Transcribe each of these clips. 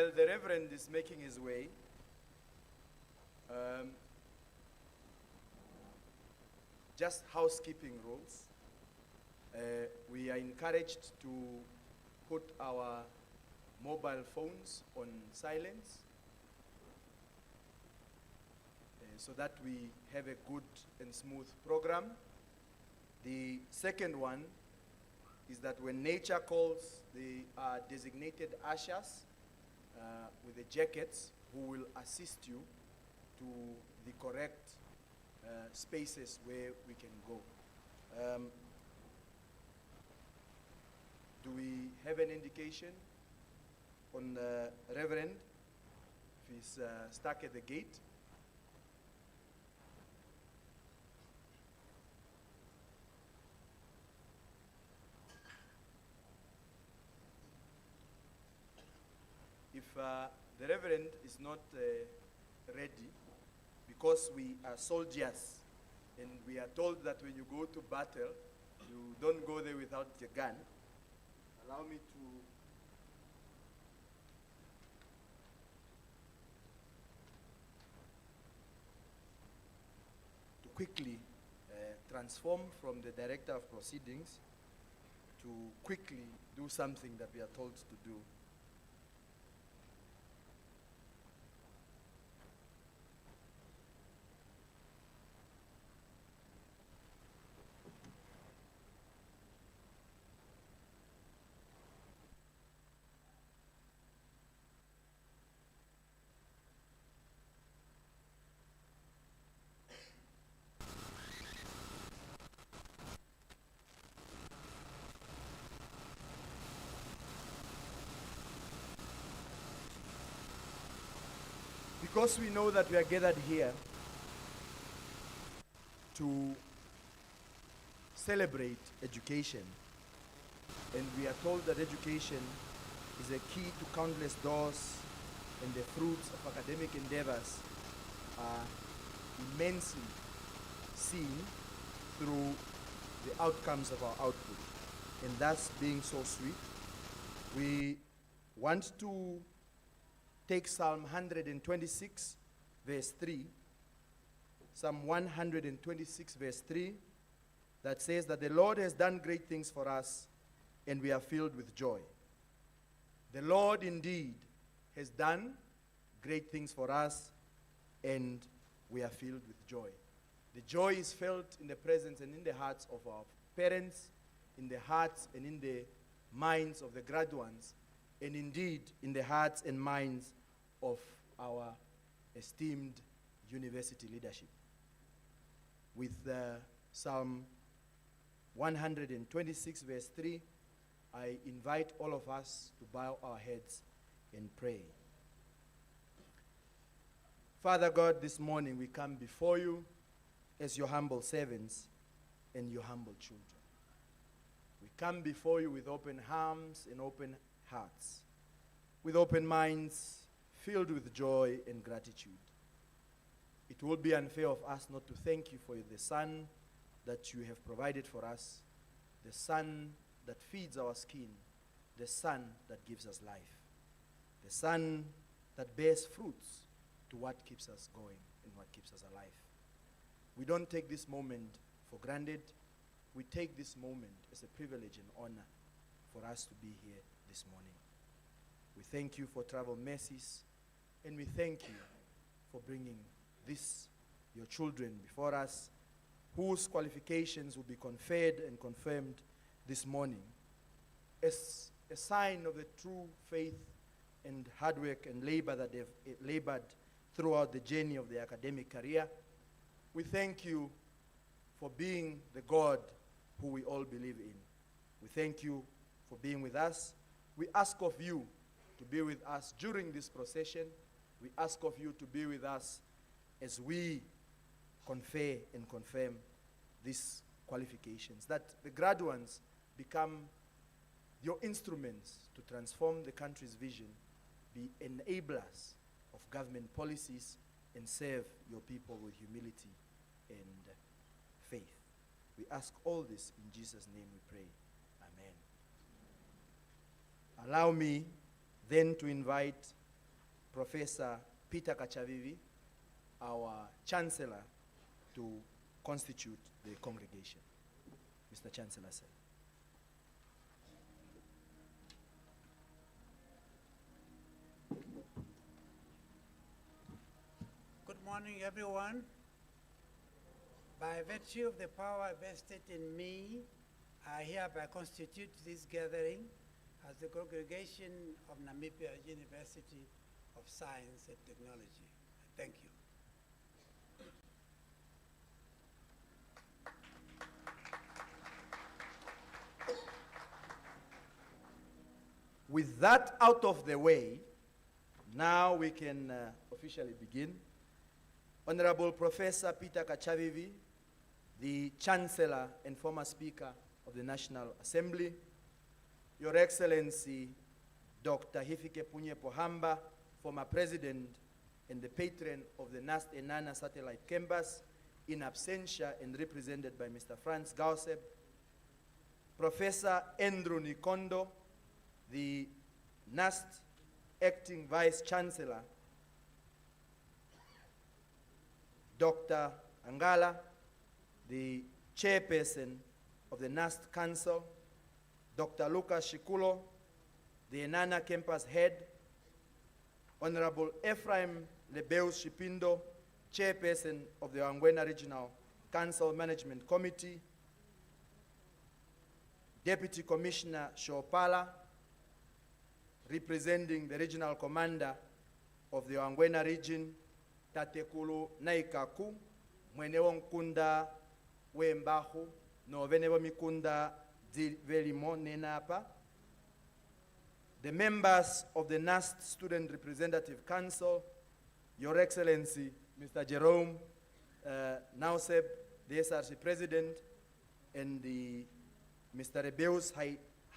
While the Reverend is making his way, just housekeeping rules. We are encouraged to put our mobile phones on silence so that we have a good and smooth program. The second one is that when nature calls, the designated ushers with the jackets who will assist you to the correct spaces where we can go. Do we have an indication on the Reverend if he's stuck at the gate? If the Reverend is not ready, because we are soldiers and we are told that when you go to battle, you don't go there without your gun, allow me to quickly transform from the Director of Proceedings to quickly do something that we are told to do. Because we know that we are gathered here to celebrate education, and we are told that education is a key to countless doors, and the fruits of academic endeavors are immensely seen through the outcomes of our output. And thus being so sweet, we want to take Psalm 126, verse 3, Psalm 126, verse 3, that says that the Lord has done great things for us, and we are filled with joy. The Lord indeed has done great things for us, and we are filled with joy. The joy is felt in the presence and in the hearts of our parents, in the hearts and in the minds of the graduates, and indeed in the hearts and minds of our esteemed university leadership. With Psalm 126, verse 3, I invite all of us to bow our heads and pray. Father God, this morning we come before you as your humble servants and your humble children. We come before you with open arms and open hearts, with open minds, filled with joy and gratitude. It would be unfair of us not to thank you for the sun that you have provided for us, the sun that feeds our skin, the sun that gives us life, the sun that bears fruits to what keeps us going and what keeps us alive. We don't take this moment for granted. We take this moment as a privilege and honor for us to be here this morning. We thank you for travel mercies, and we thank you for bringing your children before us, whose qualifications will be conferred and confirmed this morning as a sign of the true faith and hard work and labor that they've labored throughout the journey of their academic career. We thank you for being the God who we all believe in. We thank you for being with us. We ask of you to be with us during this procession. We ask of you to be with us as we confer and confirm these qualifications, that the graduates become your instruments to transform the country's vision, be enablers of government policies, and serve your people with humility and faith. We ask all this in Jesus' name we pray. Amen. Allow me then to invite Professor Peter Kachavivi, our Chancellor, to constitute the congregation. Mr. Chancellor, sir. Good morning, everyone. By virtue of the power vested in me, I hereby constitute this gathering as the congregation of Namibia University of Science and Technology. Thank you. With that out of the way, now we can officially begin. Honorable Professor Peter Kachavivi, the Chancellor and former Speaker of the National Assembly, Your Excellency Dr. Hifike Punye Pohamba, former President and the Patron of the NUST Eenhana Satellite Campus, in absentia and represented by Mr. Franz Gauseb, Professor Andrew Nikondo, the NUST Acting Vice-Chancellor, Dr. Angala, the Chairperson of the NUST Council, Dr. Lucas Shikulo, the Eenhana Campus Head, Honorable Ephraim Lebeus Shipindo, Chairperson of the Angwena Regional Council Management Committee, Deputy Commissioner Shopala, representing the Regional Commander of the Angwena Region, Tatekulu Naikaku, Mwenewo Nkunda Wembahu, no Venewo Mikunda Velimo Nenapa, the members of the NUST Student Representative Council, Your Excellency, Mr. Jerome Nauseb, the SRC President, and the Mr. Rebeus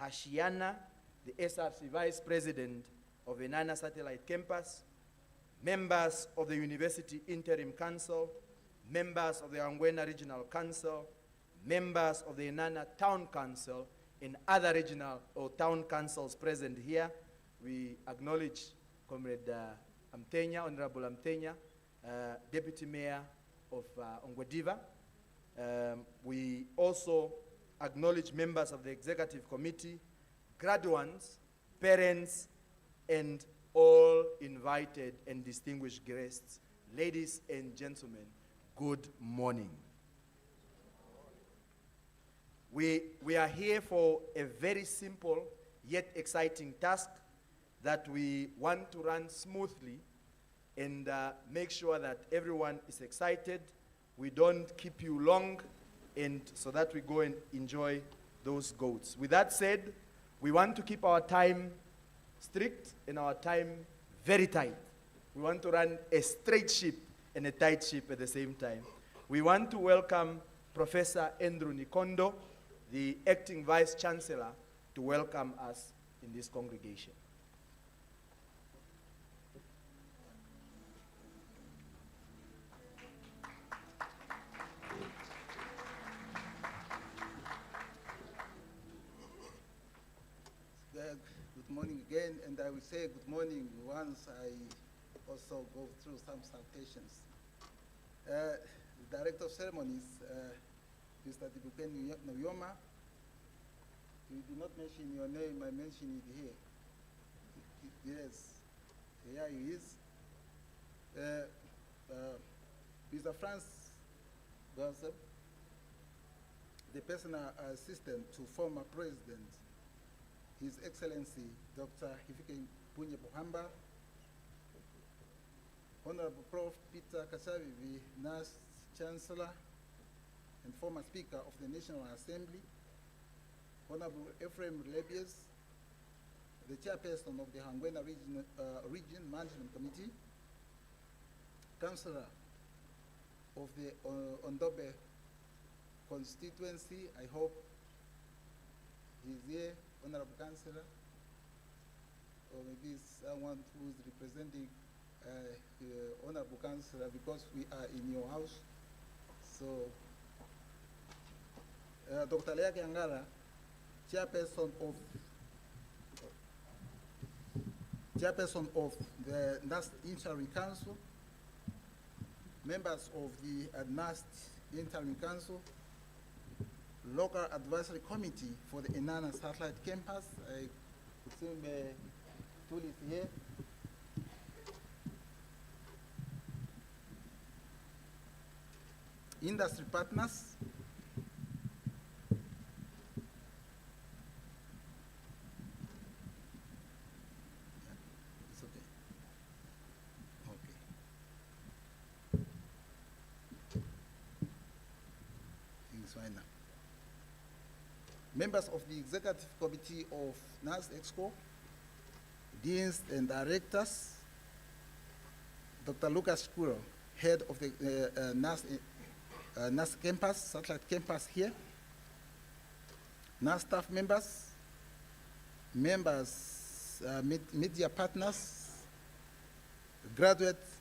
Hashiana, the SRC Vice President of Eenhana Satellite Campus, members of the University Interim Council, members of the Angwena Regional Council, members of the Eenhana Town Council, and other regional or town councils present here. We acknowledge Comrade Amtenya, Honorable Amtenya, Deputy Mayor of Ongwediva. We also acknowledge members of the Executive Committee, graduates, parents, and all invited and distinguished guests. Ladies and gentlemen, good morning. We are here for a very simple yet exciting task that we want to run smoothly and make sure that everyone is excited. We don't keep you long, and so that we go and enjoy those goats. With that said, we want to keep our time strict and our time very tight. We want to run a straight ship and a tight ship at the same time. We want to welcome Professor Andrew Nikondo, the Acting Vice-Chancellor, to welcome us in this congregation. Good morning again, and I will say good morning once I also go through some salutations. The Director of Ceremonies, Mr. Dibuken Noyoma, you did not mention your name, I mention it here. Yes, here he is. Mr. Franz Gauseb, the personal assistant to former President, His Excellency Dr. Hifike Punye Pohamba, Honorable Prof. Peter Kachavivi, NUST Chancellor and former Speaker of the National Assembly, Honorable Ephraim Lebeus, the Chairperson of the Angwena Region Management Committee, Councillor of the Ondobe constituency, I hope he's here, Honorable Councillor, or maybe someone who is representing Honorable Councillor, because we are in your house. So, Dr. Leake Angala, Chairperson of Chairperson of the NUST Interim Council, members of the NUST Interim Council, Local Advisory Committee for the Eenhana Satellite Campus. I assume Tool is here. Industry partners, it's okay. It's fine now. Members of the Executive Committee of NUST Exco, Deans and Directors, Dr. Lucas Shkuro, Head of the NUST Campus, Satellite Campus here, NUST staff members, media partners, graduates,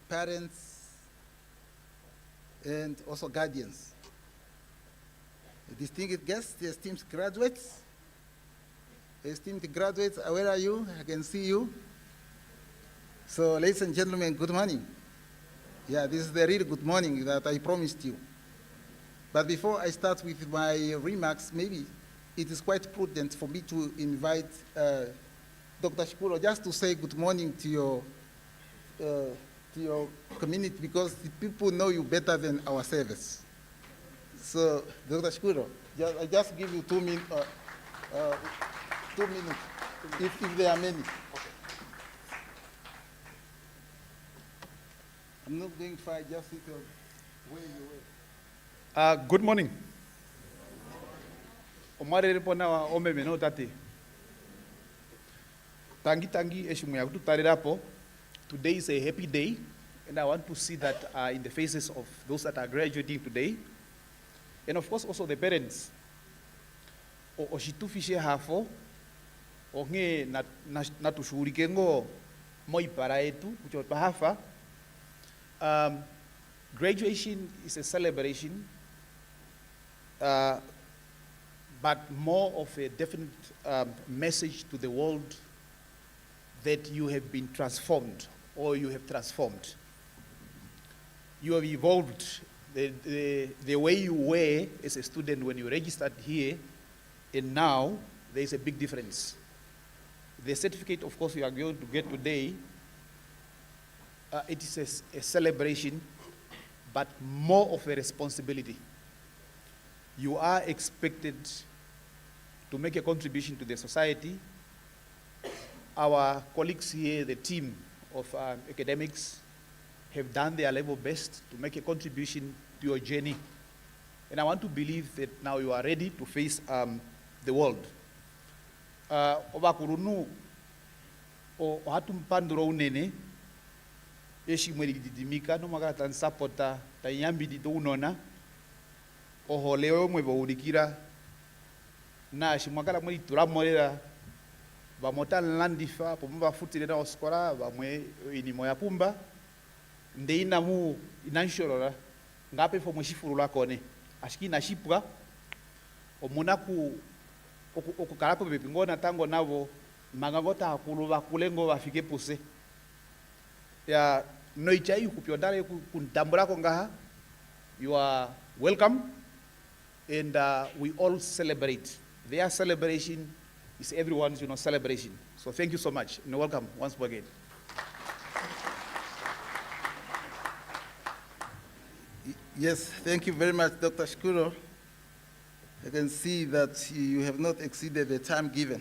parents, and also guardians. Distinguished guests, esteemed graduates, where are you? I can see you. So, ladies and gentlemen, good morning. Yeah, this is the really good morning that I promised you. But before I start with my remarks, maybe it is quite prudent for me to invite Dr. Shkuro just to say good morning to your community, because the people know you better than our service. So, Dr. Shkuro, I just give you 2 minutes, 2 minutes, if there are many. Okay. I'm not going far, just sit way away. Good morning. Omare pona omeme no tati. Tangi eshimu ya kututarirapo. Today is a happy day, and I want to see that in the faces of those that are graduating today, and of course also the parents. Oshitufishe hafo, onge natushurike ngo moi para etu kuchopa hafa. Graduation is a celebration, but more of a definite message to the world that you have been transformed, or you have transformed. You have evolved. The way you were as a student when you registered here, and now there is a big difference. The certificate, of course, you are going to get today, it is a celebration, but more of a responsibility. You are expected to make a contribution to the society. Our colleagues here, the team of academics, have done their level best to make a contribution to your journey. And I want to believe that now you are ready to face the world. Obakurunu o hatumpandro unene eshi mweli didimika no magara tan sapota tayambi di unona o holeo mwebo urikira na shimwakala mweli turamorera bamota landifa pomba futile na oskora bamwe inimo ya pumba ndeina mu inanshorora ngape fo mwishifuru lakone ashiki na shipwa omunaku okukarapo bepingona tango navo magangota akulu bakulengo bafike puse ya noichai kupyondale kuntambula kongaha. You are welcome, and we all celebrate. Their celebration is everyone's, celebration. So thank you so much, and welcome once again. Yes, thank you very much, Dr. Shkuro. I can see that you have not exceeded the time given.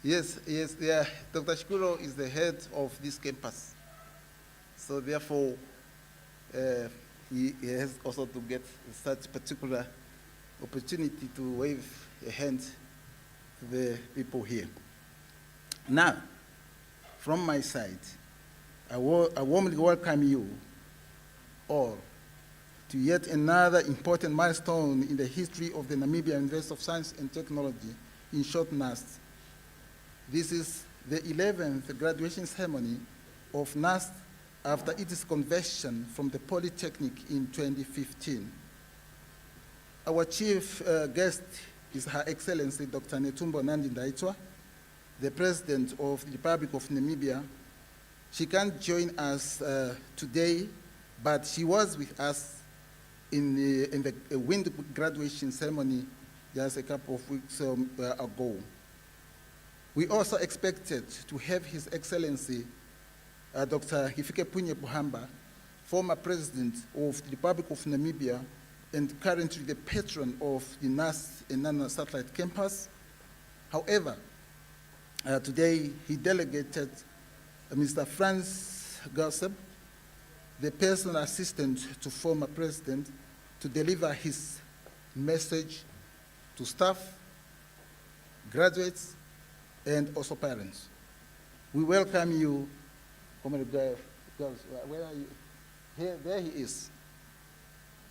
Yes, yeah, Dr. Shkuro is the head of this campus. So therefore, he has also to get such particular opportunity to wave a hand to the people here. Now, from my side, I warmly welcome you all to yet another important milestone in the history of the Namibia University of Science and Technology, in short NUST. This is the 11th graduation ceremony of NUST after its conversion from the Polytechnic in 2015. Our chief guest is Her Excellency Dr. Netumbo Nandi Ndaitwa, the President of the Republic of Namibia. She can't join us today, but she was with us in the wind graduation ceremony just a couple of weeks ago. We also expected to have His Excellency Dr. Hifikepunye Pohamba, former President of the Republic of Namibia and currently the patron of the NUST Eenhana Satellite Campus. However, today he delegated Mr. Franz Gossep, the personal assistant to former President, to deliver his message to staff, graduates, and also parents. We welcome you, Comrade Girls, where are you? Here, there he is.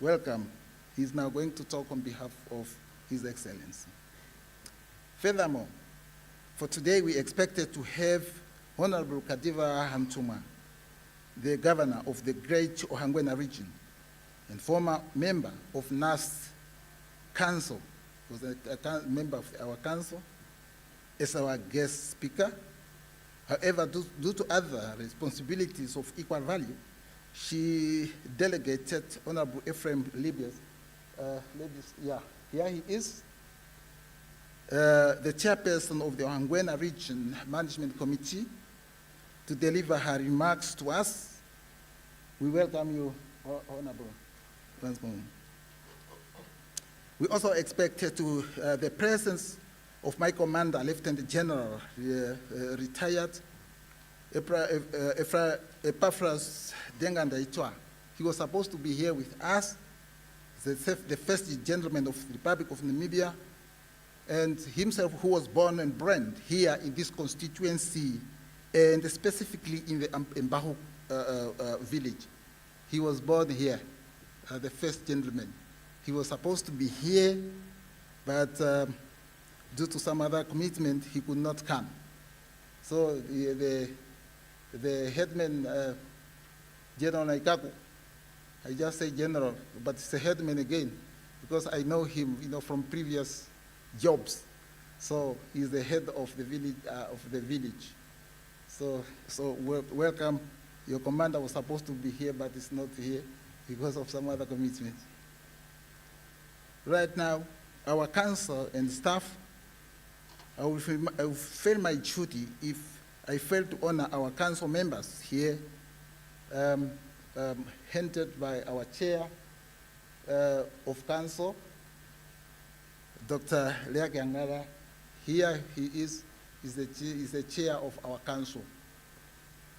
Welcome. He's now going to talk on behalf of His Excellency. Furthermore, for today we expected to have Honorable Kadiva Hamtuma, the governor of the Great Ohangwena region and former member of NUST Council, was a member of our council, as our guest speaker. However, due to other responsibilities of equal value, she delegated Honorable Ephraim Libius. Here he is, the chairperson of the Ohangwena Region Management Committee, to deliver her remarks to us. We welcome you, Honorable once more. We also expected the presence of my commander, Lieutenant General, retired Epaphras Dengandaitwa. He was supposed to be here with us, the first gentleman of the Republic of Namibia, and himself who was born and bred here in this constituency, and specifically in the Mbahu village. He was born here, the first gentleman. He was supposed to be here, but due to some other commitment, he could not come. So the headman, General Naikaku, I just say general, but it's a headman again, because I know him, from previous jobs. So he's the head of the village. So welcome. Your commander was supposed to be here, but is not here because of some other commitments. Right now, our council and staff, I will fail my duty if I fail to honor our council members here, hinted by our chair of council, Dr. Lea Gangara. Here he is the chair of our council.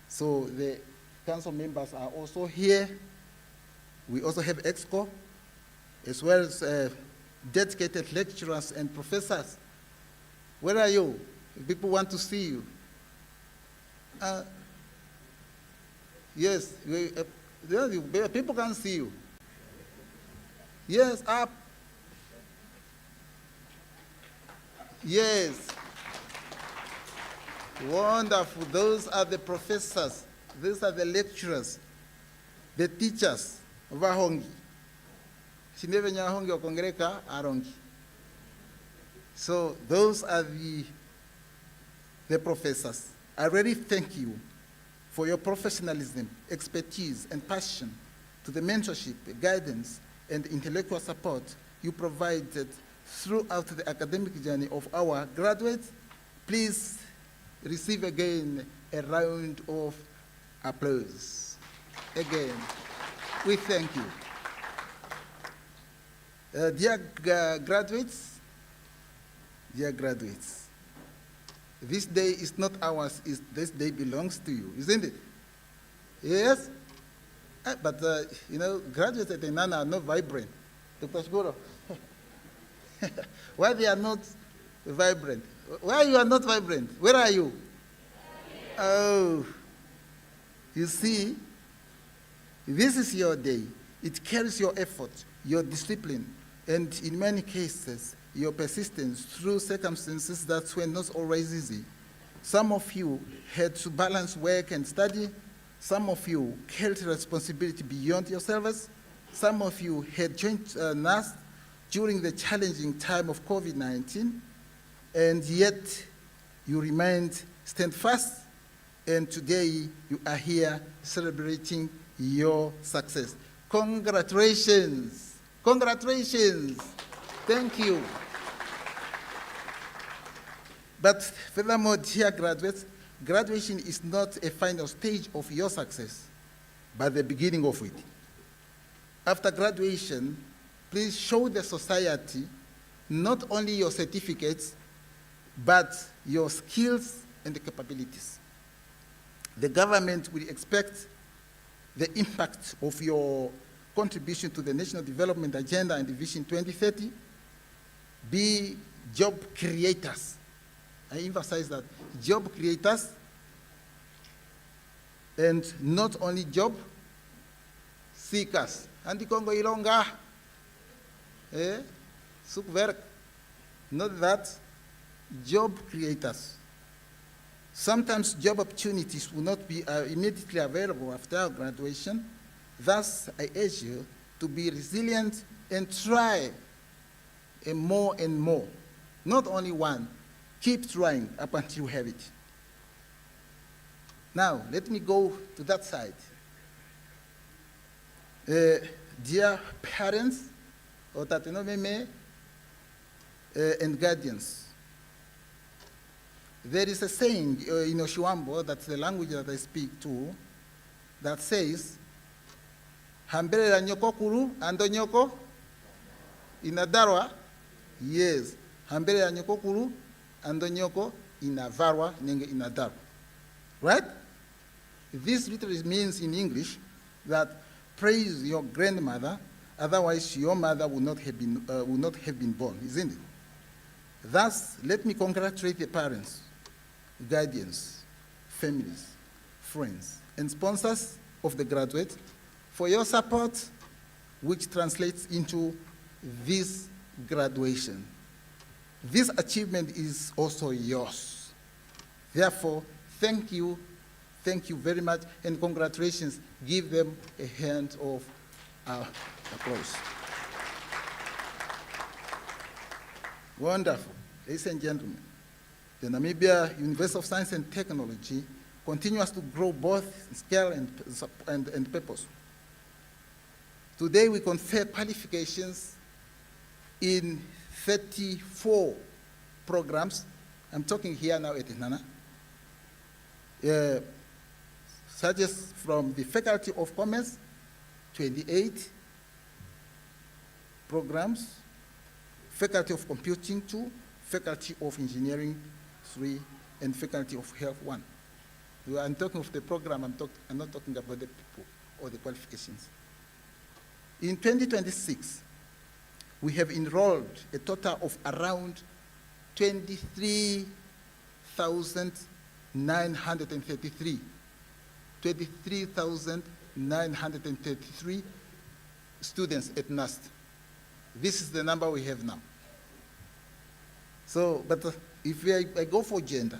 So the council members are also here. We also have EXCO, as well as dedicated lecturers and professors. Where are you? People want to see you. Yes, people can see you. Yes, up. Yes. Wonderful. Those are the professors. Those are the lecturers, the teachers. Vahongi. Sinevenya hongi okongereka arongi. So those are the professors. I really thank you for your professionalism, expertise, and passion to the mentorship, guidance, and intellectual support you provided throughout the academic journey of our graduates. Please receive again a round of applause. Again, we thank you. Dear graduates, this day is not ours, this day belongs to you, isn't it? Yes? But, graduates at Eenhana are not vibrant. Dr. Shiguro, why they are not vibrant? Why you are not vibrant? Where are you? Oh, you see, this is your day. It carries your effort, your discipline, and in many cases, your persistence through circumstances that were not always easy. Some of you had to balance work and study. Some of you carried responsibility beyond yourselves. Some of you had joined NUST during the challenging time of COVID-19, and yet you remained steadfast, and today you are here celebrating your success. Congratulations. Congratulations. Thank you. But furthermore, dear graduates, graduation is not a final stage of your success, but the beginning of it. After graduation, please show the society not only your certificates, but your skills and the capabilities. The government will expect the impact of your contribution to the National Development Agenda and the Vision 2030, be job creators. I emphasize that, job creators, and not only job seekers. Andi Kongo ilonga, zoekwerk. Not that, job creators. Sometimes job opportunities will not be immediately available after graduation. Thus, I urge you to be resilient and try more and more. Not only one, keep trying up until you have it. Now, let me go to that side. Dear parents, and guardians, there is a saying in Oshiwambo, that's the language that I speak to, that says, Hambere nyoko kuru, ando nyoko inadarwa. Yes, hambere nyoko kuru, ando nyoko inavarwa, nenge inadarwa. Right? This literally means in English that praise your grandmother, otherwise your mother would not have been born, isn't it? Thus, let me congratulate the parents, guardians, families, friends, and sponsors of the graduates for your support, which translates into this graduation. This achievement is also yours. Therefore, thank you very much, and congratulations. Give them a hand of applause. Wonderful. Ladies and gentlemen, the Namibia University of Science and Technology continues to grow both in scale and purpose. Today we confer qualifications in 34 programs. I'm talking here now at Eenhana. Such as from the Faculty of Commerce, 28 programs, Faculty of Computing 2, Faculty of Engineering 3, and Faculty of Health 1. I'm talking of the program, I'm not talking about the people or the qualifications. In 2026, we have enrolled a total of around 23,933 students at NUST. This is the number we have now. So, but if I go for gender,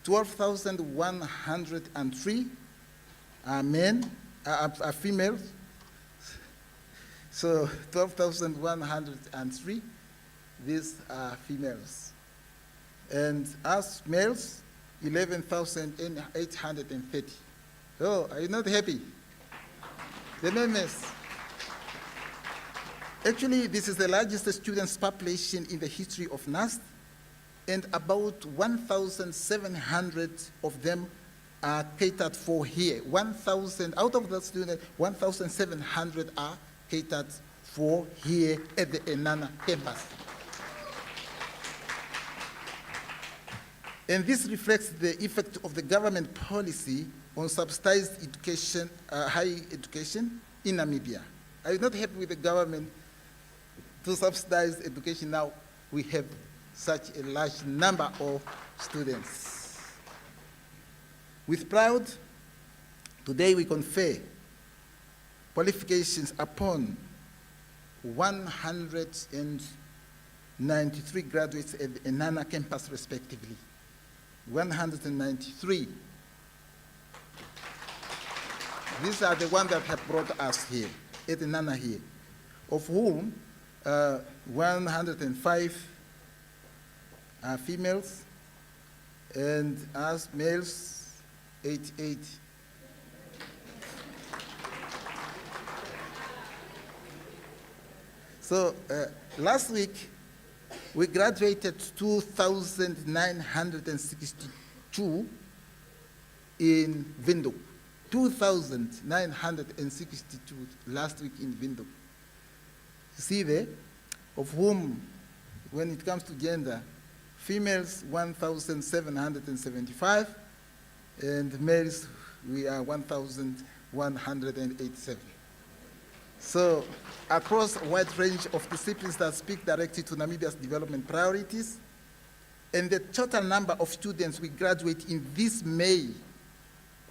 12,103 are men, are females. So 12,103, these are females. And us males, 11,830. Oh, are you not happy? The members. Actually, this is the largest students' population in the history of NUST, and about 1,700 of them are catered for here. 1,000, out of the students, 1,700 are catered for here at the Eenhana campus. And this reflects the effect of the government policy on subsidized education, higher education in Namibia. I'm not happy with the government to subsidize education. Now we have such a large number of students. With pride, today we confer qualifications upon 193 graduates at the Eenhana campus respectively. 193. These are the ones that have brought us here, at Eenhana here, of whom 105 are females, and as males, 88. So last week, we graduated 2,962 in Windhoek. 2,962 last week in Windhoek. See there, of whom, when it comes to gender, females 1,775, and males we are 1,187. So across a wide range of disciplines that speak directly to Namibia's development priorities, and the total number of students we graduate in this May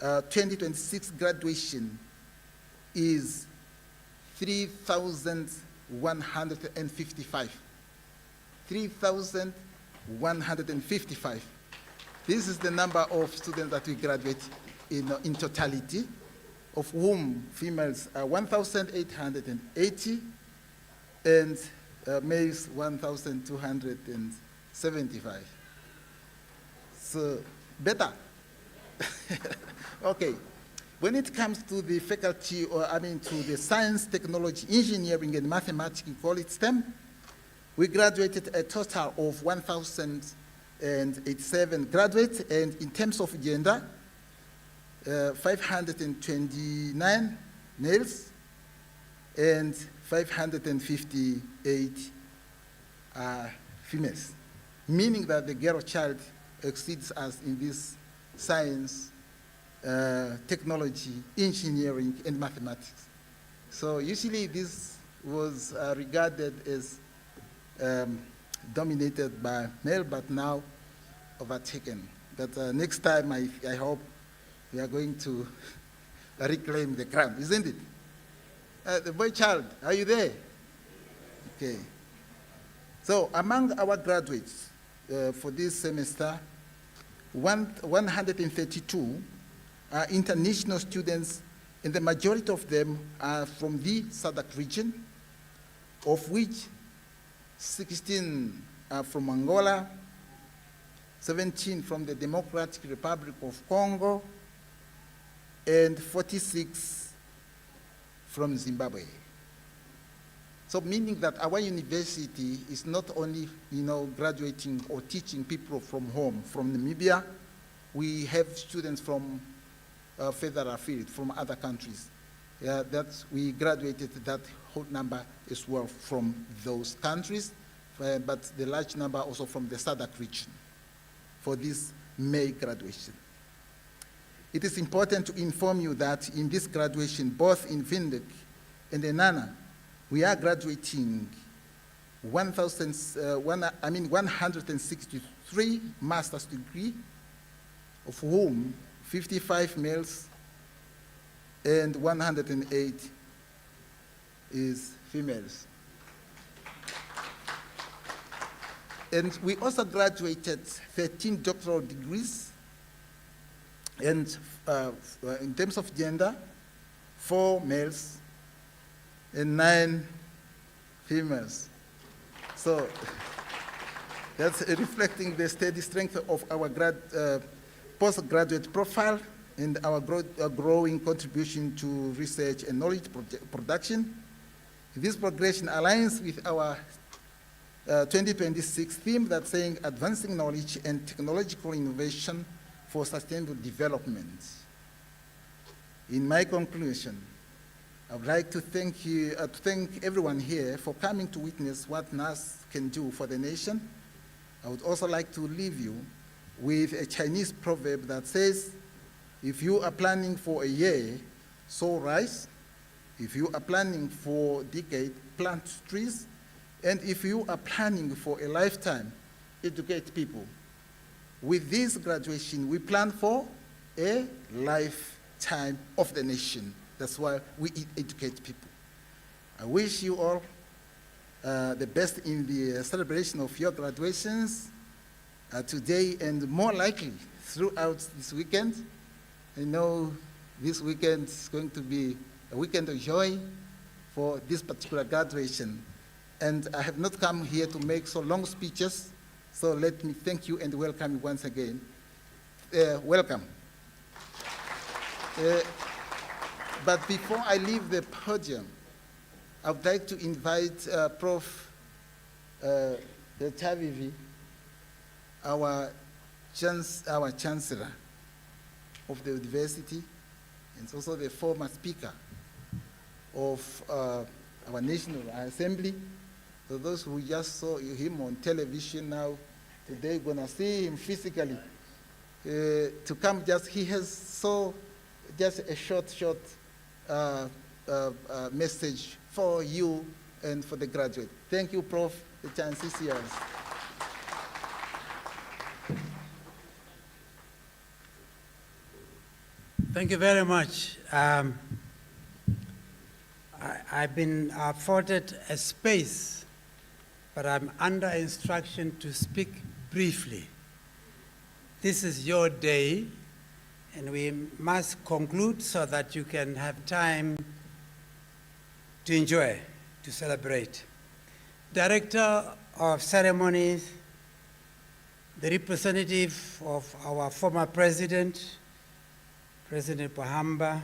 2026 graduation is 3,155. 3,155. This is the number of students that we graduate in totality, of whom females are 1,880 and males 1,275. So better. Okay. When it comes to the faculty, or to the science, technology, engineering, and mathematics, we call it STEM, we graduated a total of 1,087 graduates, and in terms of gender, 529 males and 558 females, meaning that the girl child exceeds us in this science, technology, engineering, and mathematics. So usually this was regarded as dominated by male, but now overtaken. But next time, I hope we are going to reclaim the crown, isn't it? The boy child, are you there? Okay. So among our graduates for this semester, 132 are international students, and the majority of them are from the SADC region, of which 16 are from Angola, 17 from the Democratic Republic of Congo, and 46 from Zimbabwe. So meaning that our university is not only, graduating or teaching people from home, from Namibia, we have students from further afield, from other countries. That we graduated that whole number as well from those countries, but the large number also from the SADC region for this May graduation. It is important to inform you that in this graduation, both in Windhoek and Eenhana, we are graduating 163 master's degrees, of whom 55 males and 108 is females. And we also graduated 13 doctoral degrees, and in terms of gender, 4 males and 9 females. So that's reflecting the steady strength of our postgraduate profile and our growing contribution to research and knowledge production. This progression aligns with our 2026 theme that's saying advancing knowledge and technological innovation for sustainable development. In my conclusion, I would like to thank you, to thank everyone here for coming to witness what NUST can do for the nation. I would also like to leave you with a Chinese proverb that says, if you are planning for a year, sow rice. If you are planning for a decade, plant trees. And if you are planning for a lifetime, educate people. With this graduation, we plan for a lifetime of the nation. That's why we educate people. I wish you all the best in the celebration of your graduations today, and more likely throughout this weekend. I know this weekend is going to be a weekend of joy for this particular graduation. And I have not come here to make so long speeches, so let me thank you and welcome you once again. welcome. But before I leave the podium, I would like to invite Prof. Tavivi, our Chancellor of the university, and also the former Speaker of our National Assembly. So those who just saw him on television now, today gonna see him physically. To come he has just a short message for you and for the graduate. Thank you, Prof. The chance is yours. Thank you very much. I've been afforded a space, but I'm under instruction to speak briefly. This is your day, and we must conclude so that you can have time to enjoy, to celebrate. Director of Ceremonies, the representative of our former president, President Pahamba,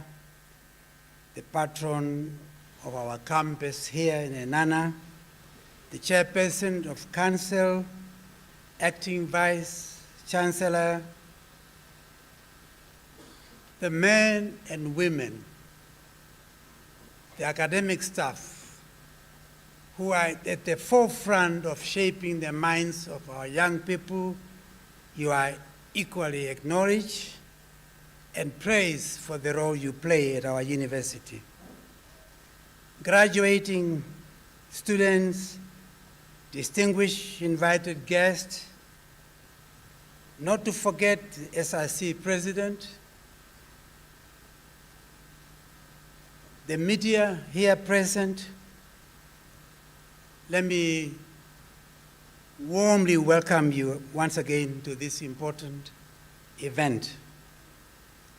the patron of our campus here in Eenhana, the chairperson of council, acting vice-chancellor, the men and women, the academic staff, who are at the forefront of shaping the minds of our young people, you are equally acknowledged and praised for the role you play at our university. Graduating students, distinguished invited guests, not to forget the SRC president, the media here present, let me warmly welcome you once again to this important event.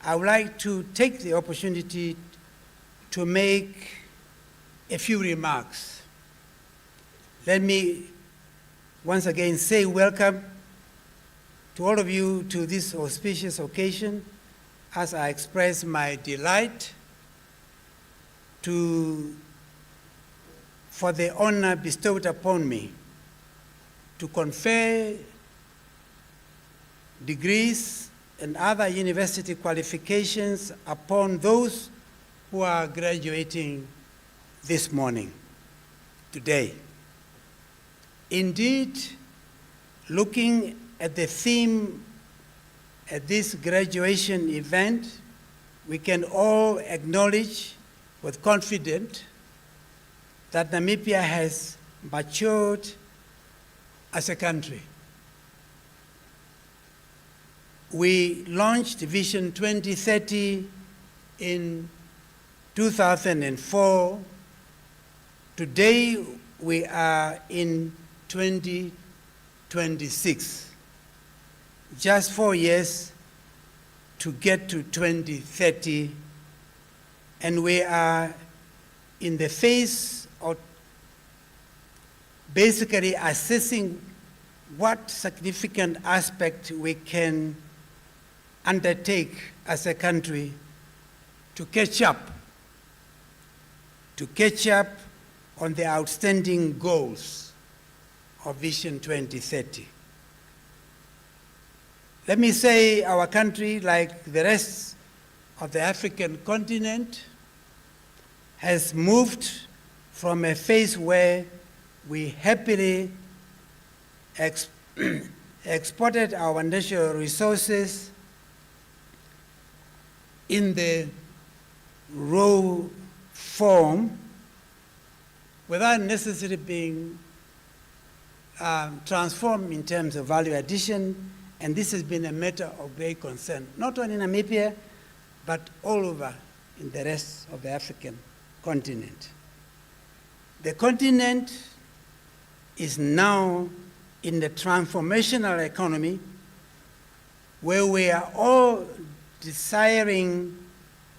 I would like to take the opportunity to make a few remarks. Let me once again say welcome to all of you to this auspicious occasion, as I express my delight for the honor bestowed upon me to confer degrees and other university qualifications upon those who are graduating this morning, today. Indeed, looking at the theme at this graduation event, we can all acknowledge with confidence that Namibia has matured as a country. We launched Vision 2030 in 2004. Today, we are in 2026. Just 4 years to get to 2030, and we are in the phase of basically assessing what significant aspect we can undertake as a country to catch up on the outstanding goals of Vision 2030. Let me say our country, like the rest of the African continent, has moved from a phase where we happily exported our natural resources in the raw form without necessarily being transformed in terms of value addition, and this has been a matter of great concern, not only in Namibia, but all over in the rest of the African continent. The continent is now in the transformational economy where we are all desiring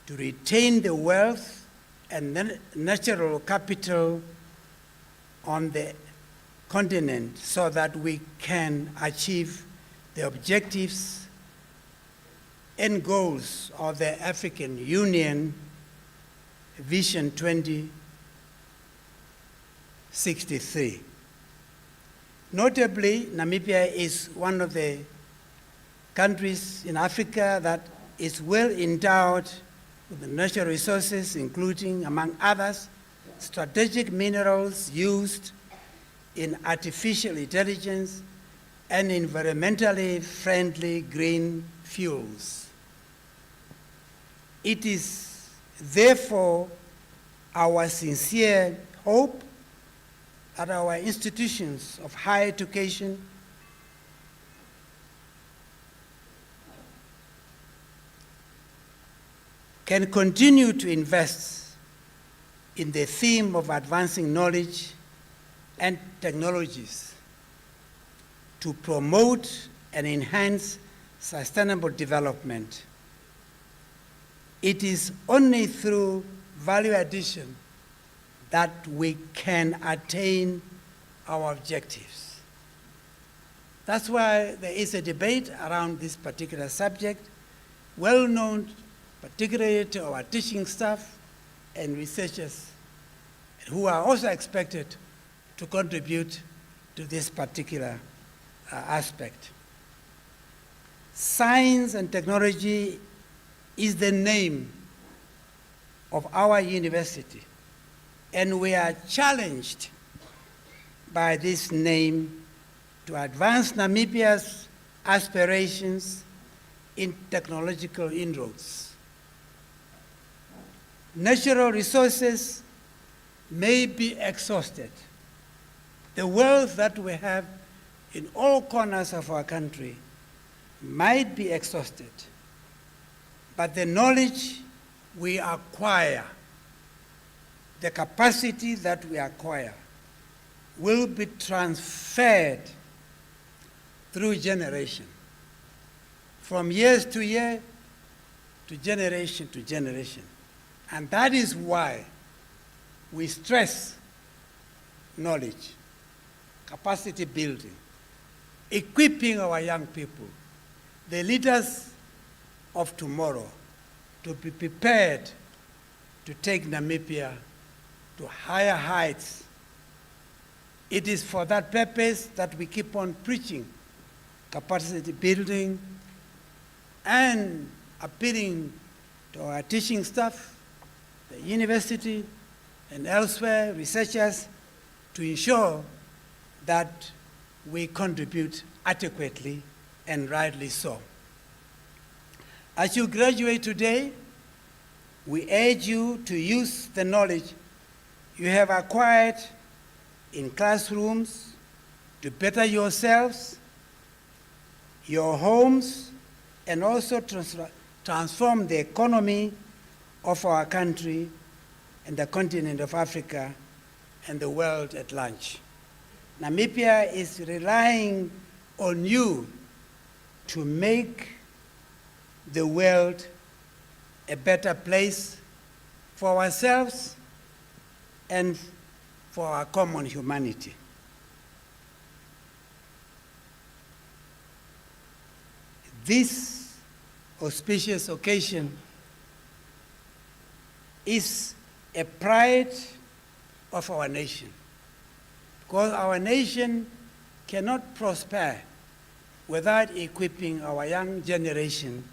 to retain the wealth and natural capital on the continent so that we can achieve the objectives end goals of the African Union Vision 2063. Notably, Namibia is one of the countries in Africa that is well endowed with the natural resources, including, among others, strategic minerals used in artificial intelligence and environmentally friendly green fuels. It is therefore our sincere hope that our institutions of higher education can continue to invest in the theme of advancing knowledge and technologies to promote and enhance sustainable development. It is only through value addition that we can attain our objectives. That's why there is a debate around this particular subject, well known particularly to our teaching staff and researchers, who are also expected to contribute to this particular aspect. Science and technology is the name of our university, and we are challenged by this name to advance Namibia's aspirations in technological inroads. Natural resources may be exhausted. The wealth that we have in all corners of our country might be exhausted, but the knowledge we acquire, the capacity that we acquire, will be transferred through generation, from years to year, to generation to generation. And that is why we stress knowledge, capacity building, equipping our young people, the leaders of tomorrow, to be prepared to take Namibia to higher heights. It is for that purpose that we keep on preaching capacity building and appealing to our teaching staff, the university, and elsewhere, researchers, to ensure that we contribute adequately and rightly so. As you graduate today, we urge you to use the knowledge you have acquired in classrooms to better yourselves, your homes, and also transform the economy of our country and the continent of Africa and the world at large. Namibia is relying on you to make the world a better place for ourselves and for our common humanity. This auspicious occasion is a pride of our nation, because our nation cannot prosper without equipping our young generation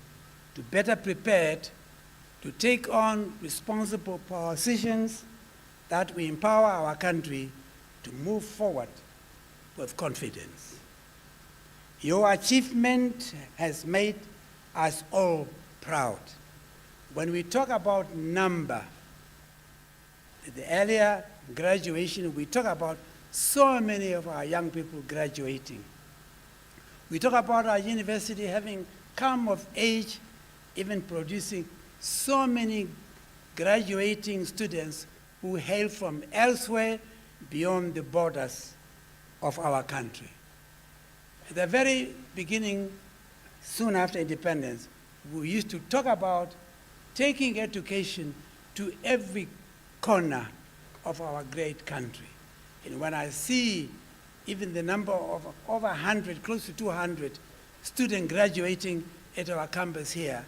to better prepared to take on responsible positions that will empower our country to move forward with confidence. Your achievement has made us all proud. When we talk about number, the earlier graduation, we talk about so many of our young people graduating. We talk about our university having come of age, even producing so many graduating students who hail from elsewhere beyond the borders of our country. At the very beginning, soon after independence, we used to talk about taking education to every corner of our great country. And when I see even the number of over 100, close to 200 students graduating at our campus here,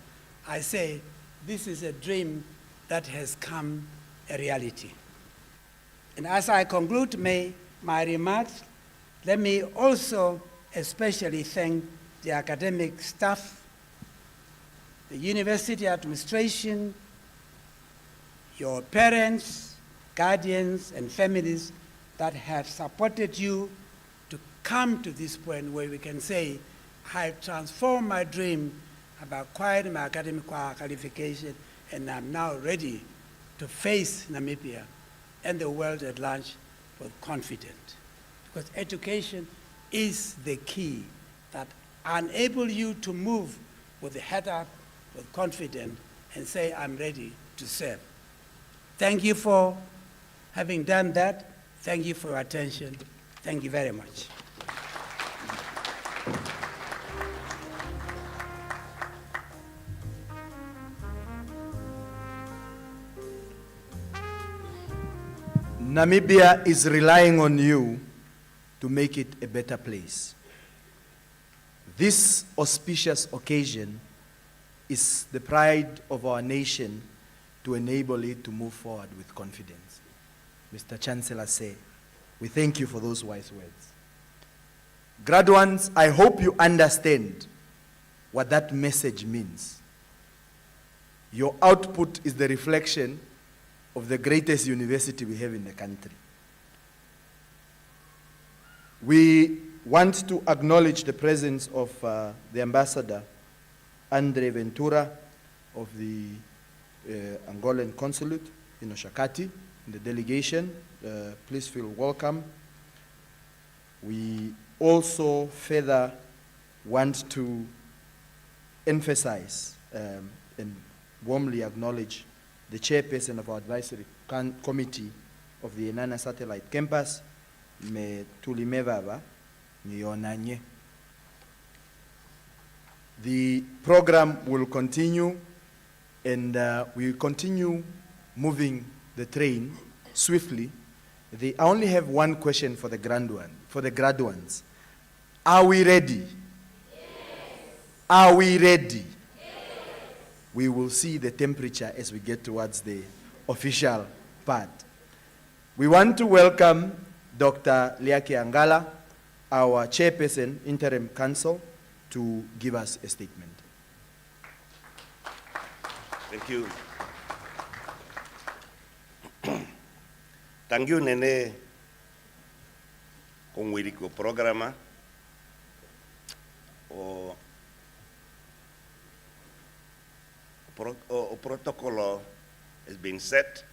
I say this is a dream that has come a reality. And as I conclude my remarks, let me also especially thank the academic staff, the university administration, your parents, guardians, and families that have supported you to come to this point where we can say, I transformed my dream about acquiring my academic qualification, and I'm now ready to face Namibia and the world at large with confidence. Because education is the key that enables you to move with the head up, with confidence, and say, I'm ready to serve. Thank you for having done that. Thank you for your attention. Thank you very much. Namibia is relying on you to make it a better place. This auspicious occasion is the pride of our nation to enable it to move forward with confidence. Mr. Chancellor say, we thank you for those wise words. Graduates, I hope you understand what that message means. Your output is the reflection of the greatest university we have in the country. We want to acknowledge the presence of the Ambassador, Andre Ventura, of the Angolan Consulate in Oshakati, in the delegation. Please feel welcome. We also further want to emphasize and warmly acknowledge the chairperson of our advisory committee of the Eenhana Satellite Campus, Me Tulimevava Nyonanye. The program will continue, and we will continue moving the train swiftly. I only have one question for the graduates. Are we ready? Yes. Are we ready? Yes. We will see the temperature as we get towards the official part. We want to welcome Dr. Liake Angala, our chairperson, interim council, to give us a statement. Thank you. Thank you, Nene, con Wiriko programa o protocol has been set,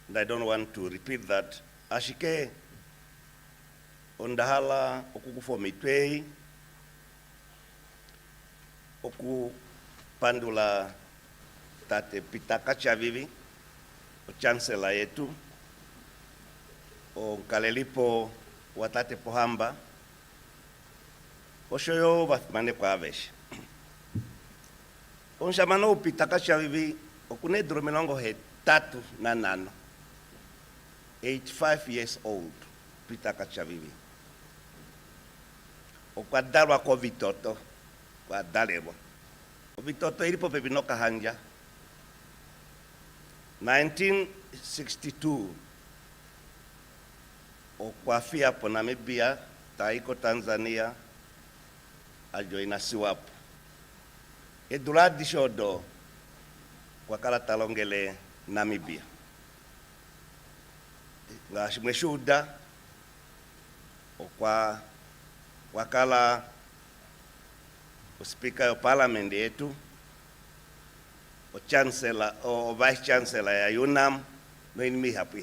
and I don't want to repeat that. Ashike ondahala okukufo mitwei oku pandula tate pitaka chavivi o chancellor yetu o kalelipo watate pohamba oshoyo vathmane kwa avesh onshamano pitaka chavivi okune dromelongo he tatu na nano 85 years old pitaka chavivi o kwa dalwa ko vitoto kwa dalebo o vitoto ilipo pepinoka hanja 1962 o kwa fia po Namibia taiko Tanzania ajoina siwapo eduladi shodo kwa kala talongele Namibia ngashimweshuda o kwa wakala o speaker of parliament yetu o chancellor o vice chancellor ya UNAM no inmi hapo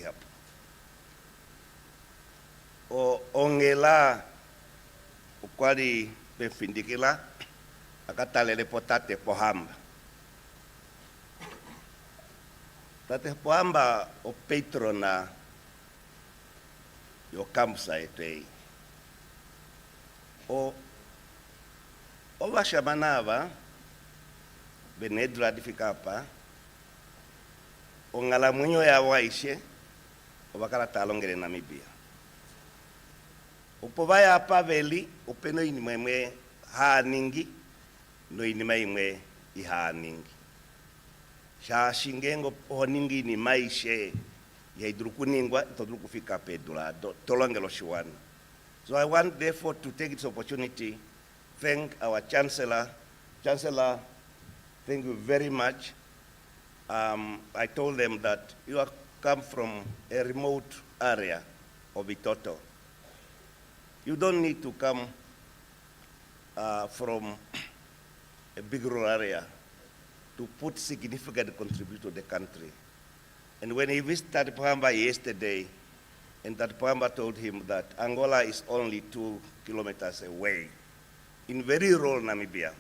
o ongela o kwali befindikila akatalele potate pohamba tate pohamba o Patron na yo campsite o vashamanava benedra difikapa o ngala munyo ya waishe o bakala talongere Namibia o povaya pa veli o peno ini mwemwe ha ningi no inima imwe ihaningi. Sha shingengo honingi ni maishe ya idrukuningwa itodrukufika pedula tolongelo shiwana. So I want therefore to take this opportunity, thank our Chancellor. Chancellor, thank you very much. I told them that you have come from a remote area of Itoto. You don't need to come from a big rural area to put significant contribution to the country. And when he visited Pamba yesterday, and that Pamba told him that Angola is only 2 kilometers away, in very rural Namibia.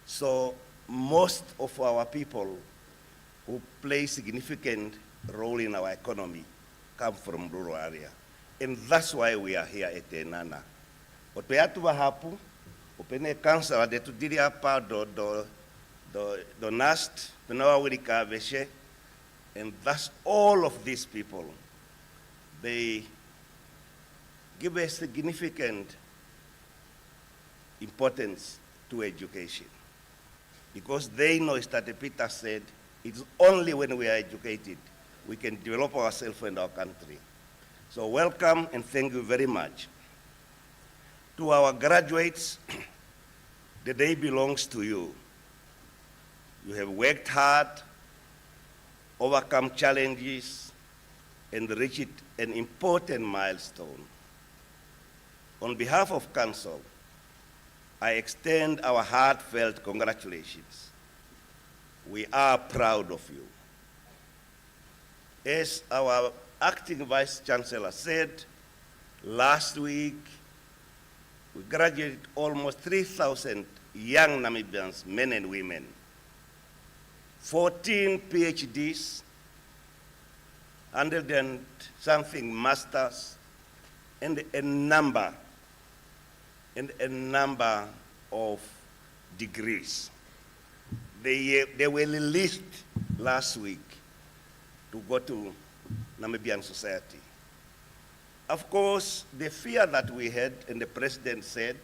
So most of our people who play significant role in our economy come from rural area. And that's why we are here at Eenhana. Otoyatu wahapu, opene council de tu diri apa do NUST, penawa wirika veshe, and thus all of these people, they give a significant importance to education. Because they know, as Tate Peter said, it's only when we are educated we can develop ourselves and our country. So welcome and thank you very much. To our graduates, the day belongs to you. You have worked hard, overcome challenges, and reached an important milestone. On behalf of Council, I extend our heartfelt congratulations. We are proud of you. As our acting Vice-Chancellor said, last week, we graduated almost 3,000 young Namibians, men and women, 14 PhDs, 100 and something masters, and a number of degrees. They were released last week to go to Namibian society. Of course, the fear that we had, and the president said,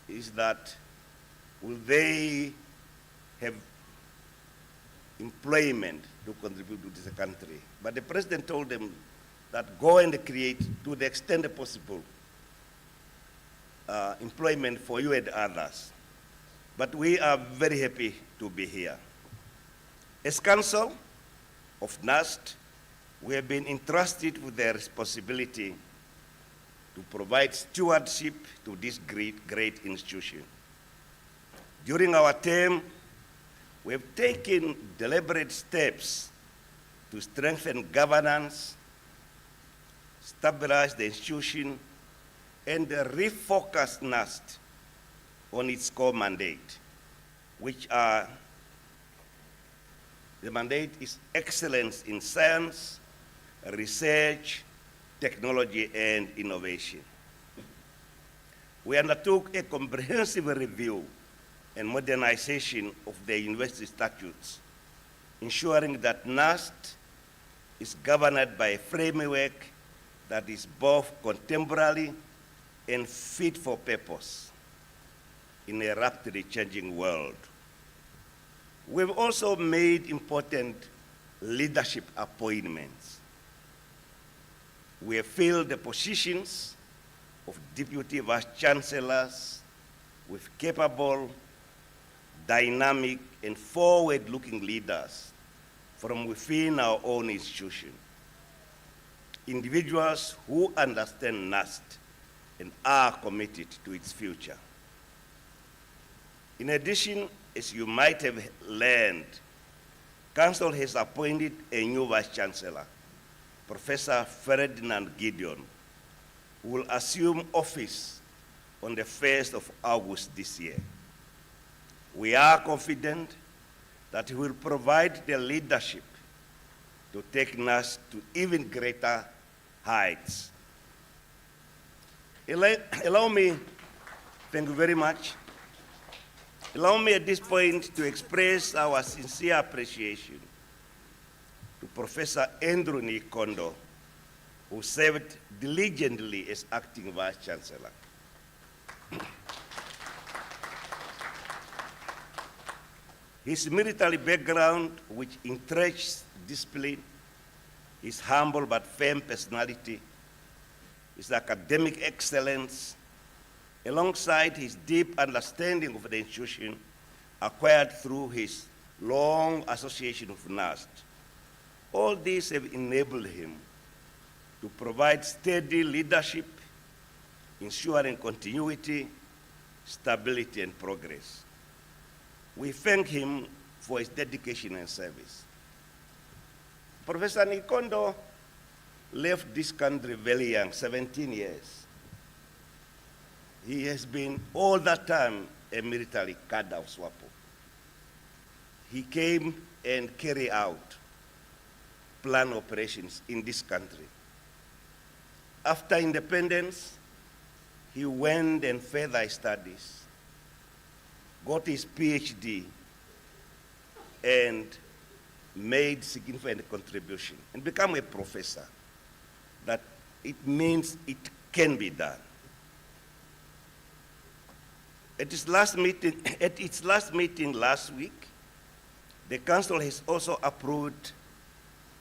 is that will they have employment to contribute to this country? But the president told them that go and create, to the extent possible, employment for you and others. But we are very happy to be here. As Council of NUST, we have been entrusted with the responsibility to provide stewardship to this great institution. During our term, we have taken deliberate steps to strengthen governance, stabilize the institution, and refocus NUST on its core mandate, which are, the mandate is excellence in science, research, technology, and innovation. We undertook a comprehensive review and modernization of the university statutes, ensuring that NUST is governed by a framework that is both contemporary and fit for purpose in a rapidly changing world. We've also made important leadership appointments. We have filled the positions of Deputy Vice-Chancellors with capable, dynamic, and forward-looking leaders from within our own institution. Individuals who understand NUST and are committed to its future. In addition, as you might have learned, Council has appointed a new Vice-Chancellor, Professor Ferdinand Gideon, who will assume office on the 1st of August this year. We are confident that he will provide the leadership to take NUST to even greater heights. Allow me, thank you very much. Allow me at this point to express our sincere appreciation to Professor Andrew Nikondo, who served diligently as acting Vice-Chancellor. His military background, which entrenches discipline, his humble but firm personality, his academic excellence, alongside his deep understanding of the institution acquired through his long association with NUST. All these have enabled him to provide steady leadership, ensuring continuity, stability, and progress. We thank him for his dedication and service. Professor Nikondo left this country very young, 17 years. He has been all that time a military cadre of SWAPO. He came and carried out planned operations in this country. After independence, he went and further his studies, got his PhD, and made significant contribution and become a professor. That it means it can be done. At its last meeting last week, the Council has also approved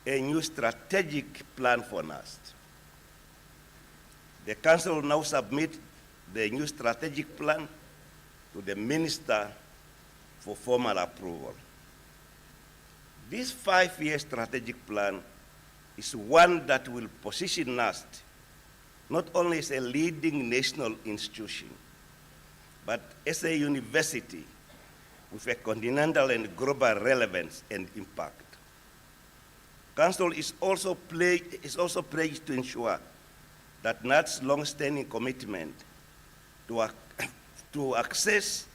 a new strategic plan for NUST. The Council will now submit the new strategic plan to the Minister for formal approval. This 5-year strategic plan is one that will position NUST not only as a leading national institution, but as a university with a continental and global relevance and impact. Council is also pledged to ensure that NUST's long-standing commitment to access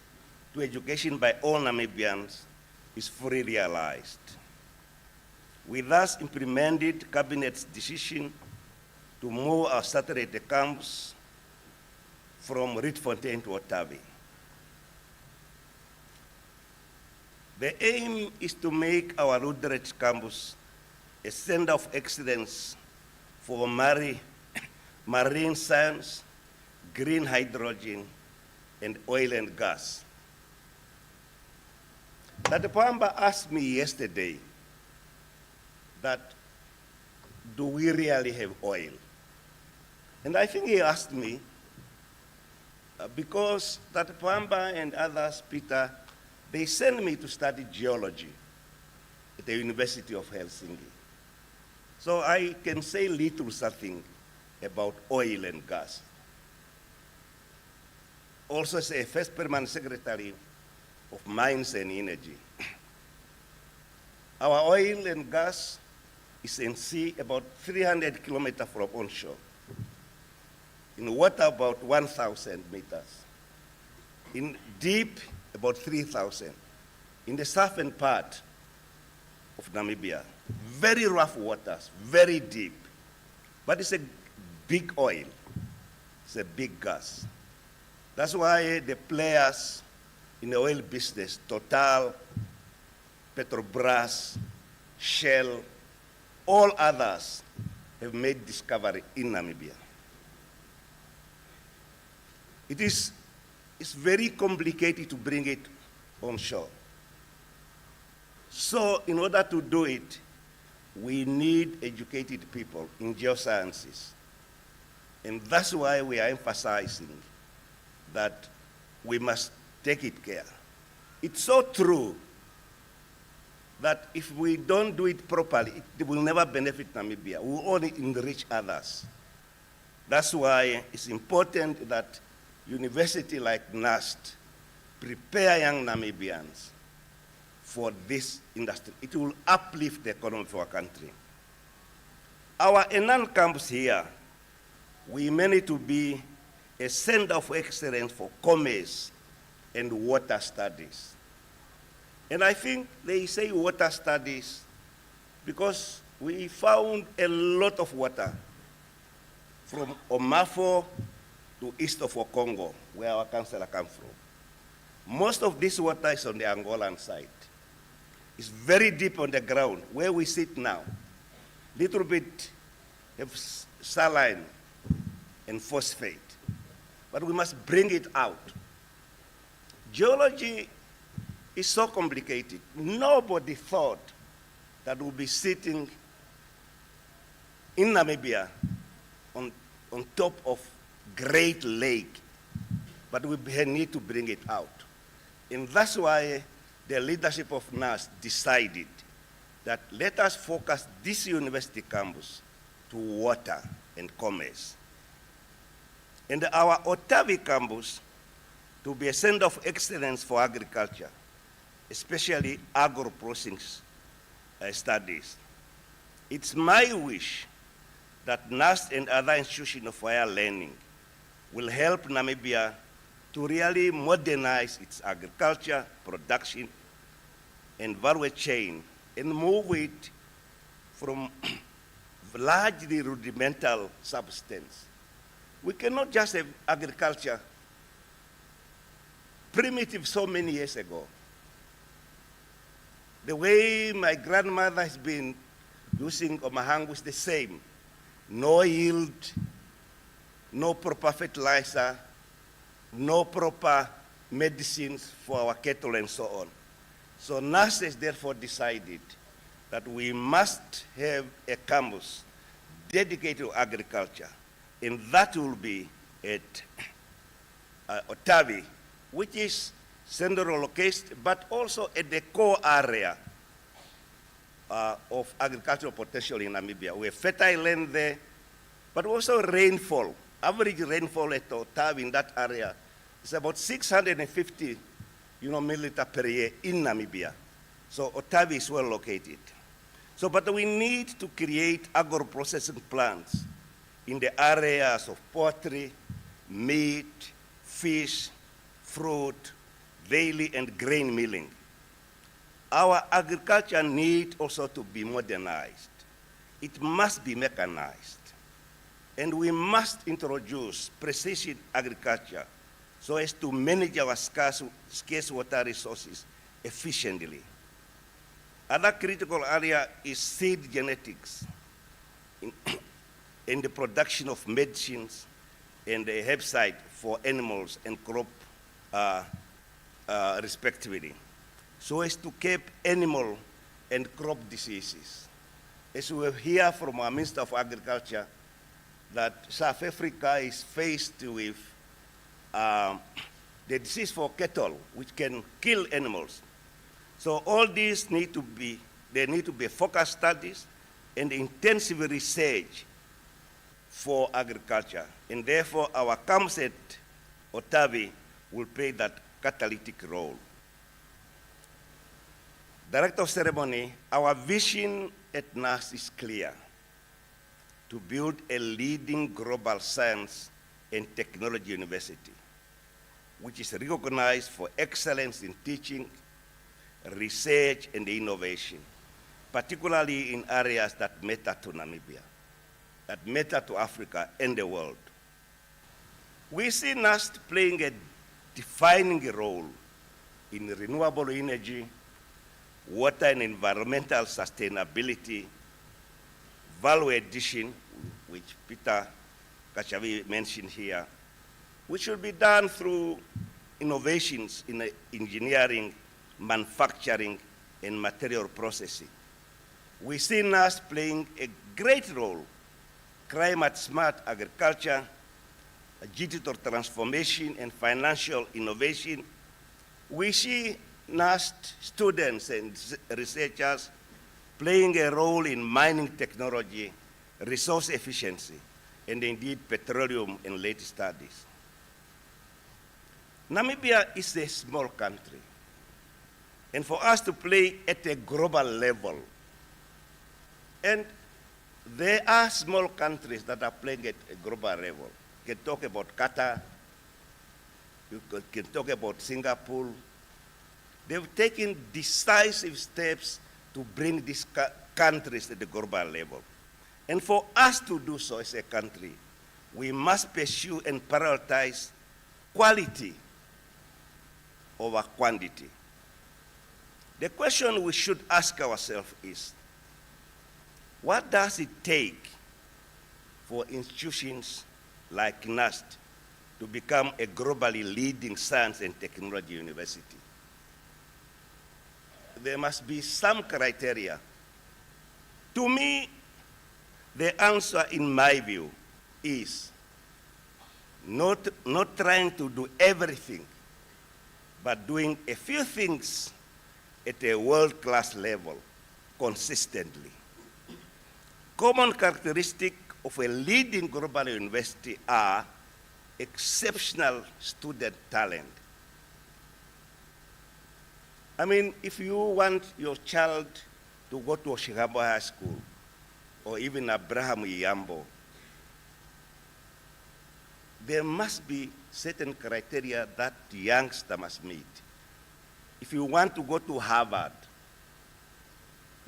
to education by all Namibians is fully realized. We thus implemented Cabinet's decision to move our satellite campus from Rietfontein to Otavi. The aim is to make our Ruderet campus a center of excellence for marine science, green hydrogen, and oil and gas. That Pamba asked me yesterday that, do we really have oil? And I think he asked me because that Pamba and others, Peter, they sent me to study geology at the University of Helsinki. So I can say little something about oil and gas. Also as a first permanent secretary of Mines and Energy. Our oil and gas is in sea about 300 kilometers from onshore. In water about 1,000 meters. In deep, about 3,000. In the southern part of Namibia, very rough waters, very deep. But it's a big oil, it's a big gas. That's why the players in the oil business, Total, Petrobras, Shell, all others have made discovery in Namibia. It's very complicated to bring it onshore. So in order to do it, we need educated people in geosciences. And that's why we are emphasizing that we must take it care. It's so true that if we don't do it properly, it will never benefit Namibia. We will only enrich others. That's why it's important that university like NUST prepare young Namibians for this industry. It will uplift the economy of our country. Our Eenhana campus here, we managed to be a center of excellence for commerce and water studies. And I think they say water studies because we found a lot of water from Omafo to east of Okongo, where our councillor comes from. Most of this water is on the Angolan side. It's very deep on the ground, where we sit now. Little bit of saline and phosphate, but we must bring it out. Geology is so complicated. Nobody thought that we'll be sitting in Namibia on top of Great Lake, but we need to bring it out. And that's why the leadership of NUST decided that let us focus this university campus to water and commerce. And our Otavi campus to be a center of excellence for agriculture, especially agro-processing studies. It's my wish that NUST and other institutions of higher learning will help Namibia to really modernize its agriculture, production, and value chain, and move it from largely rudimental substance. We cannot just have agriculture primitive so many years ago. The way my grandmother has been using Omahangu is the same. No yield, no proper fertilizer, no proper medicines for our cattle and so on. So NUST has therefore decided that we must have a campus dedicated to agriculture, and that will be at Otavi, which is central located, but also at the core area of agricultural potential in Namibia. We have fertile land there, but also rainfall. Average rainfall at Otavi in that area is about 650 milliliter per year in Namibia. So Otavi is well located. So, but we need to create agro-processing plants in the areas of poultry, meat, fish, fruit, dairy, and grain milling. Our agriculture needs also to be modernized. It must be mechanized. And we must introduce precision agriculture so as to manage our scarce water resources efficiently. Another critical area is seed genetics in the production of medicines and the herbicide for animals and crop respectively, so as to keep animal and crop diseases. As we hear from our Minister of Agriculture, that South Africa is faced with the disease for cattle, which can kill animals. So all these need to be focused studies and intensive research for agriculture. And therefore, our campus at Otavi will play that catalytic role. Director of Ceremony, our vision at NUST is clear: to build a leading global science and technology university, which is recognized for excellence in teaching, research, and innovation, particularly in areas that matter to Namibia, that matter to Africa and the world. We see NUST playing a defining role in renewable energy, water and environmental sustainability, value addition, which Peter Kachavi mentioned here, which will be done through innovations in engineering, manufacturing, and material processing. We see NUST playing a great role: climate-smart agriculture, digital transformation, and financial innovation. We see NUST students and researchers playing a role in mining technology, resource efficiency, and indeed petroleum and lead studies. Namibia is a small country, and for us to play at a global level, and there are small countries that are playing at a global level. You can talk about Qatar, you can talk about Singapore. They've taken decisive steps to bring these countries to the global level. And for us to do so as a country, we must pursue and prioritize quality over quantity. The question we should ask ourselves is, what does it take for institutions like NUST to become a globally leading science and technology university? there must be some criteria. To me, the answer, in my view, is not trying to do everything, but doing a few things at a world-class level consistently. Common characteristic of a leading global university are exceptional student talent. I mean, if you want your child to go to Oshigambo High School, or even Abraham Iyambo, there must be certain criteria that the youngster must meet. If you want to go to Harvard,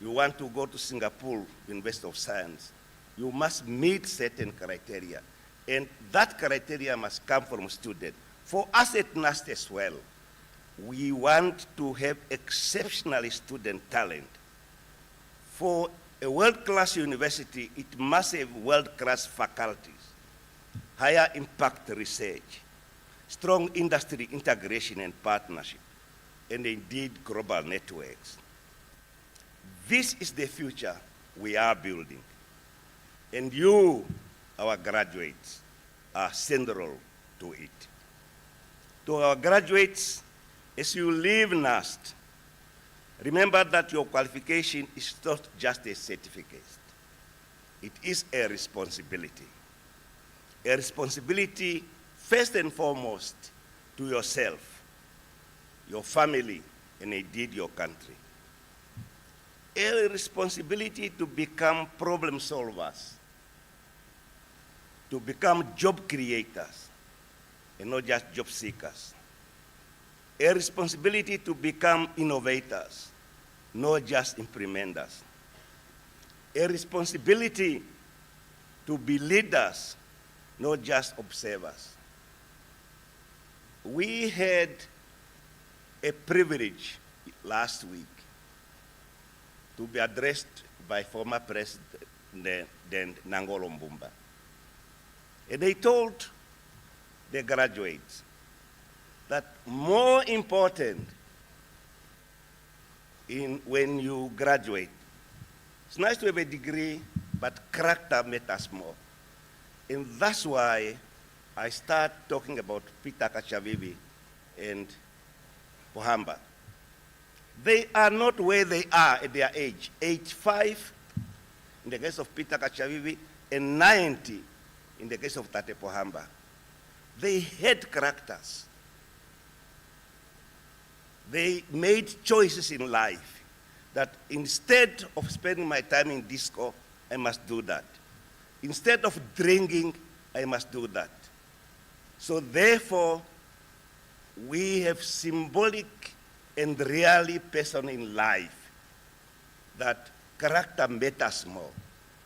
you want to go to Singapore University of Science, you must meet certain criteria. And that criteria must come from students. For us at NUST as well, we want to have exceptional student talent. For a world-class university, it must have world-class faculties, higher impact research, strong industry integration and partnership, and indeed global networks. This is the future we are building. And you, our graduates, are central to it. To our graduates, as you leave NUST, remember that your qualification is not just a certificate. It is a responsibility. A responsibility, first and foremost, to yourself, your family, and indeed your country. A responsibility to become problem solvers, to become job creators, and not just job seekers. A responsibility to become innovators, not just implementers. A responsibility to be leaders, not just observers. We had a privilege last week to be addressed by former President Nangolo Mbumba. And they told the graduates that more important when you graduate, it's nice to have a degree, but character matters more. And that's why I start talking about Peter Kachavivi and Pohamba. They are not where they are at their age. 85 in the case of Peter Kachavivi, and 90 in the case of Tate Pohamba. They had characters. They made choices in life that instead of spending my time in disco, I must do that. Instead of drinking, I must do that. So therefore, we have symbolic and really person in life that character matters more.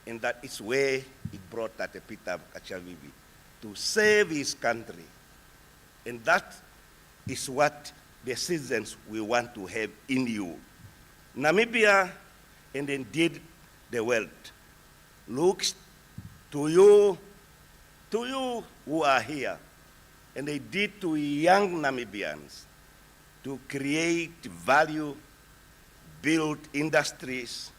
And that is where it brought Tate Peter Kachavivi to save his country. And that is what the citizens we want to have in you. Namibia, and indeed the world, looks to you who are here, and indeed to young Namibians, to create value, build industries,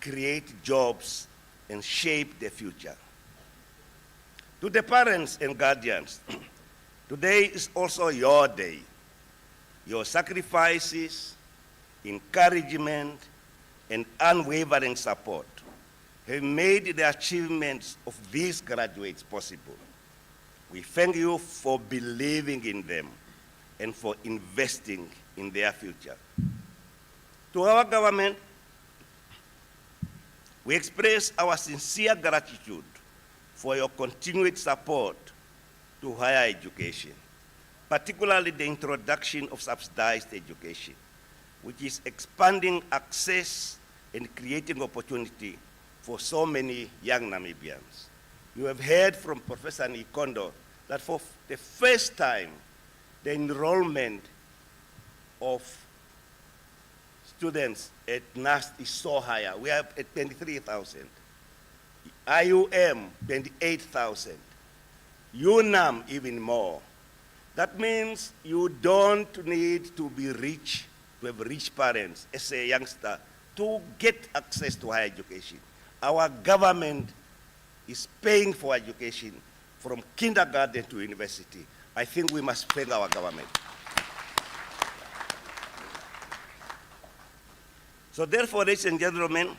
create jobs, and shape the future. To the parents and guardians, today is also your day. Your sacrifices, encouragement, and unwavering support have made the achievements of these graduates possible. We thank you for believing in them and for investing in their future. To our government, we express our sincere gratitude for your continued support to higher education, particularly the introduction of subsidized education, which is expanding access and creating opportunity for so many young Namibians. You have heard from Professor Nikondo that for the first time, the enrollment of students at NUST is so higher. We are at 23,000. IUM, 28,000. UNAM, even more. That means you don't need to be rich to have rich parents as a youngster to get access to higher education. Our government is paying for education from kindergarten to university. I think we must thank our government. So therefore, ladies and gentlemen,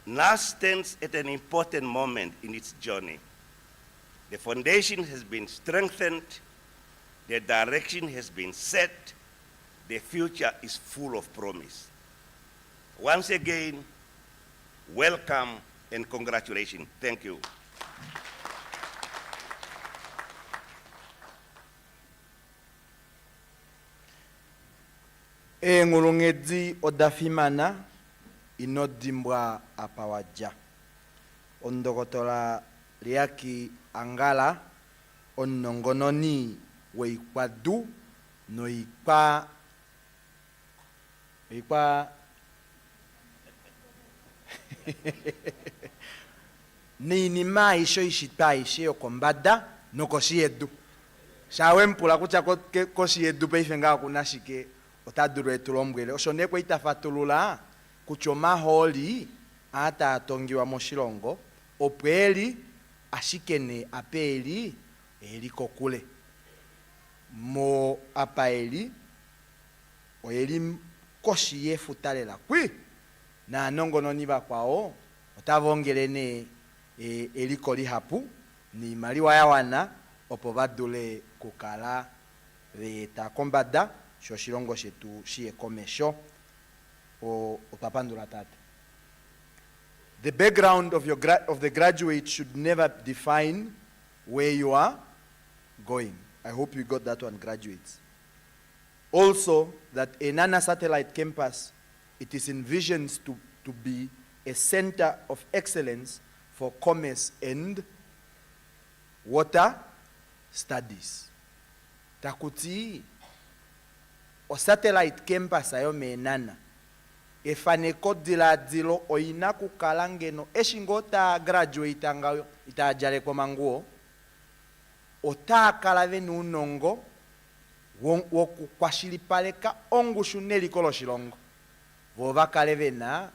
NUST stands at an important moment in its journey. The foundation has been strengthened, the direction has been set, the future is full of promise. Once again, welcome and congratulations. Thank you. Ngulungedzi odafimana inodimbwa apawaja. Ondogotola liaki angala onnongononi weikwadu no ikpa ninima isho ishitpa ishe okombada no kosiedu. Shawe mpula kucha kosiedu peifenga kunashike otaduru etulombwele. Oshonekwe itafatulula kuchoma holi ata atongiwa moshilongo opweli ashikene apeli eli kokule. Mo apaeli oyeli koshiye futalela kwi na nongononi bakwao otavongelene elikoli hapu ni maliwa ya wana opo badule kukala veta kombada shoshilongo shetu shiye komesho opapandula tate. The background of the graduate should never define where you are going. I hope you got that one, graduates. Also, that Eenhana Satellite Campus, it is envisioned to be a center of excellence for commerce and water studies. Takuti o satellite campus ayo Eenhana efane kodila dilo oina kukalangeno eshingota graduate angayo itajale kwa manguo otakalave nunongo wokukwashilipaleka ongushu nelikolo shilongo vovakaleve na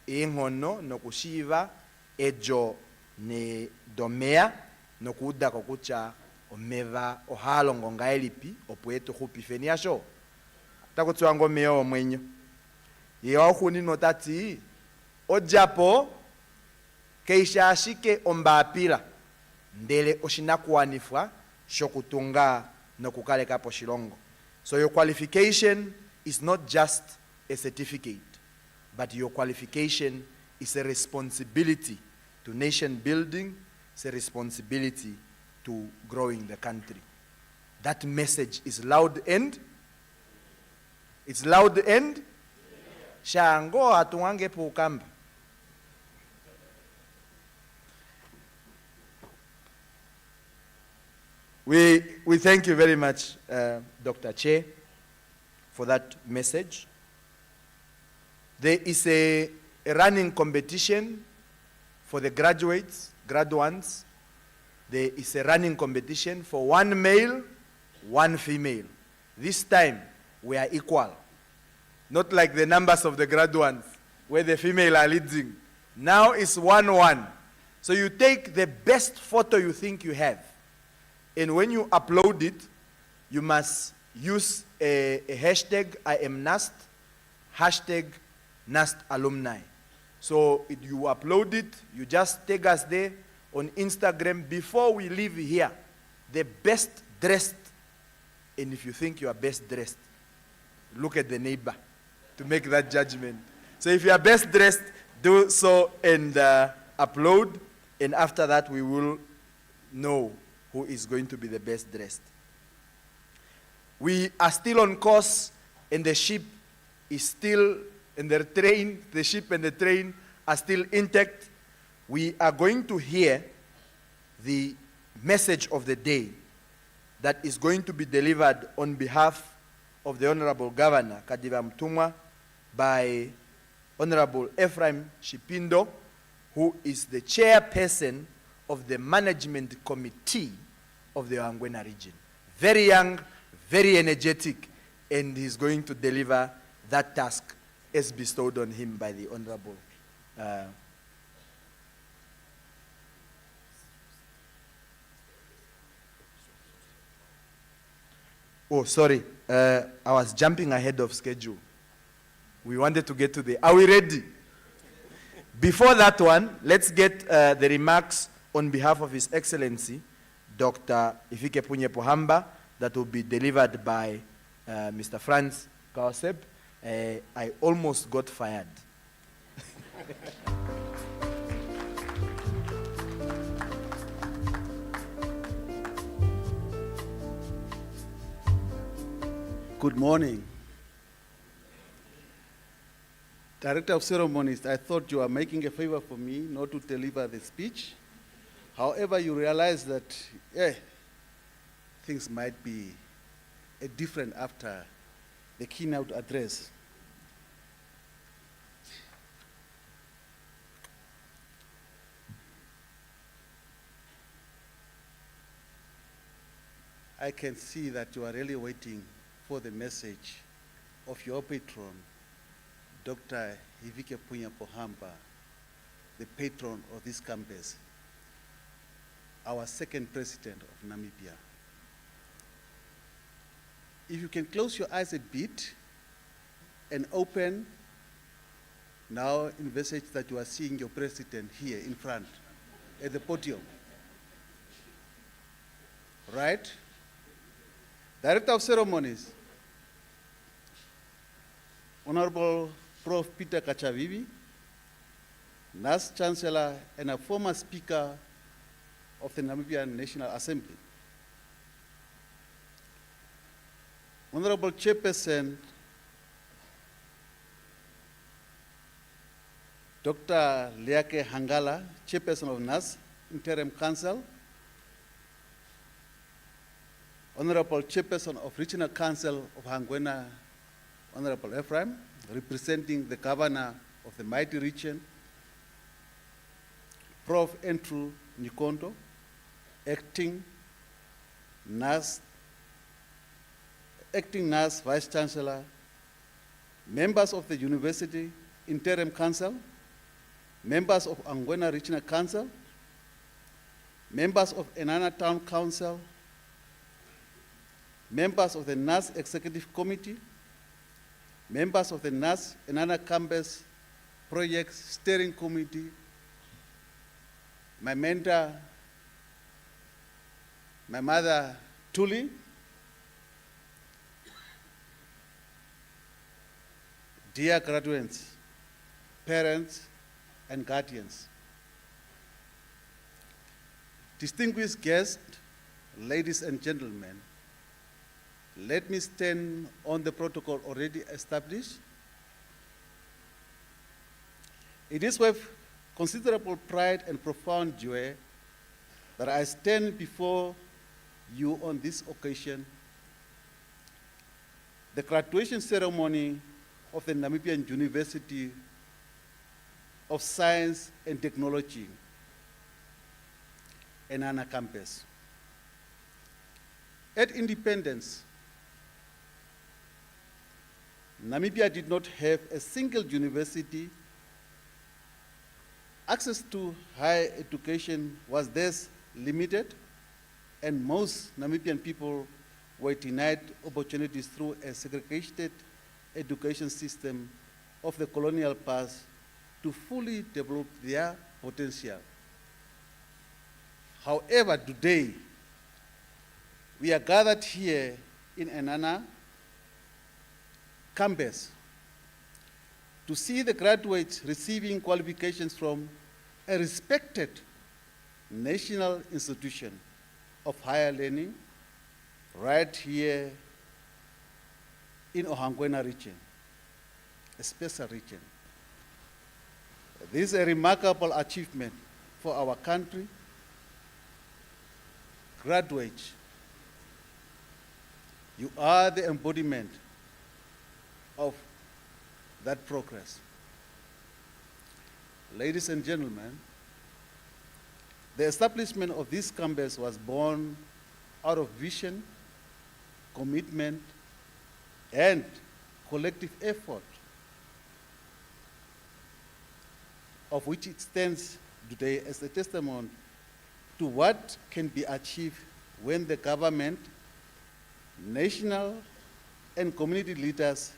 engono nokushiva ejo ne domea nokuuda kokucha omeva ohalongo ngaelipi opweto hupifeni yasho takutsuango meo omwenyo yewa huni notati ojapo keisha ashike ombapila ndele oshinakuwanifwa shokutunga nokukaleka po shilongo. So your qualification is not just a certificate, but your qualification is a responsibility to nation building, it's a responsibility to growing the country. That message is loud and it's loud and shango atuange pukamba. We thank you very much, Dr. Che, for that message. There is a running competition for the graduates, graduates. There is a running competition for one male, one female. This time, we are equal. Not like the numbers of the graduates, where the female are leading. Now it's 1-1. So you take the best photo you think you have. And when you upload it, you must use a hashtag I am NUST, hashtag NUST alumni. So you upload it, you just tag us there on Instagram before we leave here. The best dressed, and if you think you are best dressed, look at the neighbor to make that judgment. So if you are best dressed, do so and upload, and after that we will know who is going to be the best dressed. We are still on course, and the ship is still, and the ship and the train are still intact. We are going to hear the message of the day that is going to be delivered on behalf of the Honorable Governor, Kadiva Mtumwa, by Honorable Ephraim Shipindo, who is the chairperson of the management committee of the Angwena region. Very young, very energetic, and he's going to deliver that task as bestowed on him by the Honorable. Oh, sorry. I was jumping ahead of schedule. We wanted to get to the... Are we ready? Before that one, let's get the remarks on behalf of His Excellency, Dr. Ifike Punye Pohamba, that will be delivered by Mr. Franz Kawaseb. I almost got fired. Good morning. Director of Ceremonies, I thought you were making a favor for me not to deliver the speech. However, you realize that things might be different after the keynote address. I can see that you are really waiting for the message of your patron, Dr. Ifike Punye Pohamba, the patron of this campus, our second president of Namibia. If you can close your eyes a bit and open, now envisage that you are seeing your president here in front at the podium. Right? Director of Ceremonies, Honorable Prof. Peter Kachavivi, Vice-Chancellor and a former Speaker of the Namibian National Assembly. Honorable Chairperson, Dr. Leake Hangala, Chairperson of NUST, Interim Council. Honorable Chairperson of Regional Council of Hangwena, Honorable Ephraim, representing the Governor of the Mighty Region, Prof. Andrew Nikondo, Acting NUST Vice-Chancellor, members of the University Interim Council, members of Hangwena Regional Council, members of Eenhana Town Council, members of the NUST Executive Committee, members of the NUST Eenhana Campus Project Steering Committee, my mentor, my mother, Tuli, dear graduates, parents, and guardians, distinguished guests, ladies and gentlemen, let me stand on the protocol already established. It is with considerable pride and profound joy that I stand before you on this occasion. The graduation ceremony of the Namibian University of Science and Technology, Eenhana campus. At independence, Namibia did not have a single university. Access to higher education was thus limited, and most Namibian people were denied opportunities through a segregated education system of the colonial past to fully develop their potential. However, today, we are gathered here in Eenhana campus to see the graduates receiving qualifications from a respected national institution of higher learning right here in Hangwena region, a special region. This is a remarkable achievement for our country. Graduates, you are the embodiment of that progress. Ladies and gentlemen, the establishment of this campus was born out of vision, commitment, and collective effort of which it stands today as a testimony to what can be achieved when the government, national and community leaders,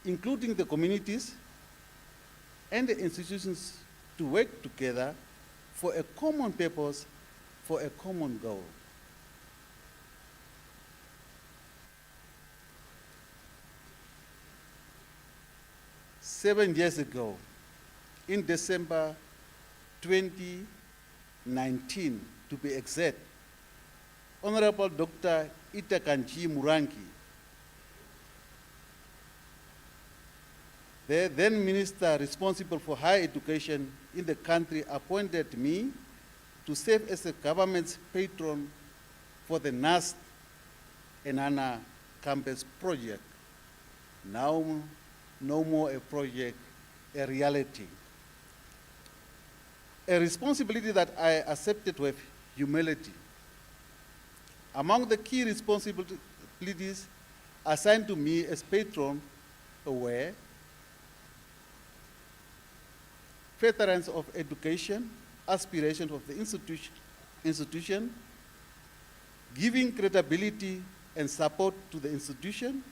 including the communities and the institutions, to work together for a common purpose, for a common goal. Seven years ago, in December 2019, to be exact, Honorable Dr. Itakanji Murangi, the then minister responsible for higher education in the country, appointed me to serve as the government's patron for the NUST Eenhana campus project. Now, no more a project, a reality. A responsibility that I accepted with humility. Among the key responsibilities assigned to me as patron were furtherance of education, aspirations of the institution, giving credibility and support to the institution,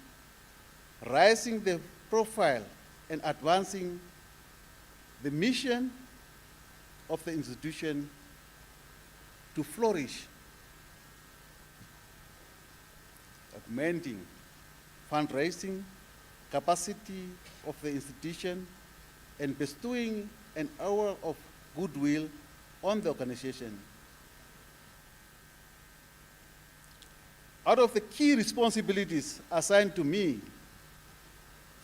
raising the profile and advancing the mission of the institution to flourish, augmenting fundraising capacity of the institution, and bestowing an hour of goodwill on the organization. Out of the key responsibilities assigned to me,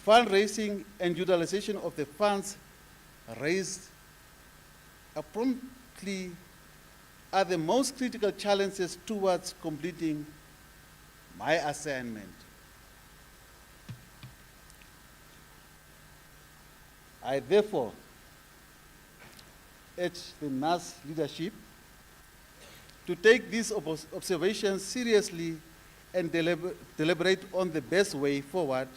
fundraising and utilization of the funds raised promptly are the most critical challenges towards completing my assignment. I therefore urge the NUST leadership to take these observations seriously and deliberate on the best way forward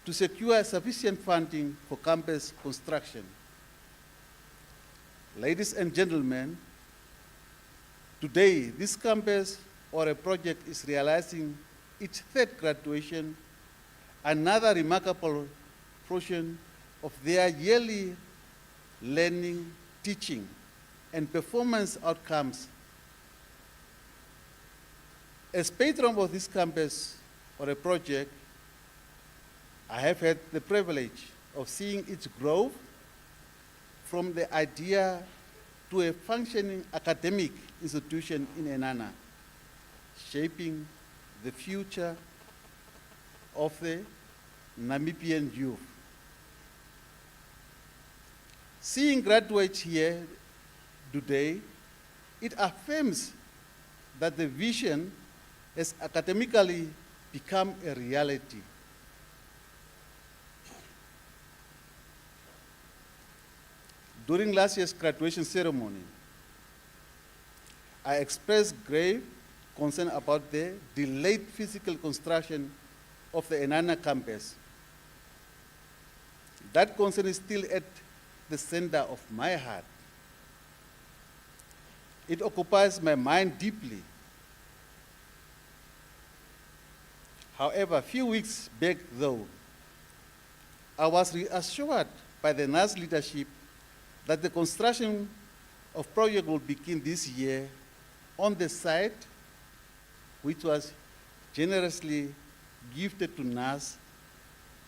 to secure sufficient funding for campus construction. Ladies and gentlemen, today this campus or a project is realizing its third graduation, another remarkable portion of their yearly learning, teaching, and performance outcomes. As patron of this campus or a project, I have had the privilege of seeing its growth from the idea to a functioning academic institution in Eenhana, shaping the future of the Namibian youth. Seeing graduates here today, it affirms that the vision has academically become a reality. During last year's graduation ceremony, I expressed grave concern about the delayed physical construction of the Eenhana campus. That concern is still at the center of my heart. It occupies my mind deeply. However, a few weeks back though, I was reassured by the NUST leadership that the construction of project will begin this year on the site which was generously gifted to NUST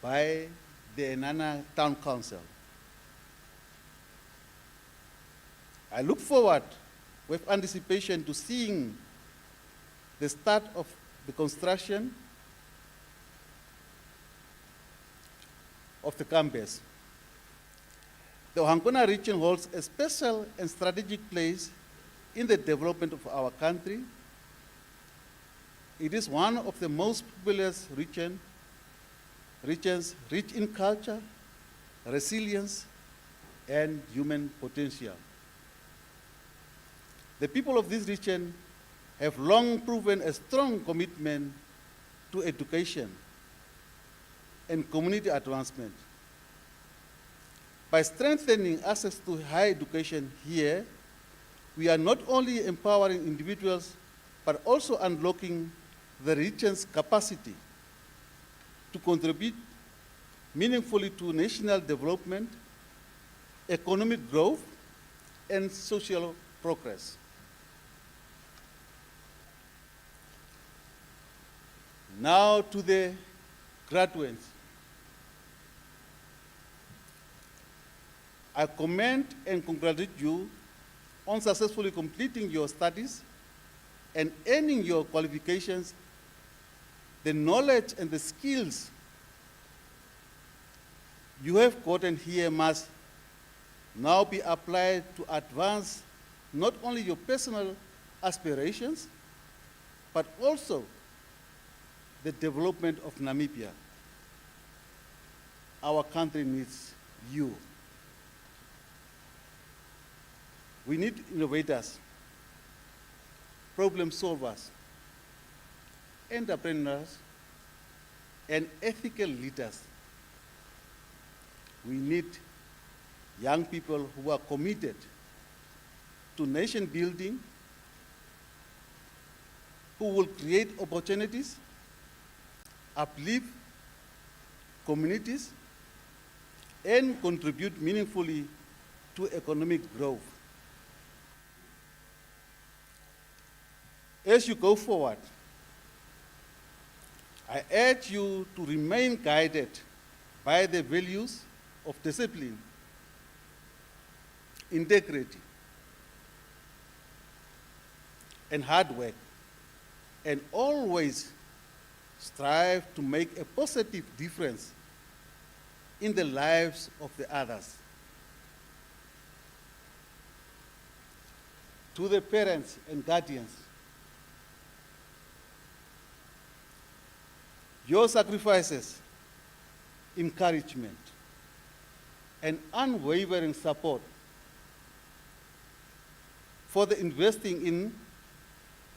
by the Eenhana Town Council. I look forward with anticipation to seeing the start of the construction of the campus. The Eenhana region holds a special and strategic place in the development of our country. It is one of the most populous regions rich in culture, resilience, and human potential. The people of this region have long proven a strong commitment to education. and community advancement. By strengthening access to higher education here, we are not only empowering individuals, but also unlocking the region's capacity to contribute meaningfully to national development, economic growth, and social progress. Now to the graduates. I commend and congratulate you on successfully completing your studies and earning your qualifications. The knowledge and the skills you have gotten here must now be applied to advance not only your personal aspirations, but also the development of Namibia. Our country needs you. We need innovators, problem solvers, entrepreneurs, and ethical leaders. We need young people who are committed to nation building, who will create opportunities, uplift communities, and contribute meaningfully to economic growth. As you go forward, I urge you to remain guided by the values of discipline, integrity, and hard work, and always strive to make a positive difference in the lives of the others. To the parents and guardians, your sacrifices, encouragement, and unwavering support for the investing in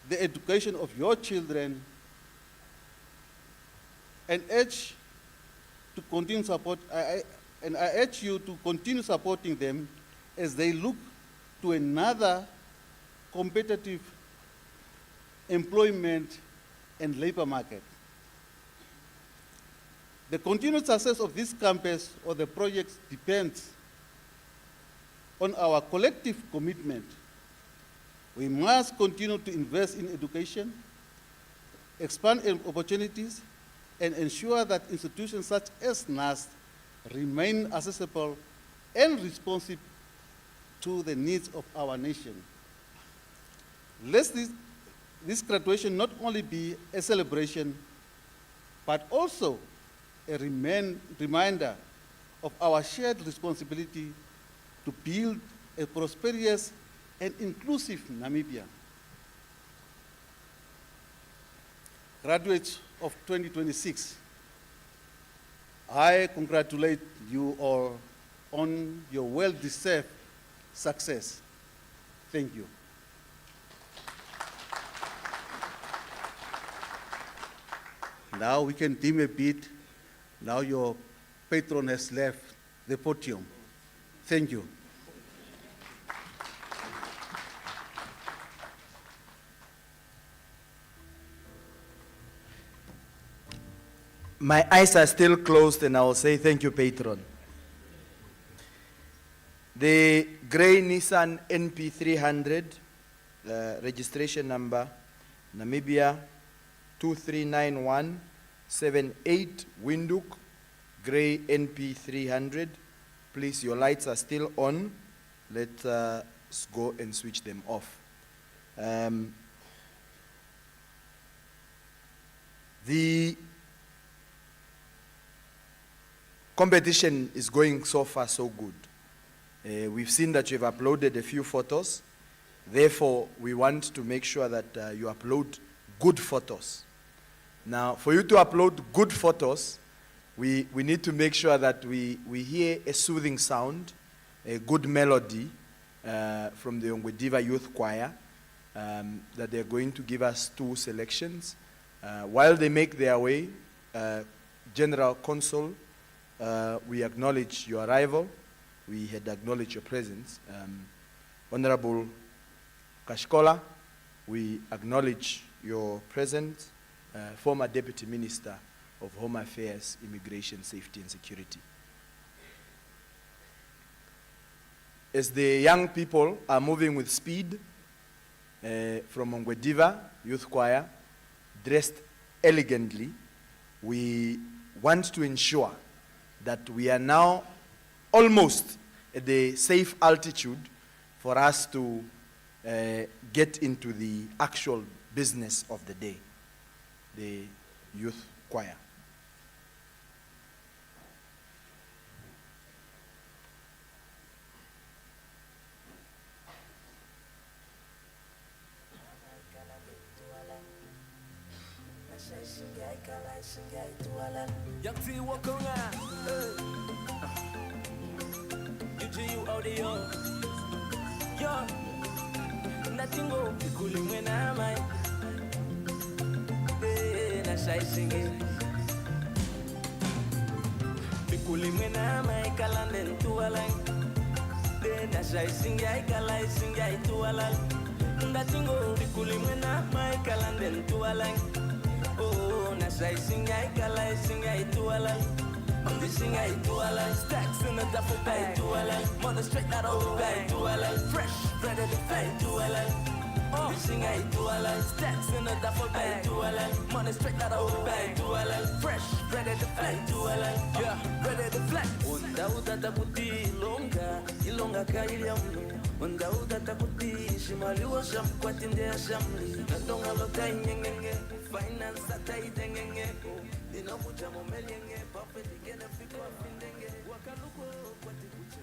the education of your children, and urge to continue support. I urge you to continue supporting them as they look to another competitive employment and labor market. The continued success of this campus or the projects depends on our collective commitment. We must continue to invest in education, expand opportunities, and ensure that institutions such as NUST remain accessible and responsive to the needs of our nation. Let this graduation not only be a celebration, but also a reminder of our shared responsibility to build a prosperous and inclusive Namibia. Graduates of 2026, I congratulate you all on your well-deserved success. Thank you. Now we can dim a bit. Now your patron has left the podium. Thank you. My eyes are still closed and I will say thank you, Patron. The gray Nissan NP300, registration number, Namibia 239178 Windhoek, gray NP300. Please, your lights are still on. Let us go and switch them off. The competition is going so far so good. We've seen that you've uploaded a few photos. Therefore, we want to make sure that you upload good photos. Now, for you to upload good photos, we need to make sure that we hear a soothing sound, a good melody from the Ongwediva Youth Choir, that they're going to give us 2 selections. While they make their way, General Consul, we acknowledge your arrival. We had acknowledged your presence. Honorable Kashkola, we acknowledge your presence. Former Deputy Minister of Home Affairs, Immigration, Safety and Security. As the young people are moving with speed from Ongwediva Youth Choir, dressed elegantly, we want to ensure that we are now almost at the safe altitude for us to get into the actual business of the day, the youth choir. Yakti wakonga, you audio, yo, nothing go, cooling when I'm na shy singing. Cooling when I'm kalandin to a line, then na shy sing I kalai sing I to a line. Nothing go, cooling when I'm kalandin to a line. Oh, na shy sing I kalai sing I to a line. I'm the sing I to a line. Stacks in the duffel bag to a line. Money straight out of the bag to a line. Fresh, ready to fight to a line. Oh, the sing I to a line. Stacks in the duffel bag to a line. Money straight out of the bag to a line. Fresh, ready to fight to a line. Yeah, ready to fly. Unda uda taputi ilonga kailiamu. Unda uda taputi shimali wa sham kwa tinde shamli. Natonga lokai nyengenge. Finance atai dengenge. Inakuja momelenge. Perfect igene fiko afindenge. Wakaluko kwa tikucha.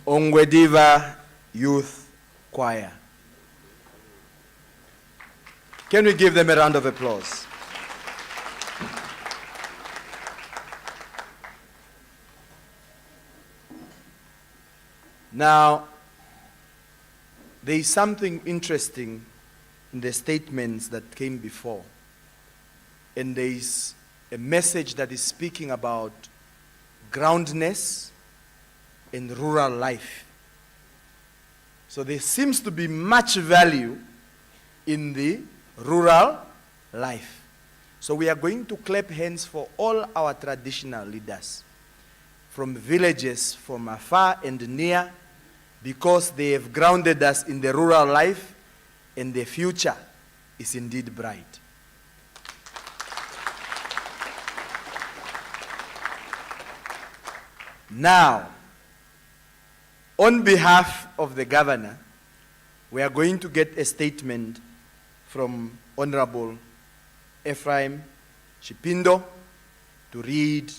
Ongwediva Youth Choir. Can we give them a round of applause? Now, there is something interesting in the statements that came before. And there is a message that is speaking about groundness in rural life. So there seems to be much value in the rural life. So we are going to clap hands for all our traditional leaders from villages from afar and near, because they have grounded us in the rural life, and the future is indeed bright. Now, on behalf of the governor, we are going to get a statement from Honorable Ephraim Shipindo to read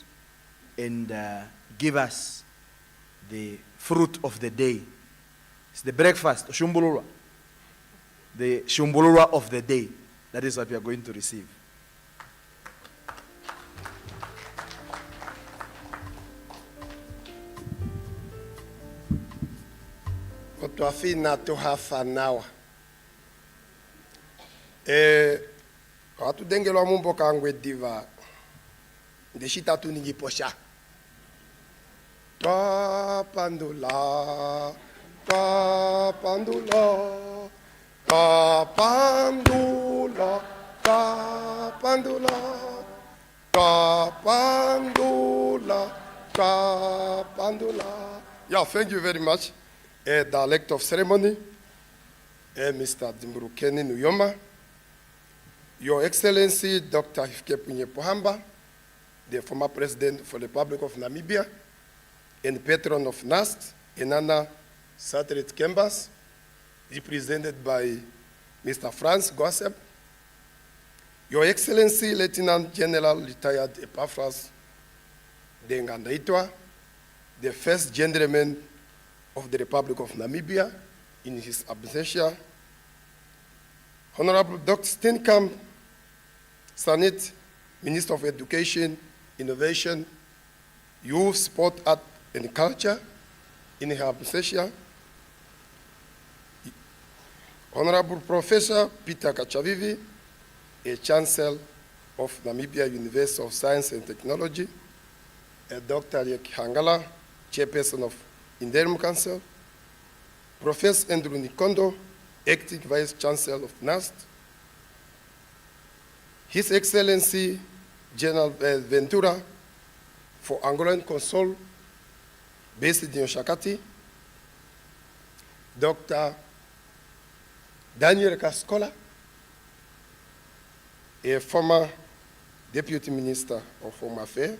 and give us the fruit of the day. It's the breakfast, shumbulurwa. The shumbulurwa of the day. That is what we are going to receive. Otwafina to half an hour. Watu dengelwa mumbo kangwe diva. Ndeshita tu ningiposha. Twa pandula, twa pandula, twa pandula, twa pandula, twa pandula, twa pandula. Yeah, thank you very much. Director of Ceremony, Mr. Dimburukeni Nuyoma, Your Excellency, Dr. Hifikepunye Pohamba, the former President for the Republic of Namibia, and Patron of NUST, Eenhana Satellite Campus, represented by Mr. Franz Gossep, Your Excellency, Lieutenant General Retired Epaphras Dengandaitwa, the first gentleman of the Republic of Namibia in his absentia, Honorable Dr. Steenkamp Sanet, Minister of Education, Innovation, Youth, Sport, Art, and Culture in her absentia, Honorable Professor Peter Kachavivi, a Chancellor of Namibia University of Science and Technology, Dr. Yek Hangala, Chairperson of Interim Council, Professor Andrew Nikondo, Acting Vice-Chancellor of NUST, His Excellency General Ventura for Angolan Consul based in Oshakati, Dr. Daniel Cascola, a former Deputy Minister of Home Affairs,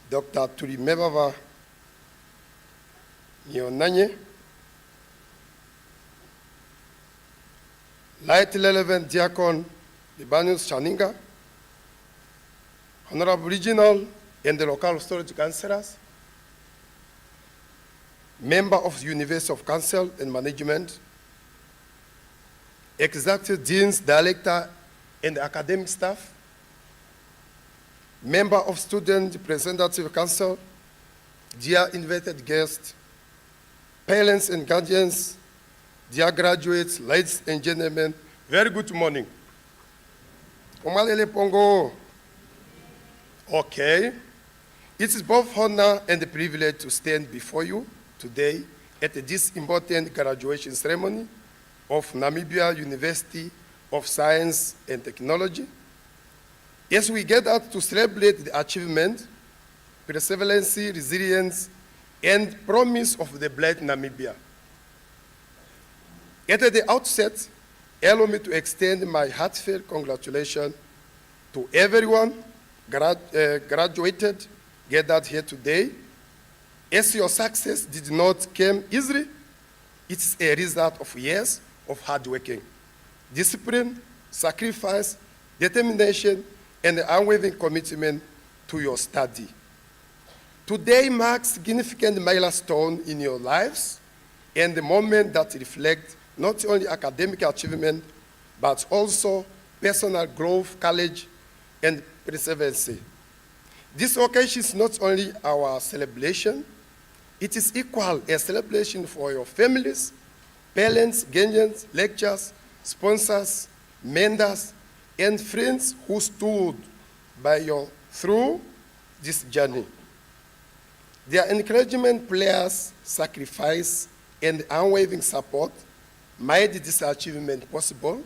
Dr. Turimevava Nyonanye, Light Relevant Diacon Libanus Chaninga, Honorable Regional and the Local Storage Councillors, Member of the University of Council and Management, Executive Deans, Director, and academic staff, Member of Student Representative Council, dear invited guests, parents and guardians, dear graduates, ladies and gentlemen, very good morning. Omalele Pongo. Okay. It is both honor and a privilege to stand before you today at this important graduation ceremony of Namibia University of Science and Technology. Yes, we gather to celebrate the achievement, perseverance, resilience, and promise of the blessed Namibia. At the outset, allow me to extend my heartfelt congratulations to everyone graduated, gathered here today. As your success did not come easily, it's a result of years of hard working, discipline, sacrifice, determination, and unwavering commitment to your study. Today marks significant milestone in your lives and the moment that reflects not only academic achievement, but also personal growth, courage, and perseverance. This occasion is not only our celebration, it is equal a celebration for your families, parents, guardians, lecturers, sponsors, mentors, and friends who stood by you through this journey. Their encouragement, prayers, sacrifice, and unwavering support made this achievement possible.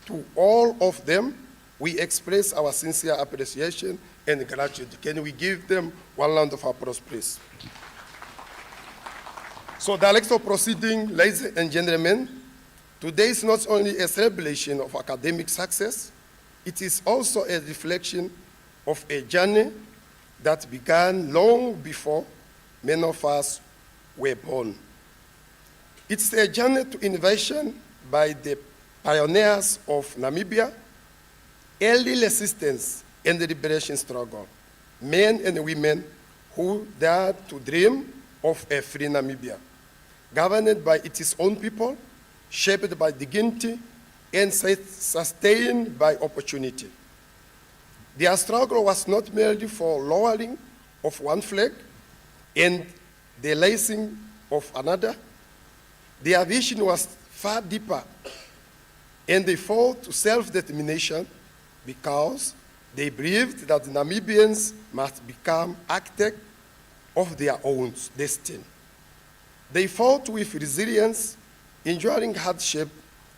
To all of them, we express our sincere appreciation and gratitude. Can we give them one round of applause, please? So, Director proceeding, ladies and gentlemen, today is not only a celebration of academic success, it is also a reflection of a journey that began long before many of us were born. It's a journey to innovation by the pioneers of Namibia, early resistance and the liberation struggle, men and women who dared to dream of a free Namibia, governed by its own people, shaped by dignity, and sustained by opportunity. Their struggle was not merely for lowering of one flag and the raising of another. Their vision was far deeper, and they fought to self-determination because they believed that Namibians must become architects of their own destiny. They fought with resilience, enduring hardship,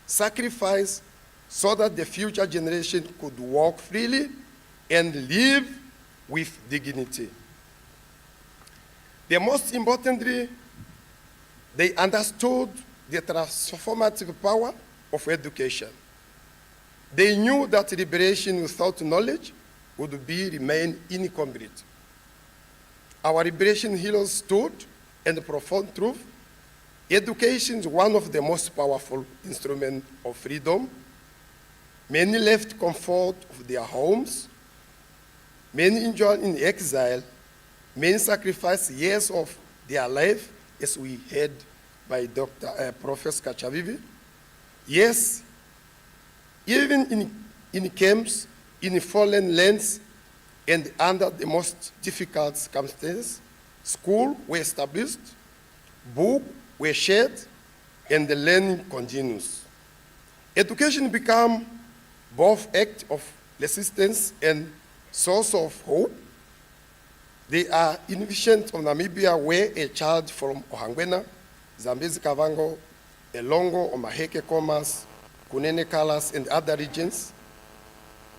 sacrifice, so that the future generation could walk freely and live with dignity. The most importantly, they understood the transformative power of education. They knew that liberation without knowledge would remain incomplete. Our liberation heroes stood in the profound truth. Education is one of the most powerful instruments of freedom. Many left comfort of their homes. Many endured in exile. Many sacrificed years of their life, as we heard by Professor Kachavivi. Yes, even in camps, in foreign lands, and under the most difficult circumstances, schools were established, books were shared, and the learning continues. Education became both act of resistance and source of hope. They are innovations of Namibia where a child from Ohangwena, Zambezi Kavango, Elongo, Omaheke Komas, Kunene Kalas, and other regions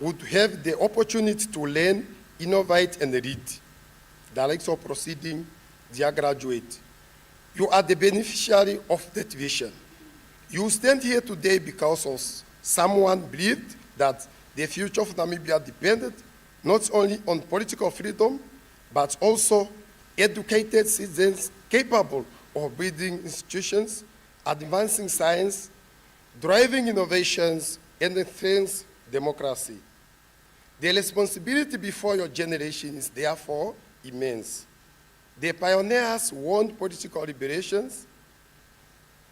would have the opportunity to learn, innovate, and read. Director proceeding, dear graduate, you are the beneficiary of that vision. You stand here today because of someone believed that the future of Namibia depended not only on political freedom, but also educated citizens capable of building institutions, advancing science, driving innovations, and enhancing democracy. The responsibility before your generation is therefore immense. The pioneers want political liberations.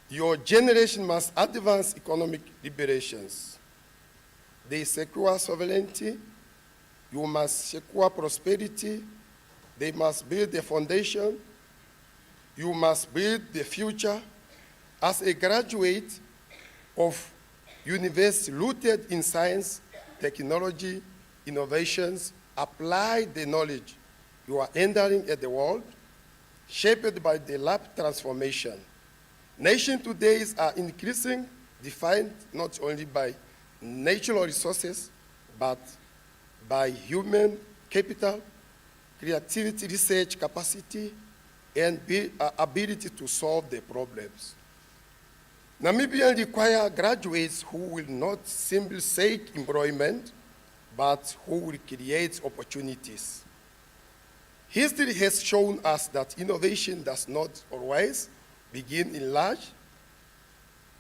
Your generation must advance economic liberations. They secure sovereignty. You must secure prosperity. They must build the foundation. You must build the future. As a graduate of university rooted in science, technology, innovations, apply the knowledge you are entering at the world, shaped by the lab transformation. Nations today are increasing, defined not only by natural resources, but by human capital, creativity, research capacity, and ability to solve the problems. Namibia requires graduates who will not simply seek employment, but who will create opportunities. History has shown us that innovation does not always begin in large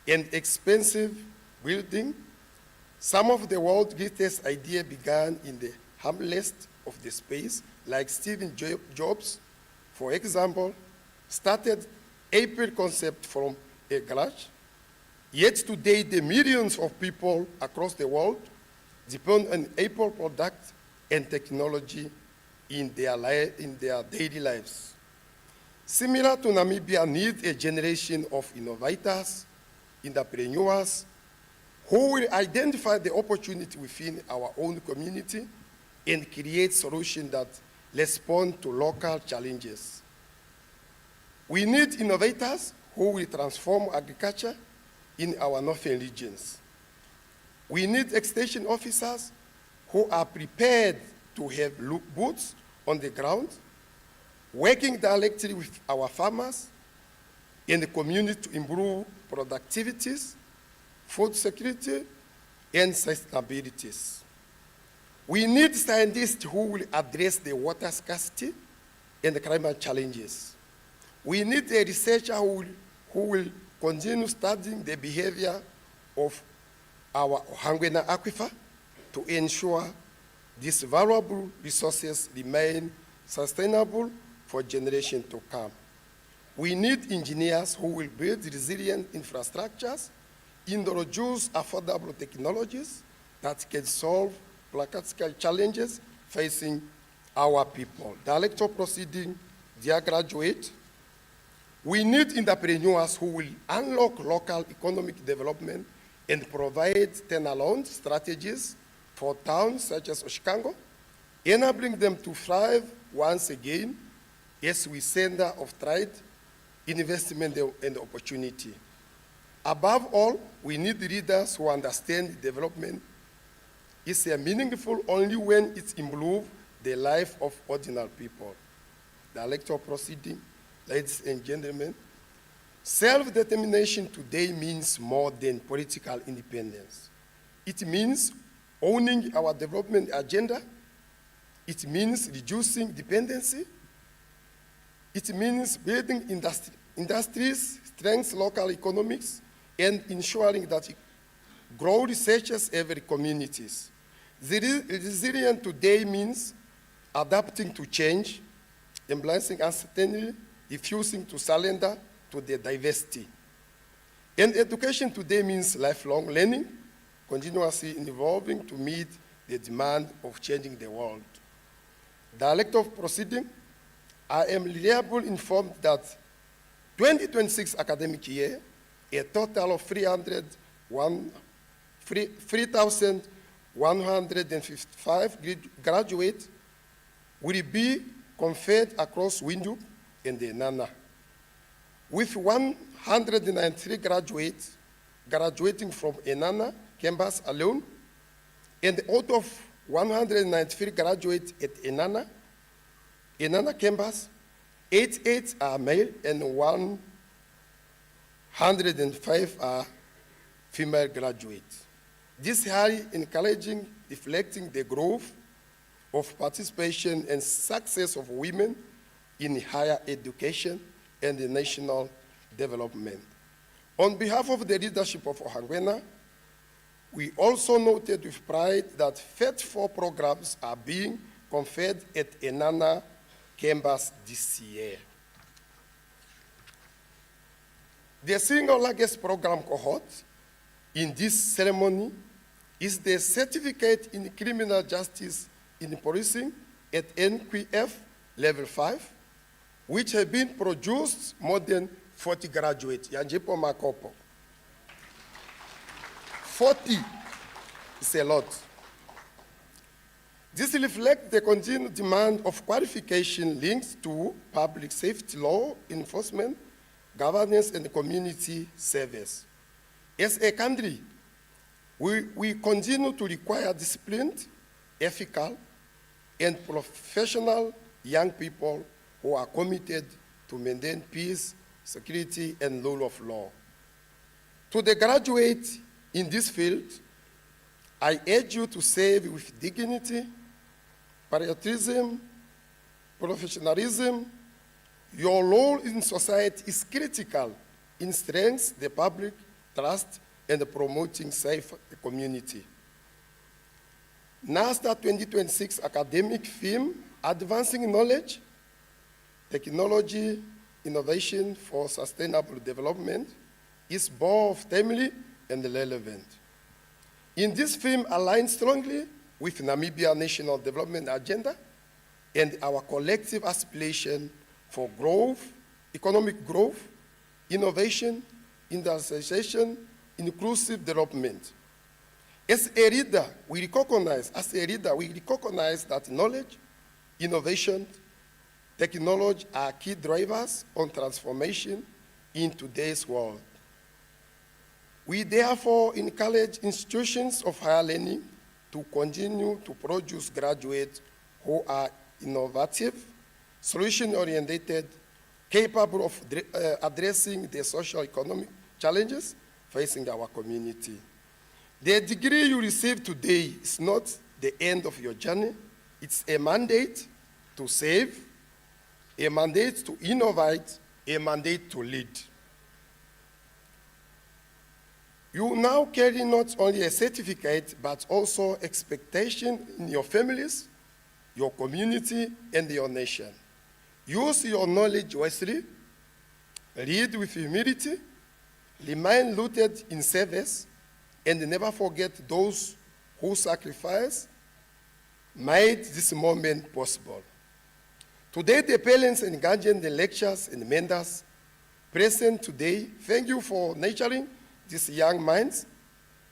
and expensive buildings. Some of the world's greatest ideas began in the hamlets of the space, like Stephen Jobs, for example, started Apple concept from a garage. Yet today, the millions of people across the world depend on Apple products and technology in their daily lives. Similar to Namibia needs a generation of innovators, entrepreneurs, who will identify the opportunity within our own community and create solutions that respond to local challenges. We need innovators who will transform agriculture in our northern regions. We need extension officers who are prepared to have boots on the ground, working directly with our farmers and the community to improve productivities, food security, and sustainability. We need scientists who will address the water scarcity and the climate challenges. We need a researcher who will continue studying the behavior of our Hangwena aquifer to ensure these valuable resources remain sustainable for generations to come. We need engineers who will build resilient infrastructures, introduce affordable technologies that can solve practical challenges facing our people. Director proceeding, dear graduate, we need entrepreneurs who will unlock local economic development and provide standalone strategies for towns such as Oshikango, enabling them to thrive once again as we center of trade, investment, and opportunity. Above all, we need leaders who understand development is meaningful only when it improves the life of ordinary people. The electoral proceeding, ladies and gentlemen, self-determination today means more than political independence. It means owning our development agenda. It means reducing dependency. It means building industries, strengthen local economics, and ensuring that it grow researchers every communities. The resilient today means adapting to change, embracing uncertainty, refusing to surrender to the diversity. And education today means lifelong learning, continuously evolving to meet the demand of changing the world. Director of proceeding, I am reliably informed that 2026 academic year, a total of 3,155 graduates will be conferred across Windhoek and Eenhana, with 193 graduates graduating from Eenhana campus alone, and out of 193 graduates at Eenhana campus, 88 are male and 105 are female graduates. This is highly encouraging, reflecting the growth of participation and success of women in higher education and the national development. On behalf of the leadership of Hangwena, we also noted with pride that 34 programs are being conferred at Eenhana campus this year. The single largest program cohort in this ceremony is the Certificate in Criminal Justice in Policing at NQF Level 5, which have been produced more than 40 graduates. Yanjepo Makopo. 40 is a lot. This reflects the continued demand of qualification linked to public safety law enforcement, governance, and community service. As a country, we continue to require disciplined, ethical, and professional young people who are committed to maintain peace, security, and rule of law. To the graduates in this field, I urge you to serve with dignity, patriotism, professionalism. Your role in society is critical in strengthening the public trust and promoting safe community. NUST 2026 academic theme, Advancing Knowledge, Technology, Innovation for Sustainable Development, is both timely and relevant. In this theme aligns strongly with Namibia National Development Agenda and our collective aspiration for growth, economic growth, innovation, industrialization, inclusive development. As a reader, we recognize that knowledge, innovation, technology are key drivers on transformation in today's world. We therefore encourage institutions of higher learning to continue to produce graduates who are innovative, solution-oriented, capable of addressing the socio-economic challenges facing our community. The degree you receive today is not the end of your journey. It's a mandate to save, a mandate to innovate, a mandate to lead. You now carry not only a certificate, but also expectation in your families, your community, and your nation. Use your knowledge wisely, lead with humility, remain rooted in service, and never forget those who sacrifice made this moment possible. Today, the parents and guardians, the lecturers and mentors present today, thank you for nurturing these young minds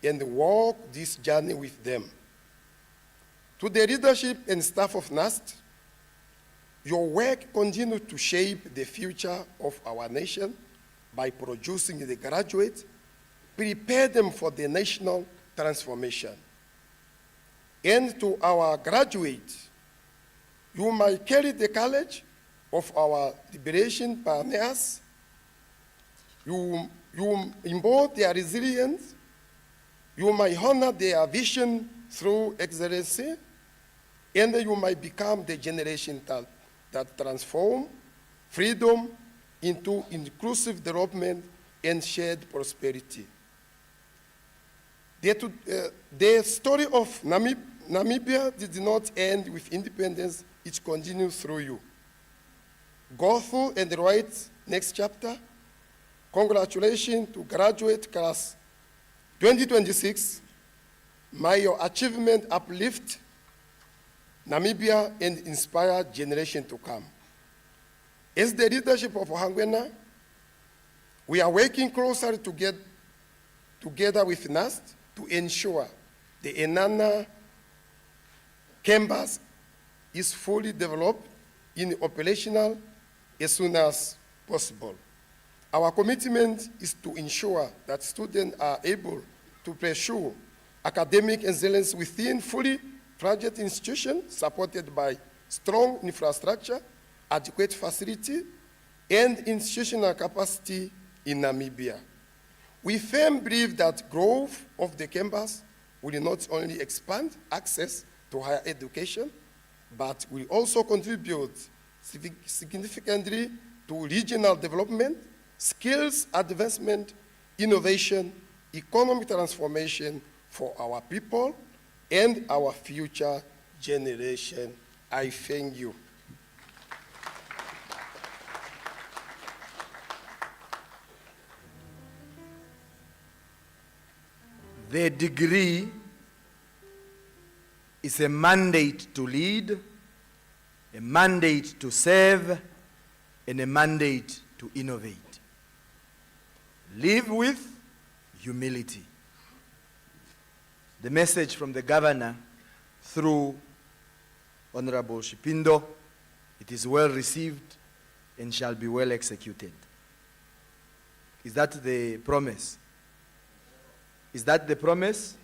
and walk this journey with them. To the leadership and staff of NUST, your work continues to shape the future of our nation by producing the graduates, prepare them for the national transformation. And to our graduates, you might carry the courage of our liberation pioneers. You embody their resilience. You might honor their vision through excellency, and you might become the generation that transform freedom into inclusive development and shared prosperity. The story of Namibia did not end with independence. It continues through you. Go through and write next chapter. Congratulations to graduate class 2026. May your achievement uplift Namibia and inspire generations to come. As the leadership of Ohangwena, we are working closer together with NUST to ensure the Eenhana campus is fully developed and operational as soon as possible. Our commitment is to ensure that students are able to pursue academic excellence within fully fledged institutions supported by strong infrastructure, adequate facility, and institutional capacity in Namibia. We firmly believe that growth of the campus will not only expand access to higher education, but will also contribute significantly to regional development, skills advancement, innovation, economic transformation for our people and our future generation. I thank you. The degree is a mandate to lead, a mandate to serve, and a mandate to innovate. Live with humility. The message from the governor through Honorable Shipindo, it is well received and shall be well executed. Is that the promise? Is that the promise?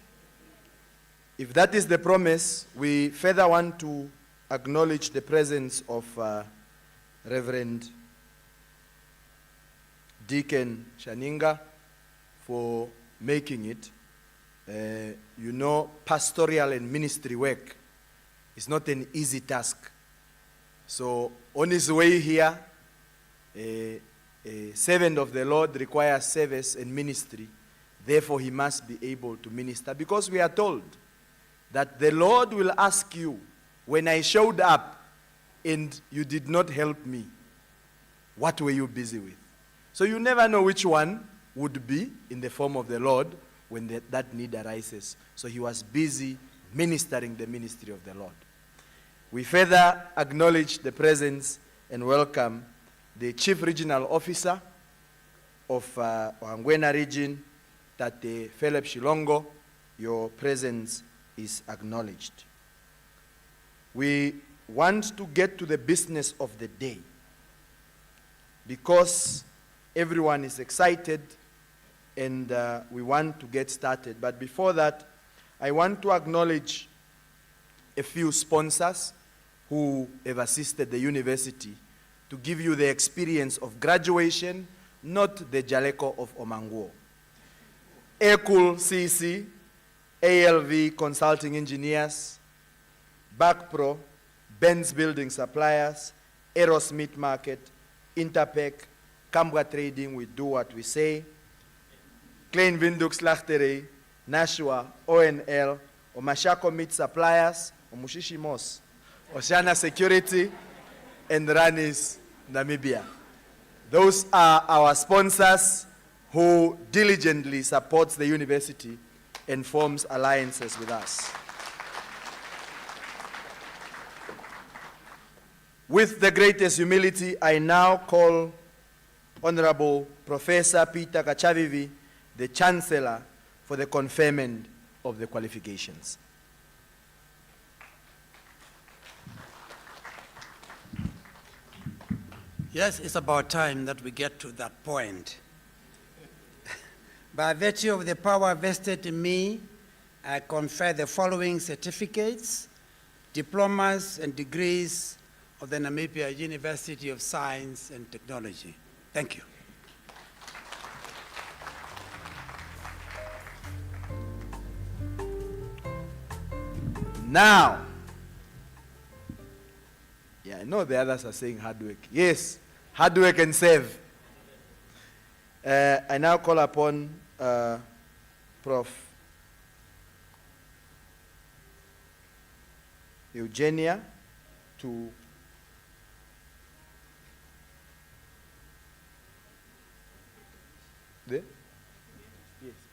If that is the promise, we further want to acknowledge the presence of Reverend Deacon Shaninga for making it. You know, pastoral and ministry work is not an easy task. So on his way here, a servant of the Lord requires service and ministry. Therefore, he must be able to minister, because we are told that the Lord will ask you, when I showed up and you did not help me, what were you busy with? So you never know which one would be in the form of the Lord when that need arises. So he was busy ministering the ministry of the Lord. We further acknowledge the presence and welcome the Chief Regional Officer of Ohangwena region, Tate Philip Shilongo. Your presence is acknowledged. We want to get to the business of the day because everyone is excited and we want to get started. But before that, I want to acknowledge a few sponsors who have assisted the university to give you the experience of graduation, not the Jaleko of Omanguo. Ekul CC, ALV Consulting Engineers, BackPro, Benz Building Suppliers, Eros Meat Market, Interpec, Kambwa Trading, we do what we say, Klein Windux Lachterei, Nashua, ONL, Omashako Meat Suppliers, Omushishimos, Oceana Security, and Ranis, Namibia. Those are our sponsors who diligently supports the university and forms alliances with us. With the greatest humility, I now call Honorable Professor Peter Kachavivi, the Chancellor, for the conferment of the qualifications. Yes, it's about time that we get to that point. By virtue of the power vested in me, I confer the following certificates, diplomas, and degrees of the Namibia University of Science and Technology. Thank you. Now, I know the others are saying hard work. Yes, hard work and save. I now call upon Prof. Eugenia to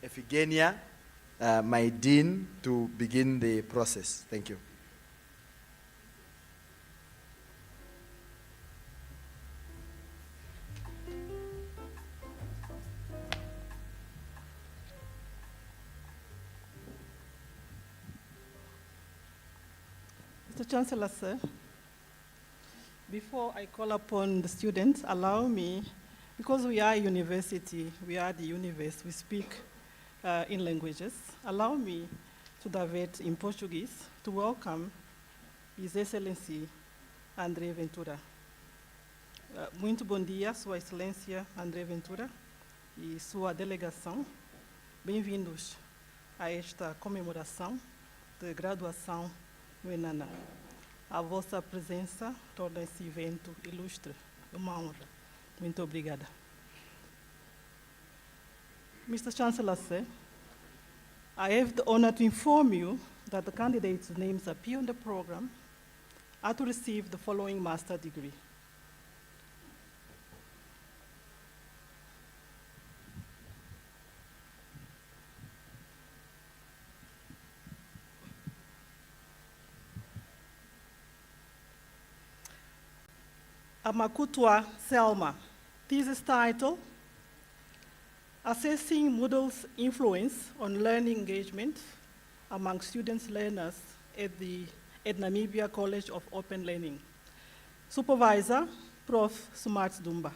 Ephigenia, my dean, to begin the process. Thank you. Mr. Chancellor, sir, before I call upon the students, allow me, because we are a university, we are the universe, we speak in languages, allow me to divert in Portuguese to welcome His Excellency André Ventura. Muito bom dia, Sua Excelência André Ventura e sua delegação. Bem-vindos a esta comemoração de graduação no Eenhana. A vossa presença torna esse evento ilustre, uma honra. Muito obrigada. Mr. Chancellor, sir, I have the honor to inform you that the candidates' names appear on the program are to receive the following master degree. Amakutwa Selma, thesis title, Assessing Moodle's Influence on Learning Engagement among Students Learners at Namibia College of Open Learning. Supervisor, Prof. Smart Dumba.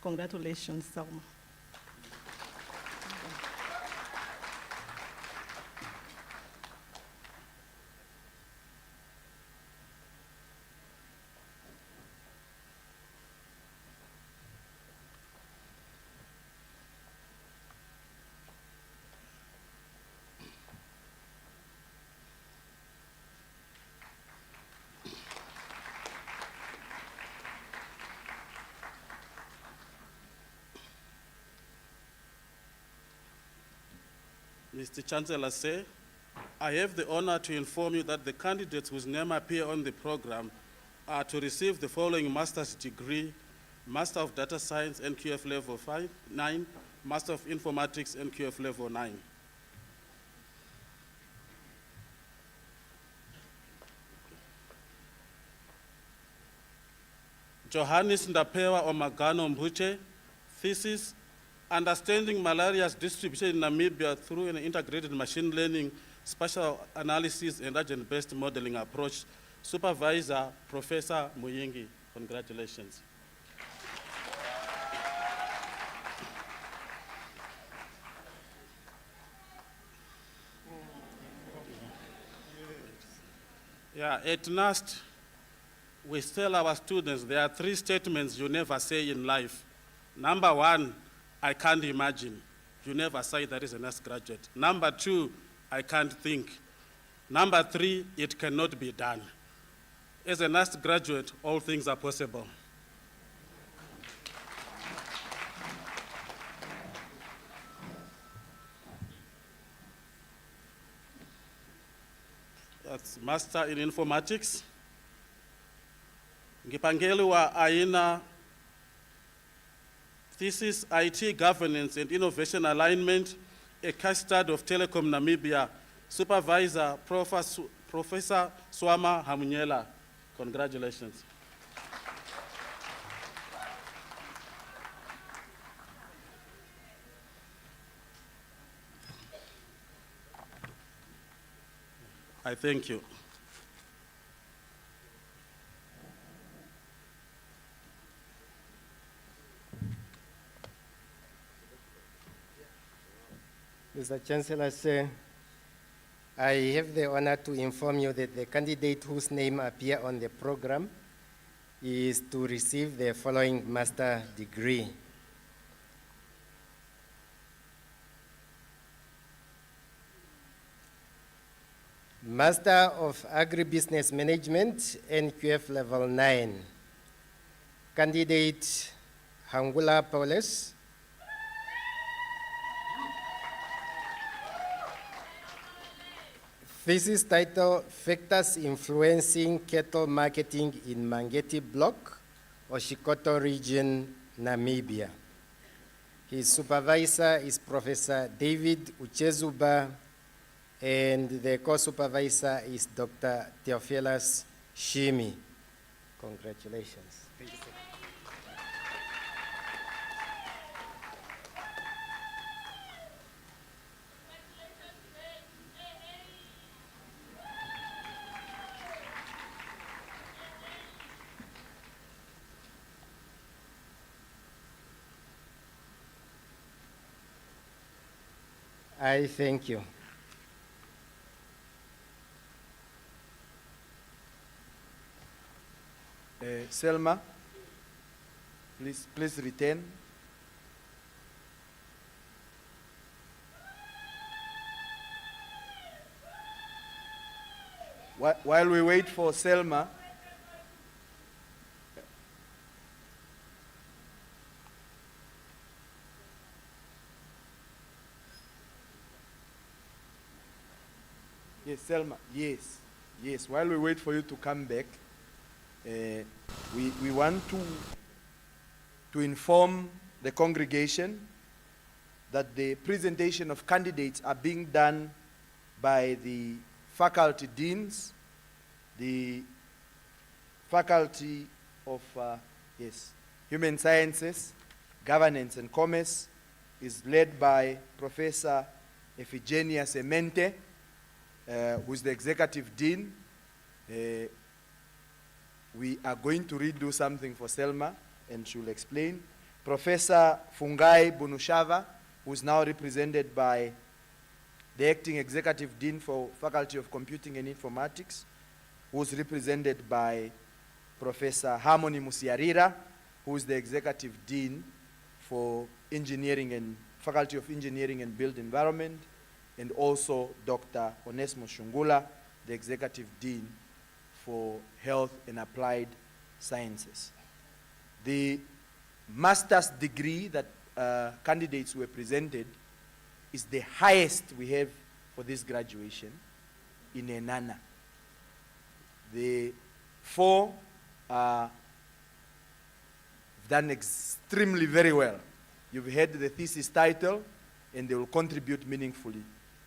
Congratulations, Selma. Mr. Chancellor, sir, I have the honor to inform you that the candidates whose name appear on the program are to receive the following master's degree: Master of Data Science, NQF Level 9, Master of Informatics, NQF Level 9. Johannes Ndapewa Omagano Mbuche, thesis, Understanding Malaria's Distribution in Namibia through an Integrated Machine Learning, Spatial Analysis, and Agent-Based Modeling Approach. Supervisor, Professor Muyingi. Congratulations. Yeah, at NUST, we tell our students there are 3 statements you never say in life. Number 1, I can't imagine. You never say that as a NUST graduate. Number 2, I can't think. Number 3, it cannot be done. As a NUST graduate, all things are possible. That's Master in Informatics. Ngipangeliwa Eenhana, thesis, IT Governance and Innovation Alignment, a case study of Telecom Namibia. Supervisor, Professor Swama Hamunyela. Congratulations. I thank you. Mr. Chancellor, sir, I have the honor to inform you that the candidate whose name appear on the program is to receive the following master degree. Master of Agribusiness Management, NQF Level 9. Candidate Hangula Paulus. Thesis title, Factors Influencing Cattle Marketing in Mangeti Block, Oshikoto Region, Namibia. His supervisor is Professor David Uchezuba, and the co-supervisor is Dr. Theophilus Shimi. Congratulations. I thank you. Selma, please return. While we wait for Selma, yes, Selma, yes. While we wait for you to come back, we want to inform the congregation that the presentation of candidates are being done by the faculty deans. The Faculty of Human Sciences, Governance and Commerce is led by Professor Ephigenia Semente, who is the Executive Dean. We are going to redo something for Selma, and she'll explain. Professor Fungai Bunushava, who is now represented by the Acting Executive Dean for Faculty of Computing and Informatics, who is represented by Professor Harmony Musiarira, who is the Executive Dean for Engineering and Faculty of Engineering and Built Environment, and also Dr. Onesmo Shungula, the Executive Dean for Health and Applied Sciences. The master's degree that candidates were presented is the highest we have for this graduation. in Eenhana. The 4 have done extremely very well. You've heard the thesis title, and they will contribute meaningfully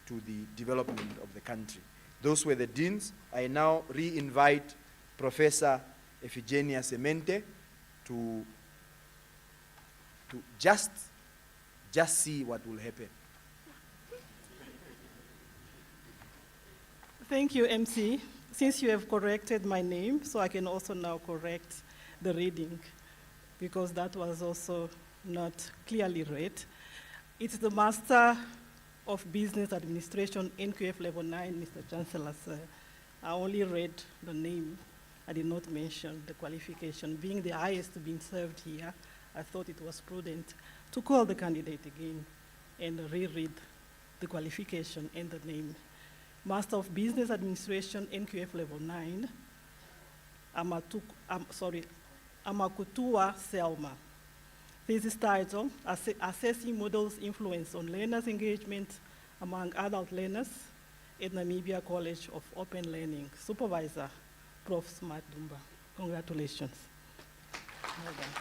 to the development of the country. Those were the deans. I now re-invite Professor Iphigenia Semente to just see what will happen. Thank you, MC. Since you have corrected my name, so I can also now correct the reading, because that was also not clearly read. It's the Master of Business Administration, NQF Level 9, Mr. Chancellor, sir. I only read the name. I did not mention the qualification. Being the highest being served here, I thought it was prudent to call the candidate again and reread the qualification and the name. Master of Business Administration, NQF Level 9, Amakutua Selma. Thesis title, Assessing Models' Influence on Learners' Engagement among Adult Learners at Namibia College of Open Learning. Supervisor, Prof. Smart Dumba. Congratulations. Well done.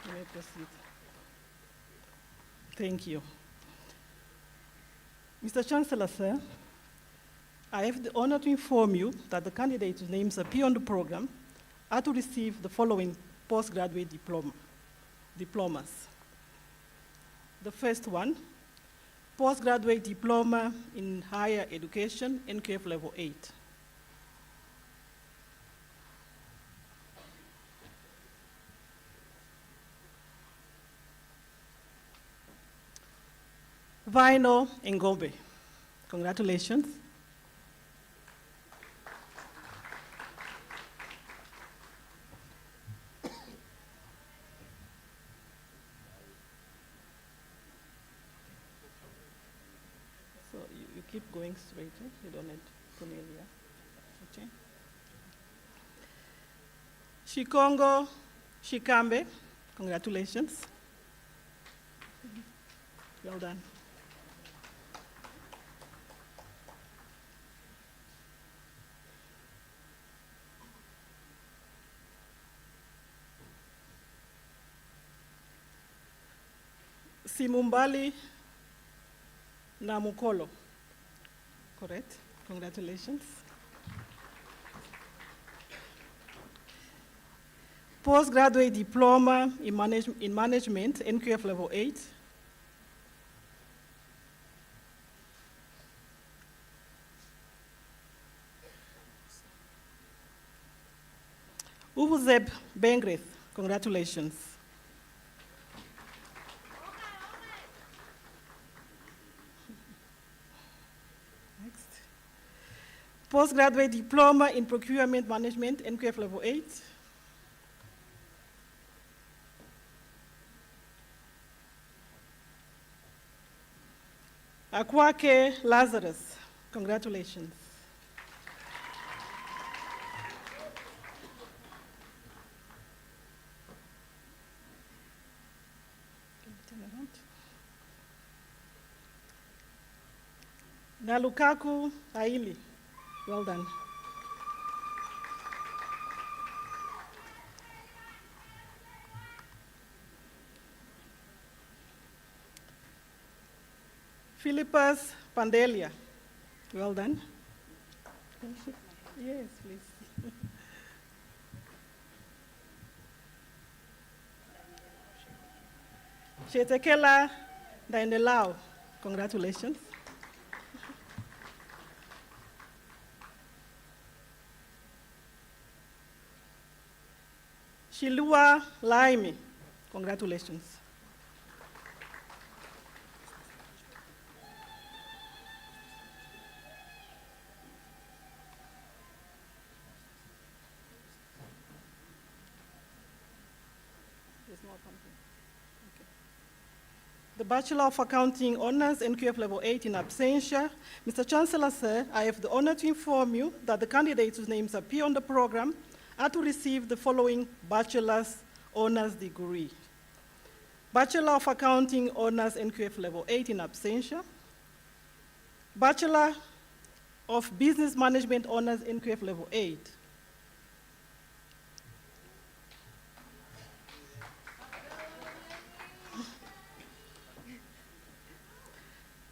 You may proceed. Thank you. Mr. Chancellor, sir, I have the honor to inform you that the candidates whose names appear on the program are to receive the following postgraduate diplomas. The first one, postgraduate diploma in higher education, NQF Level 8. Vino Ngobe. Congratulations. So you keep going straight, eh? You don't need Cornelia. Okay. Shikongo Shikambe. Congratulations. Well done. Simumbali Namukolo. Correct. Congratulations. Postgraduate diploma in management, NQF Level 8. Ubuzeb Bengreth. Congratulations. Postgraduate diploma in procurement management, NQF Level 8. Akwake Lazarus, congratulations. Nalukaku Aili. Well done. Philippus Pandelia. Well done. Yes, please. Shetekela Dainelao. Congratulations. Shilua Laimi, congratulations. There's more something. Okay. The Bachelor of Accounting Honors, NQF Level 8 in absentia. Mr. Chancellor, sir, I have the honor to inform you that the candidates whose names appear on the program are to receive the following Bachelor's Honors degree. Bachelor of Accounting Honors, NQF Level 8 in absentia. Bachelor of Business Management Honors NQF Level 8.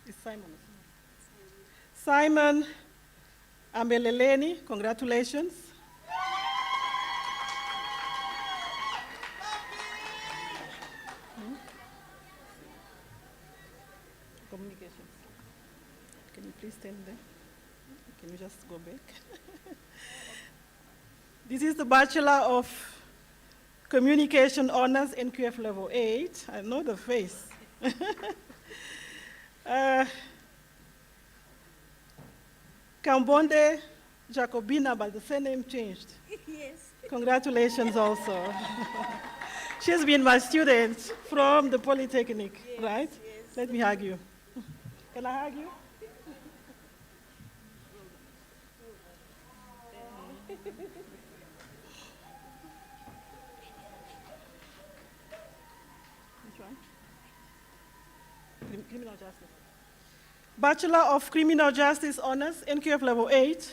Is Simon? Simon Ambeleleni, congratulations. Communications. Can you please stand there? Can you just go back? This is the Bachelor of Communication Honors NQF Level 8. I know the face. Kambonde Jacobina, but the surname changed. Yes. Congratulations also. She's been my student from the Polytechnic, Yes, right? yes. Let me hug you. Can I hug you? Which one? Criminal Justice. Bachelor of Criminal Justice Honors, NQF Level 8.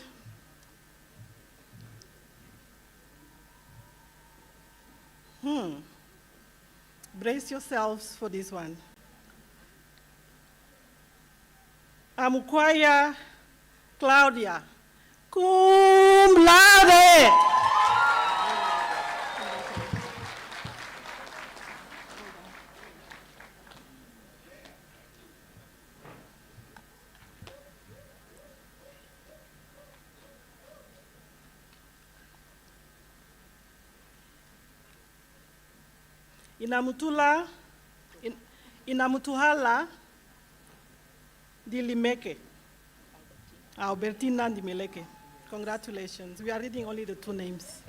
Brace yourselves for this one. Amukwaya Claudia, cum laude. Inamutuhala Dilimeke, Albertina Dimeleke. Congratulations. We are reading only the two names.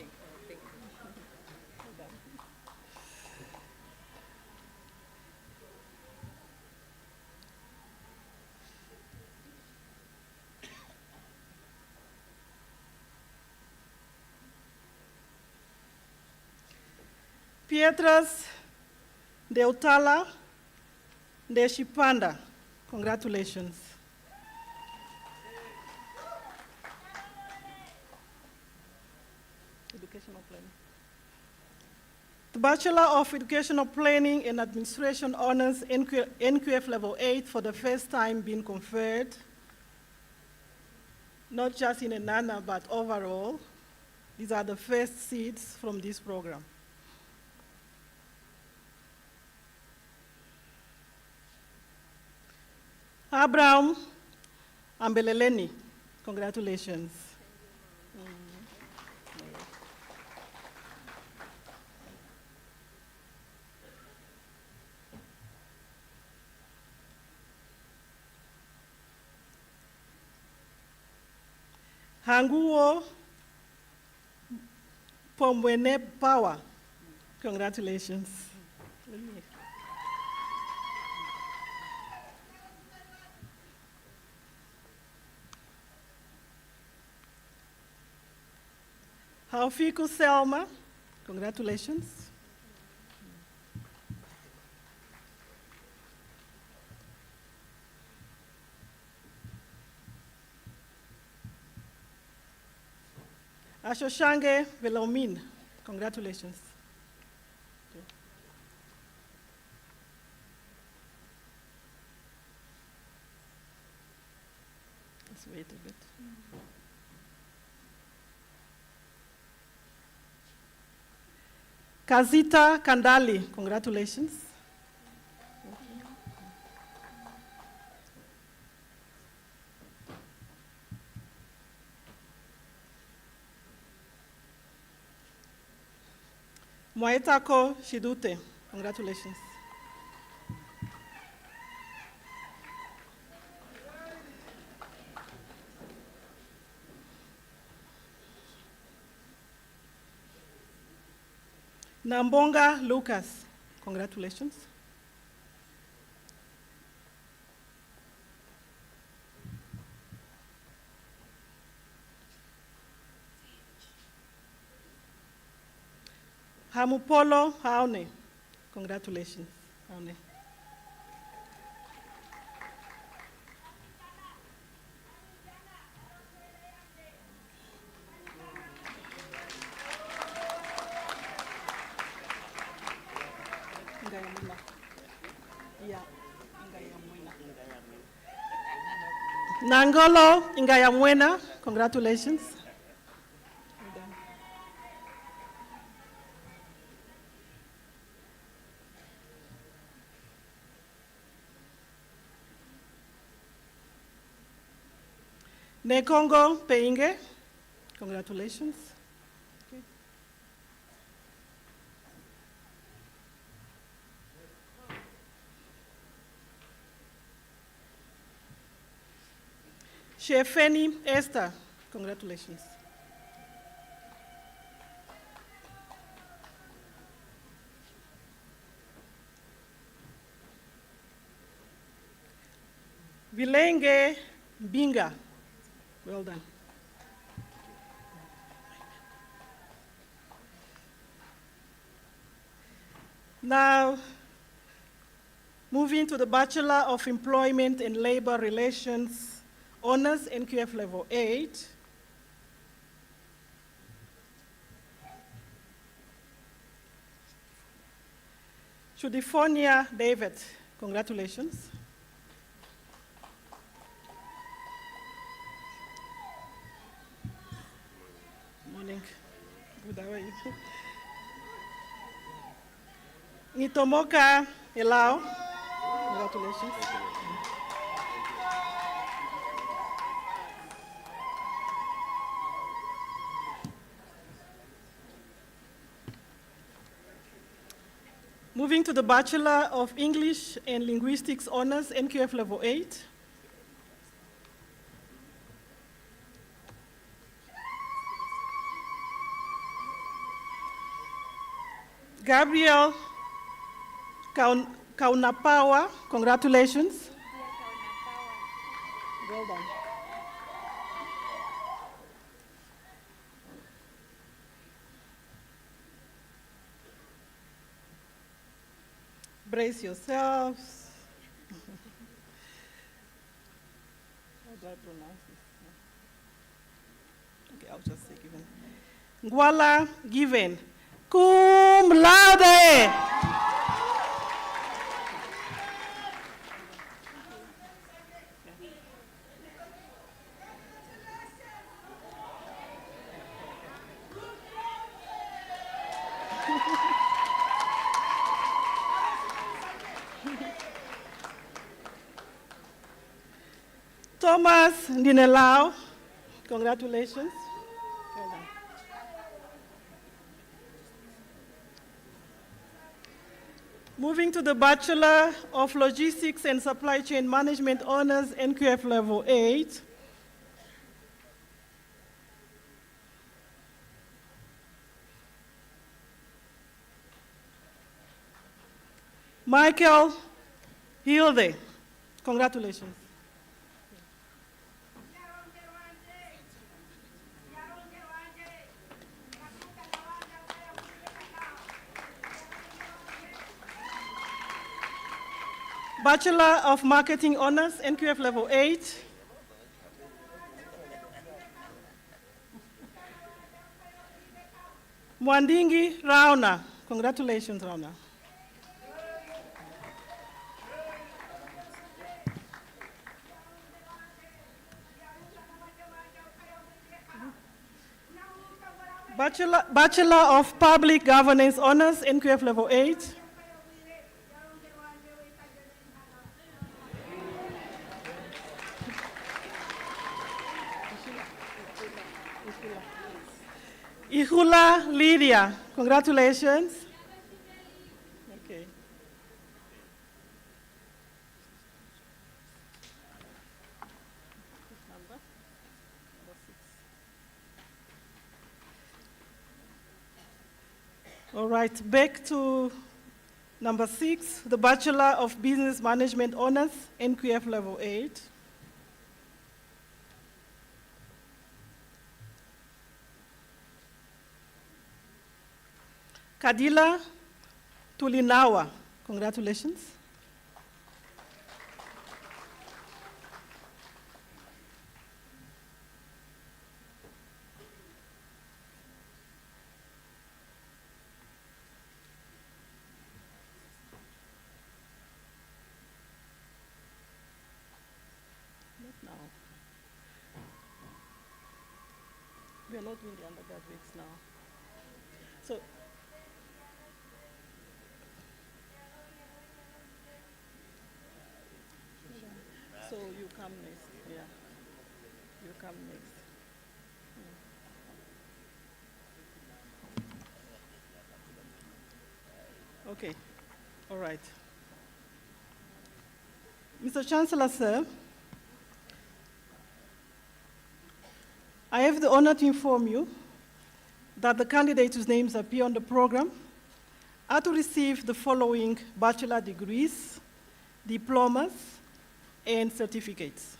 Pietras Deutala de Shipanda. Congratulations. Educational Planning. The Bachelor of Educational Planning and Administration Honors NQF Level 8 for the first time being conferred, not just in Eenhana, but overall. These are the first seats from this program. Abraham Ambeleleni, congratulations. Hanguo Pomwene Power, congratulations. Haufiku Selma, congratulations. Ashoshange Velomin, congratulations. Let's wait a bit. Kazita Kandali, congratulations. Moetako Shidute, congratulations. Nambonga Lucas, congratulations. Hamupolo Haone, congratulations, Haone. Yeah. Nangolo Ingayamwena, congratulations. Well done. Nekongo Peinge, congratulations. Okay. Shefeni Esther, congratulations. Vilenge Binga, well done. Now, moving to the Bachelor of Employment and Labor Relations, Honors NQF Level 8. Chudifonia David, congratulations. Morning. Good, how are you? Nitomoka Elao, congratulations. Moving to the Bachelor of English and Linguistics Honors, NQF Level 8. Gabriel Kaunapawa, congratulations. Well done. Brace yourselves. How do I pronounce this? Okay, I'll just say given. Ngwala Given, cum laude. Thomas Ndinelao, congratulations. Well done. Moving to the Bachelor of Logistics and Supply Chain Management Honors, NQF Level 8. Michael Hilde, congratulations. Bachelor of Marketing Honors, NQF Level 8. Mwandingi Rauna, congratulations Rauna. Bachelor of Public Governance Honors, NQF Level 8. Ihula Lydia, congratulations. Okay. All right, back to number 6, the Bachelor of Business Management Honors, NQF Level 8. Kadila Tulinawa, congratulations. We are not doing the undergraduates now. So, so you come next, yeah. You come next. Okay, all right. Mr. Chancellor, sir, I have the honor to inform you that the candidates whose names appear on the program are to receive the following bachelor degrees, diplomas, and certificates.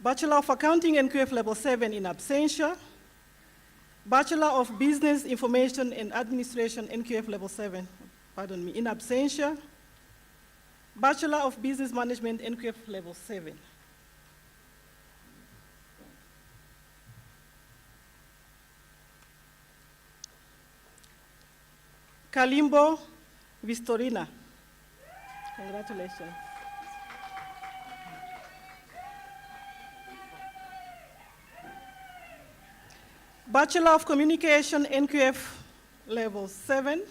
Bachelor of Accounting NQF Level 7 in absentia, Bachelor of Business Information and Administration NQF Level 7, in absentia, Bachelor of Business Management NQF Level 7. Kalimbo Vistorina, congratulations. Bachelor of Communication NQF Level 7.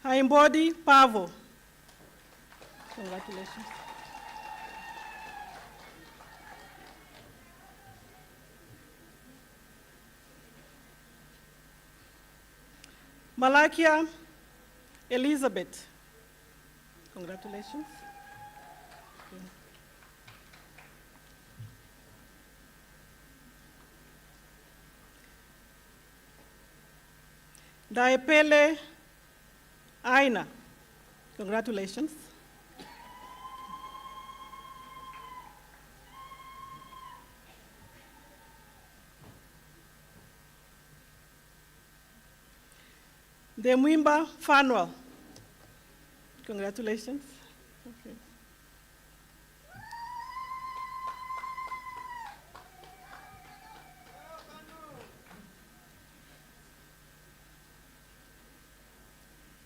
Haimbodi Pavo, congratulations. Malakia Elizabeth, congratulations. Daepele Aina, congratulations. Demwimba Fanuel, congratulations. Okay.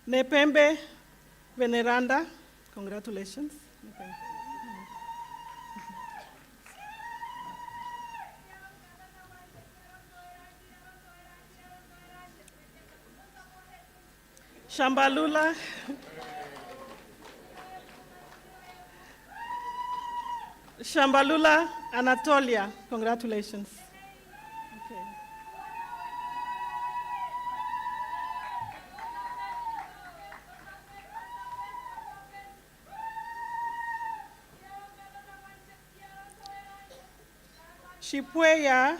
Nepembe Veneranda, congratulations. Okay. Shambalula Shambalula Anatolia, congratulations. Okay. Shipweya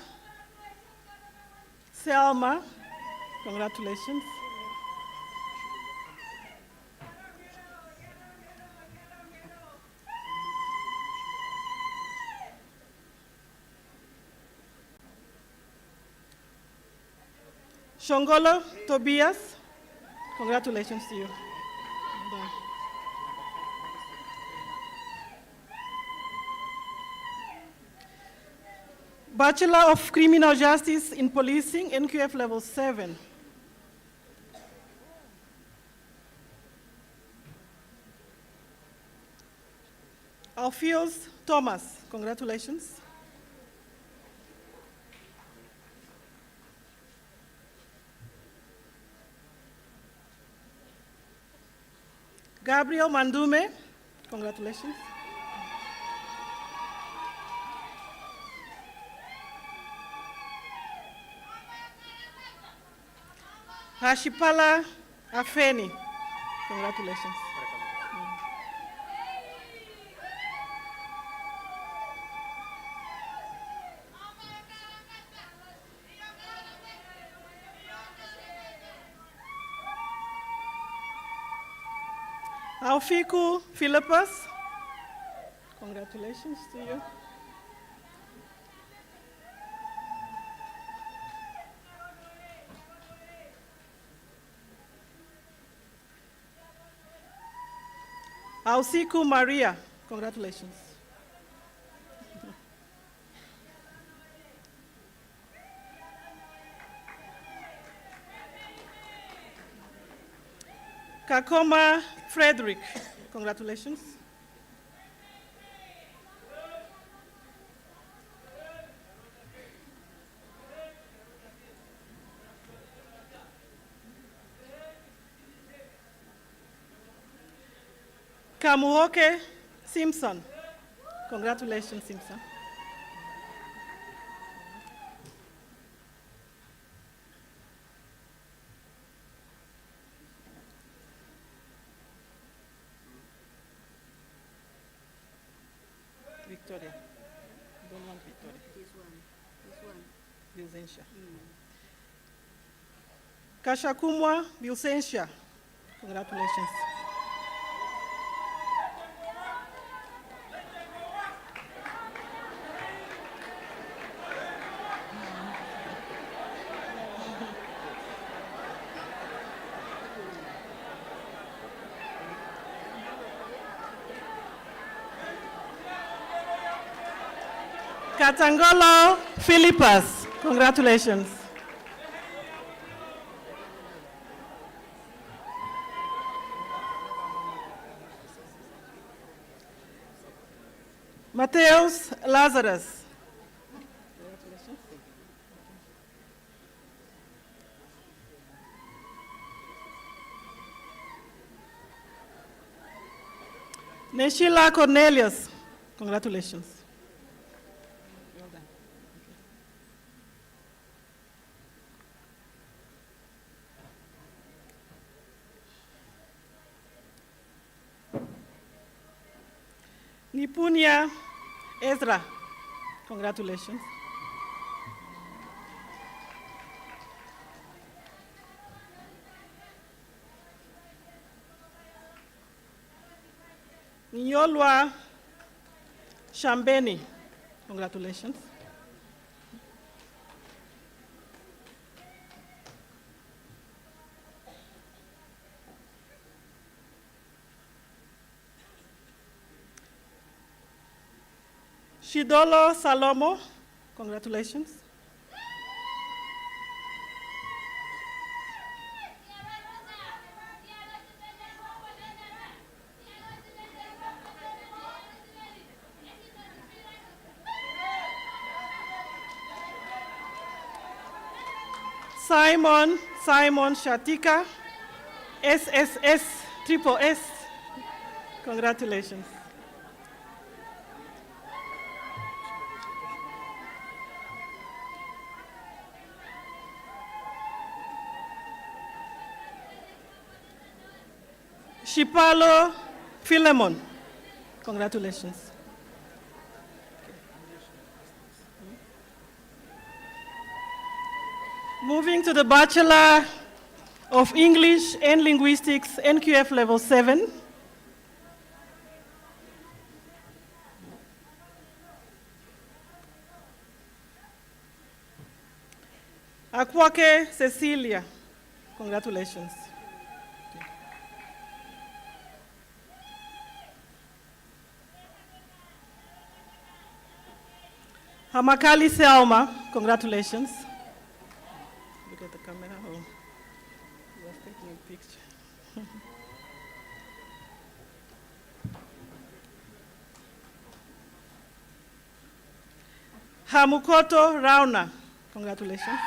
Selma, congratulations. Shongolo Tobias, congratulations to you. Bachelor of Criminal Justice in Policing, NQF Level 7. Alpheus Thomas, congratulations. Gabriel Mandume, congratulations. Hashipala Afeni, congratulations. Aufiku Philippus, congratulations to you. Ausiku Maria, congratulations. Kakoma Frederick, congratulations. Kamuhoke Simpson, congratulations, Simpson. Victoria. I don't want Victoria. Vilsensha. Kashakumwa Vilsensha. Congratulations. Katangolo Philippus, congratulations. Mateus Lazarus. Neshila Cornelius, congratulations. Well done. Nipunya Ezra, congratulations. Nyolwa Shambeni, congratulations. Shidolo Salomo, congratulations. Simon Shatika, SSS, triple S, congratulations. Shipalo Philemon, congratulations. Moving to the Bachelor of English and Linguistics, NQF Level 7. Akwake Cecilia, congratulations. Hamakali Selma, congratulations. Look at the camera. Oh, he was taking a picture. Hamukoto Rauna, congratulations.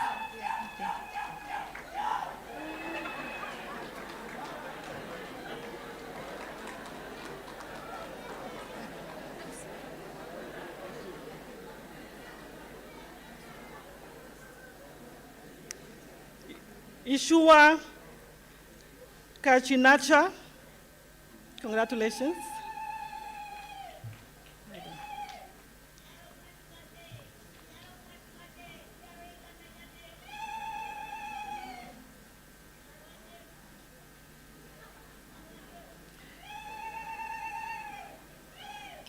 Ishua Kachinacha, congratulations.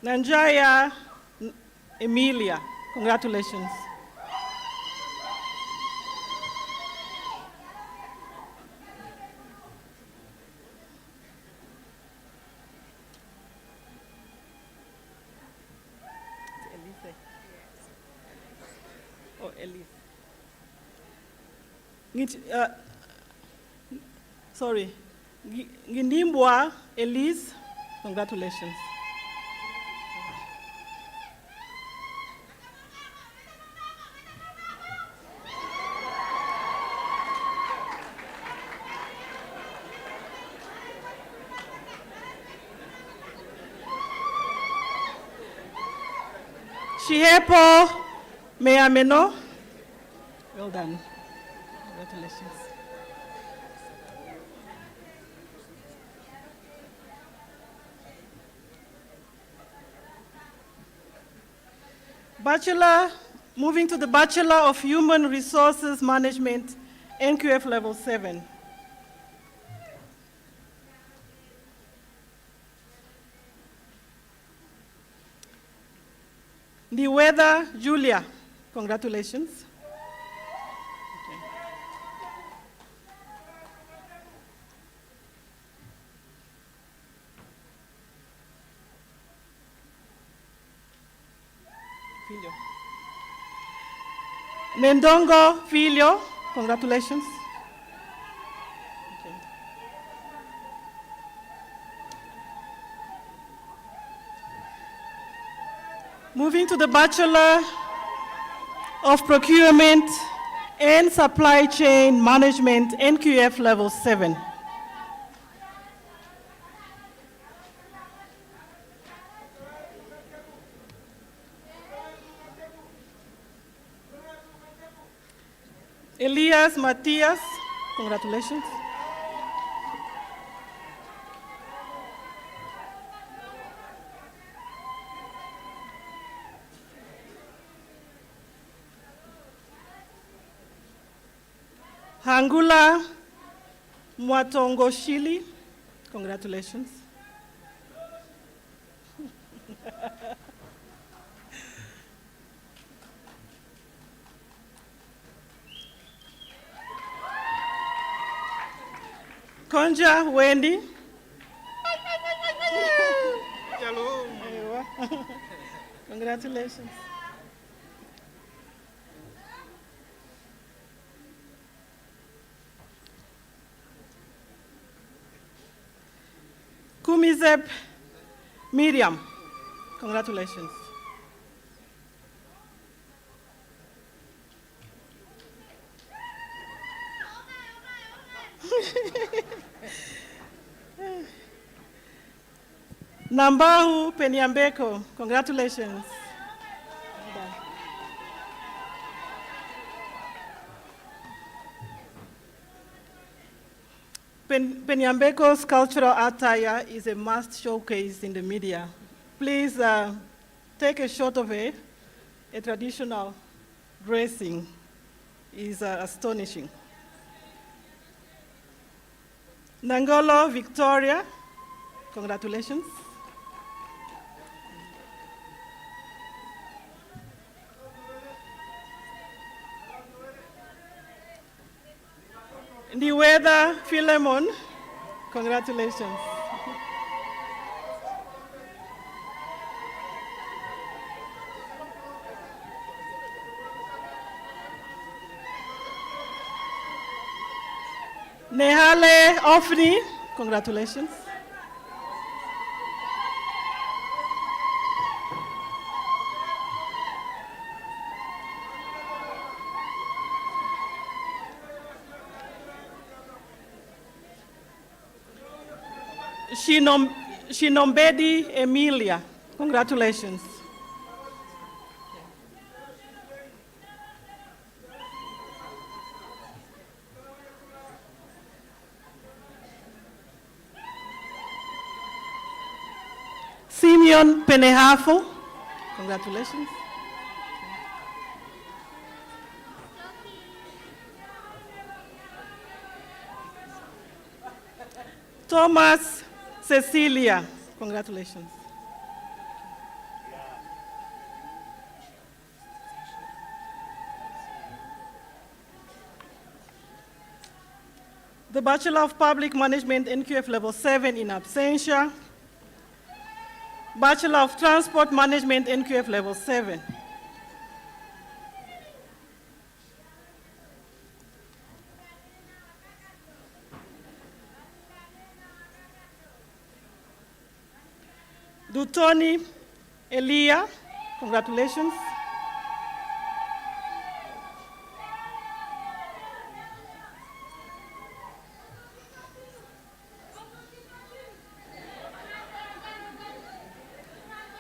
Nanjaya Emilia, congratulations. Oh, Elise. Sorry, Gindimbwa Elise, congratulations. Shihepo Meameno, well done. Congratulations. Bachelor, moving to the Bachelor of Human Resources Management, NQF Level 7. Niweda Julia, congratulations. Okay. Filho. Mendongo Filho, congratulations. Okay. Moving to the Bachelor of Procurement and Supply Chain Management, NQF Level 7. Elias Matias, congratulations. Hangula Mwatongoshili, congratulations. Konja Wendy. Hello. Congratulations. Kumizep Miriam, congratulations. Nambahu Penyambeko, congratulations. Well done. Penyambeko's cultural attire is a must showcase in the media. Please take a shot of it. A traditional dressing is astonishing. Nangolo Victoria, congratulations. Niweda Philemon, congratulations. Nehale Ofni, congratulations. Shinombedi Emilia, congratulations. Simeon Penehafo, congratulations. Thomas Cecilia, congratulations. The Bachelor of Public Management, NQF Level 7 in absentia. Bachelor of Transport Management, NQF Level 7. Dutoni Elia, congratulations.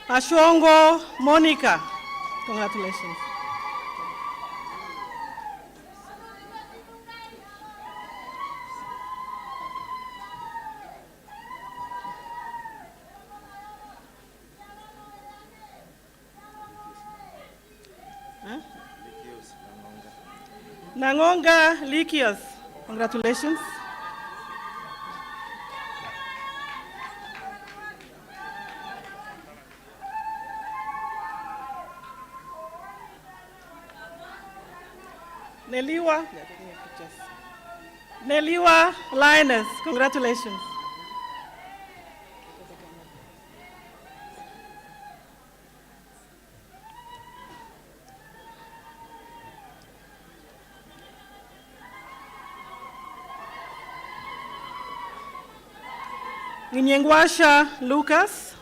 Ashongo Monica, congratulations. Nangonga Likios, congratulations. Neliwa Linus, congratulations. Nginyengwasha Lucas,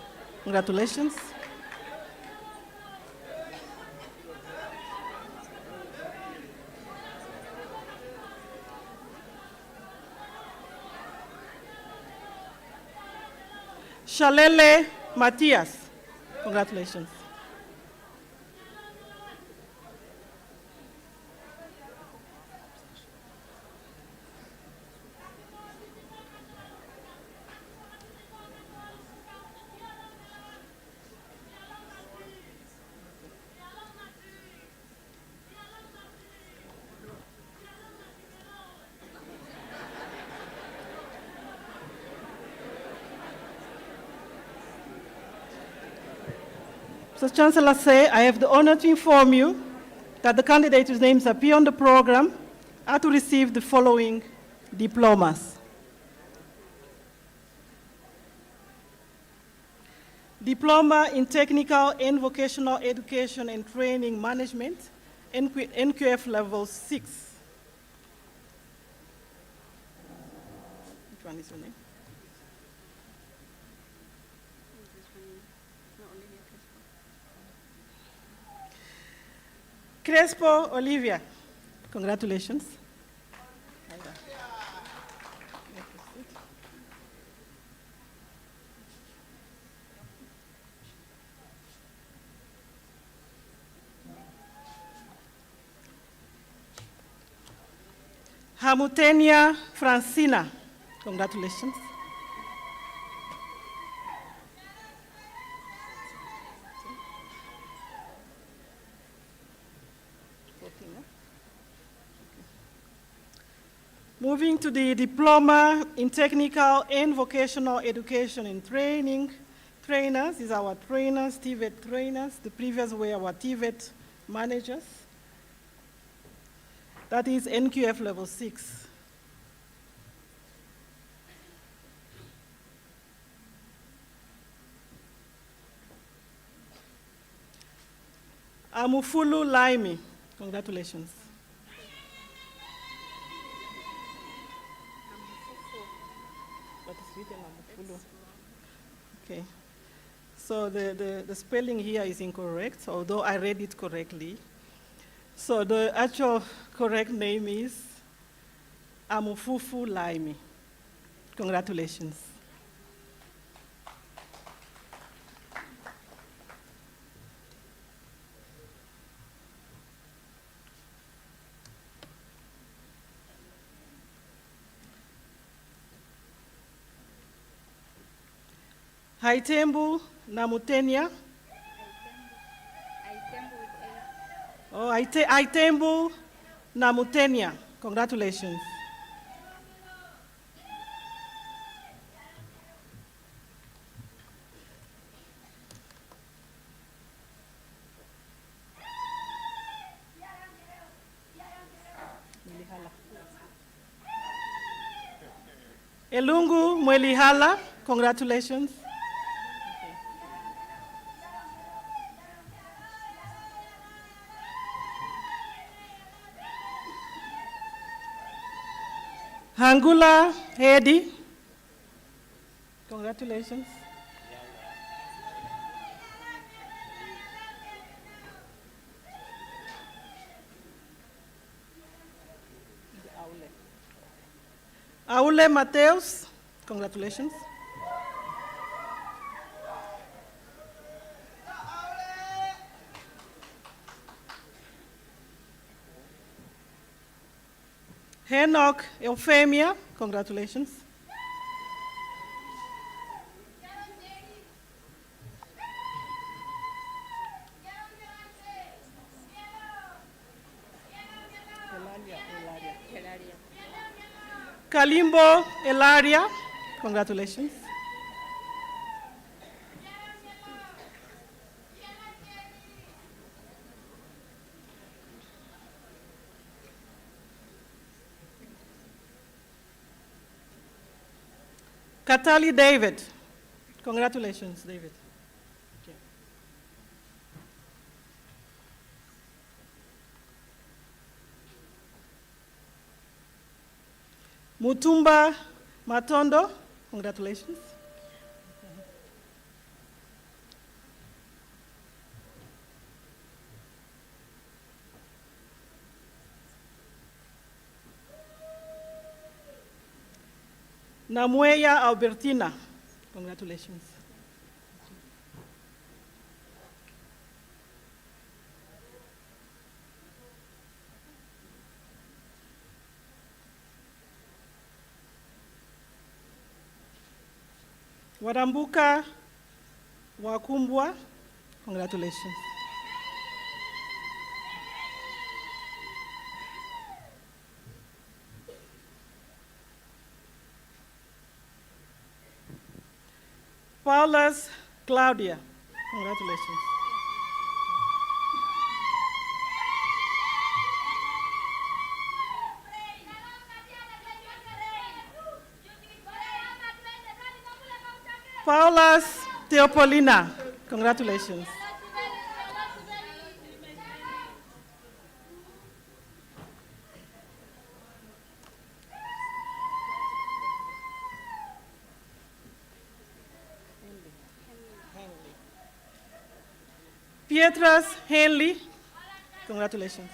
congratulations. Shalele Matthias, congratulations. So Chancellor say, I have the honor to inform you that the candidates whose names appear on the program are to receive the following diplomas. Diploma in Technical and Vocational Education and Training Management, NQF Level 6. Which one is your name? Crespo Olivia, congratulations. Hamutenia Francina, congratulations. Moving to the Diploma in Technical and Vocational Education and Training. Trainers is our trainers, TVET trainers. The previous were our TVET managers. That is NQF Level 6. Amufulu Laimi, congratulations. Okay, so the spelling here is incorrect, although I read it correctly. So the actual correct name is Amufufu Laimi. Congratulations. Haitembu Namutenia. Oh, Haitembu Namutenia. Congratulations. Elungu Mwelihala, congratulations. Hangula Hedi, congratulations. Aule Mateus, congratulations. Enoch Euphemia, congratulations. Kalimbo Elaria, congratulations. Katali David, congratulations, David. Okay. Mutumba Matondo, congratulations. Namueya Albertina, congratulations. Warambuka Wakumbwa, congratulations. Paulus Claudia, congratulations. Paulus Teopolina, congratulations. Pietras Henley, congratulations.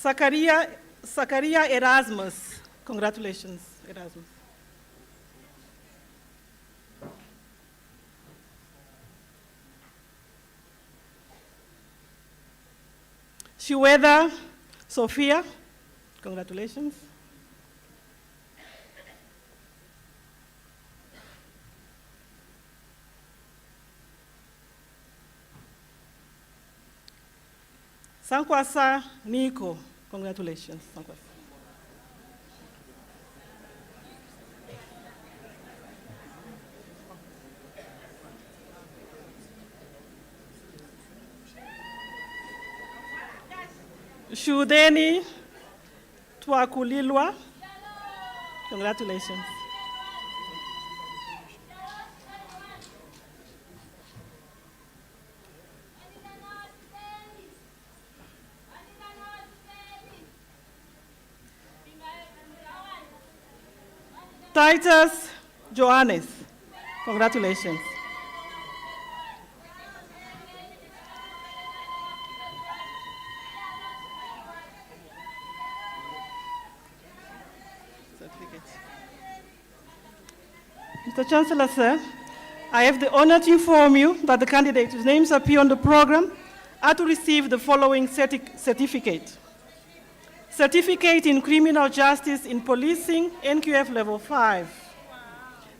Zakaria Erasmus, congratulations, Erasmus. Shiweda Sophia, congratulations. Sankwasa Nico, congratulations, Sankwasa. Shudeni Twakulilwa, congratulations. Titus Johannes, congratulations. Mr. Chancellor, sir, I have the honor to inform you that the candidates whose names appear on the program are to receive the following certificate. Certificate in Criminal Justice in Policing, NQF Level 5.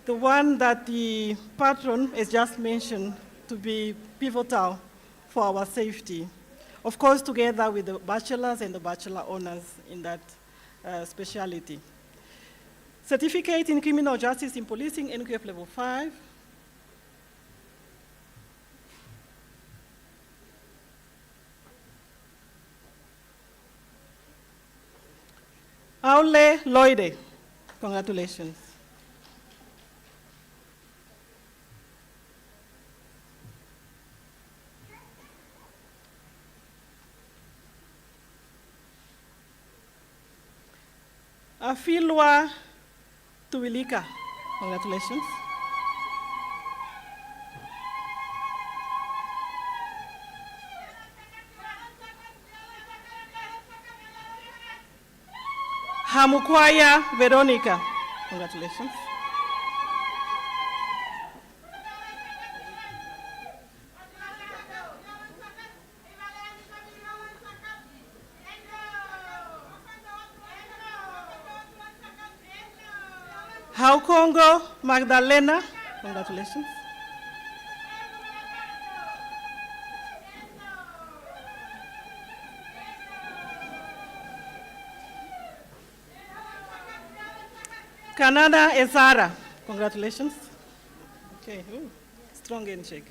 The one that the patron has just mentioned to be pivotal for our safety. Of course, together with the bachelors and the bachelor honors in that specialty. Certificate in Criminal Justice in Policing, NQF Level 5. Aule Loide, congratulations. Afilwa Tuwilika, congratulations. Hamukwaya Veronica. Congratulations. Haukongo Magdalena. Congratulations. Kanada Ezara. Congratulations. Okay, ooh, strong handshake.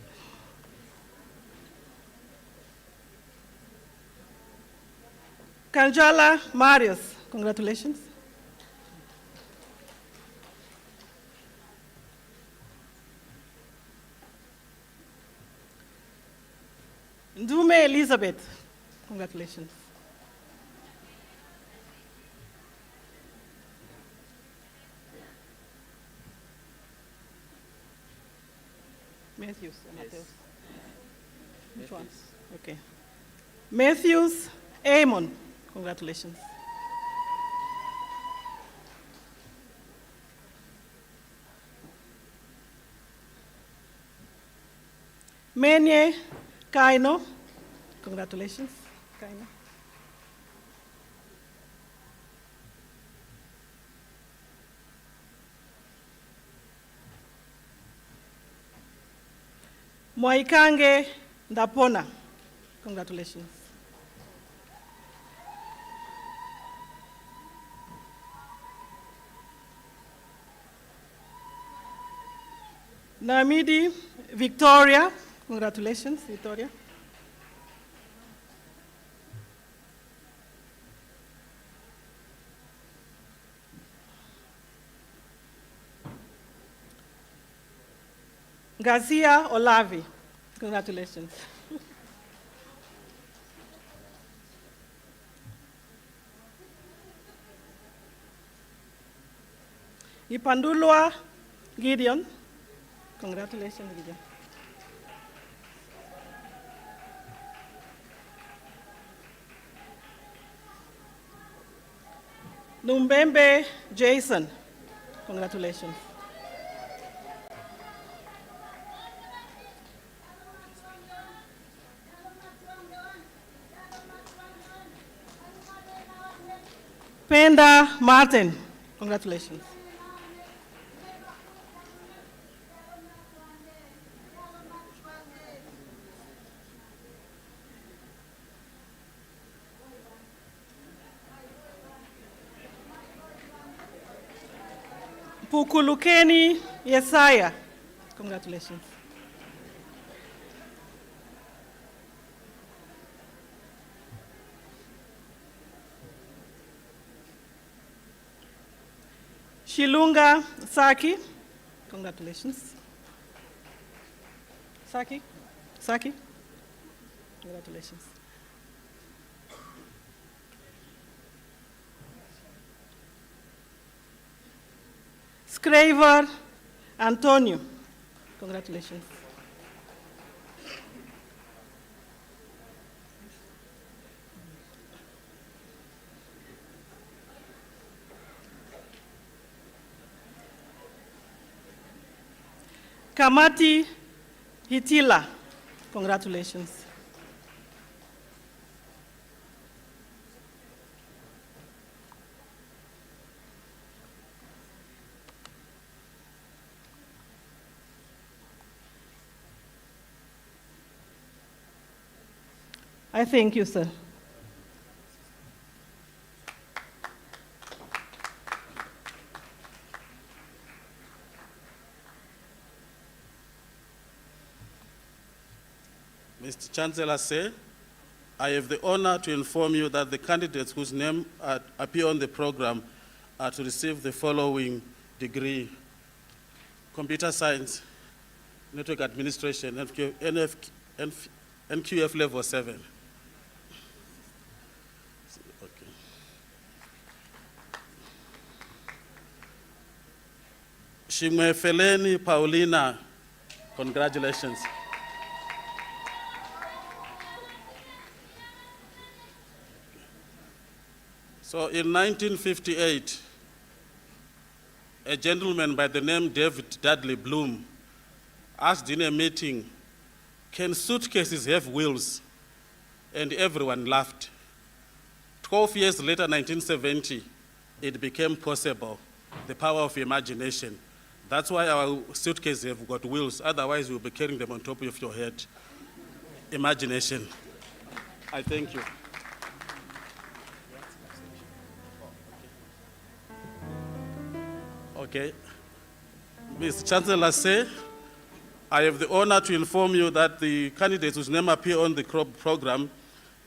Kanjala Marius. Congratulations. Ndume Elizabeth. Congratulations. Matthews. Matthews. Which one? Okay. Matthews Amon. Congratulations. Menye Kaino. Congratulations, Kaino. Moikange Ndapona. Congratulations. Namidi Victoria. Congratulations, Victoria. Gazia Olavi. Congratulations. Ipandulwa Gideon. Congratulations, Gideon. Numbembe Jason. Congratulations. Penda Martin. Congratulations. Pukulukeni Yesaya. Congratulations. Shilunga Saki. Congratulations. Saki. Saki. Congratulations. Scraver Antonio. Congratulations. Kamati Hitila. Congratulations. I thank you, sir. Mr. Chancellor Say, I have the honor to inform you that the candidates whose name appear on the program are to receive the following degree: Computer Science, Network Administration, NQF Level 7. Okay. Shimwefeleni Paulina, congratulations. So in 1958, a gentleman by the name David Dudley Bloom asked in a meeting, "Can suitcases have wheels?" And everyone laughed. 12 years later, 1970, it became possible, the power of imagination. That's why our suitcases have got wheels, otherwise you'll be carrying them on top of your head. Imagination. I thank you. Okay. Mr. Chancellor say, I have the honor to inform you that the candidates whose name appear on the program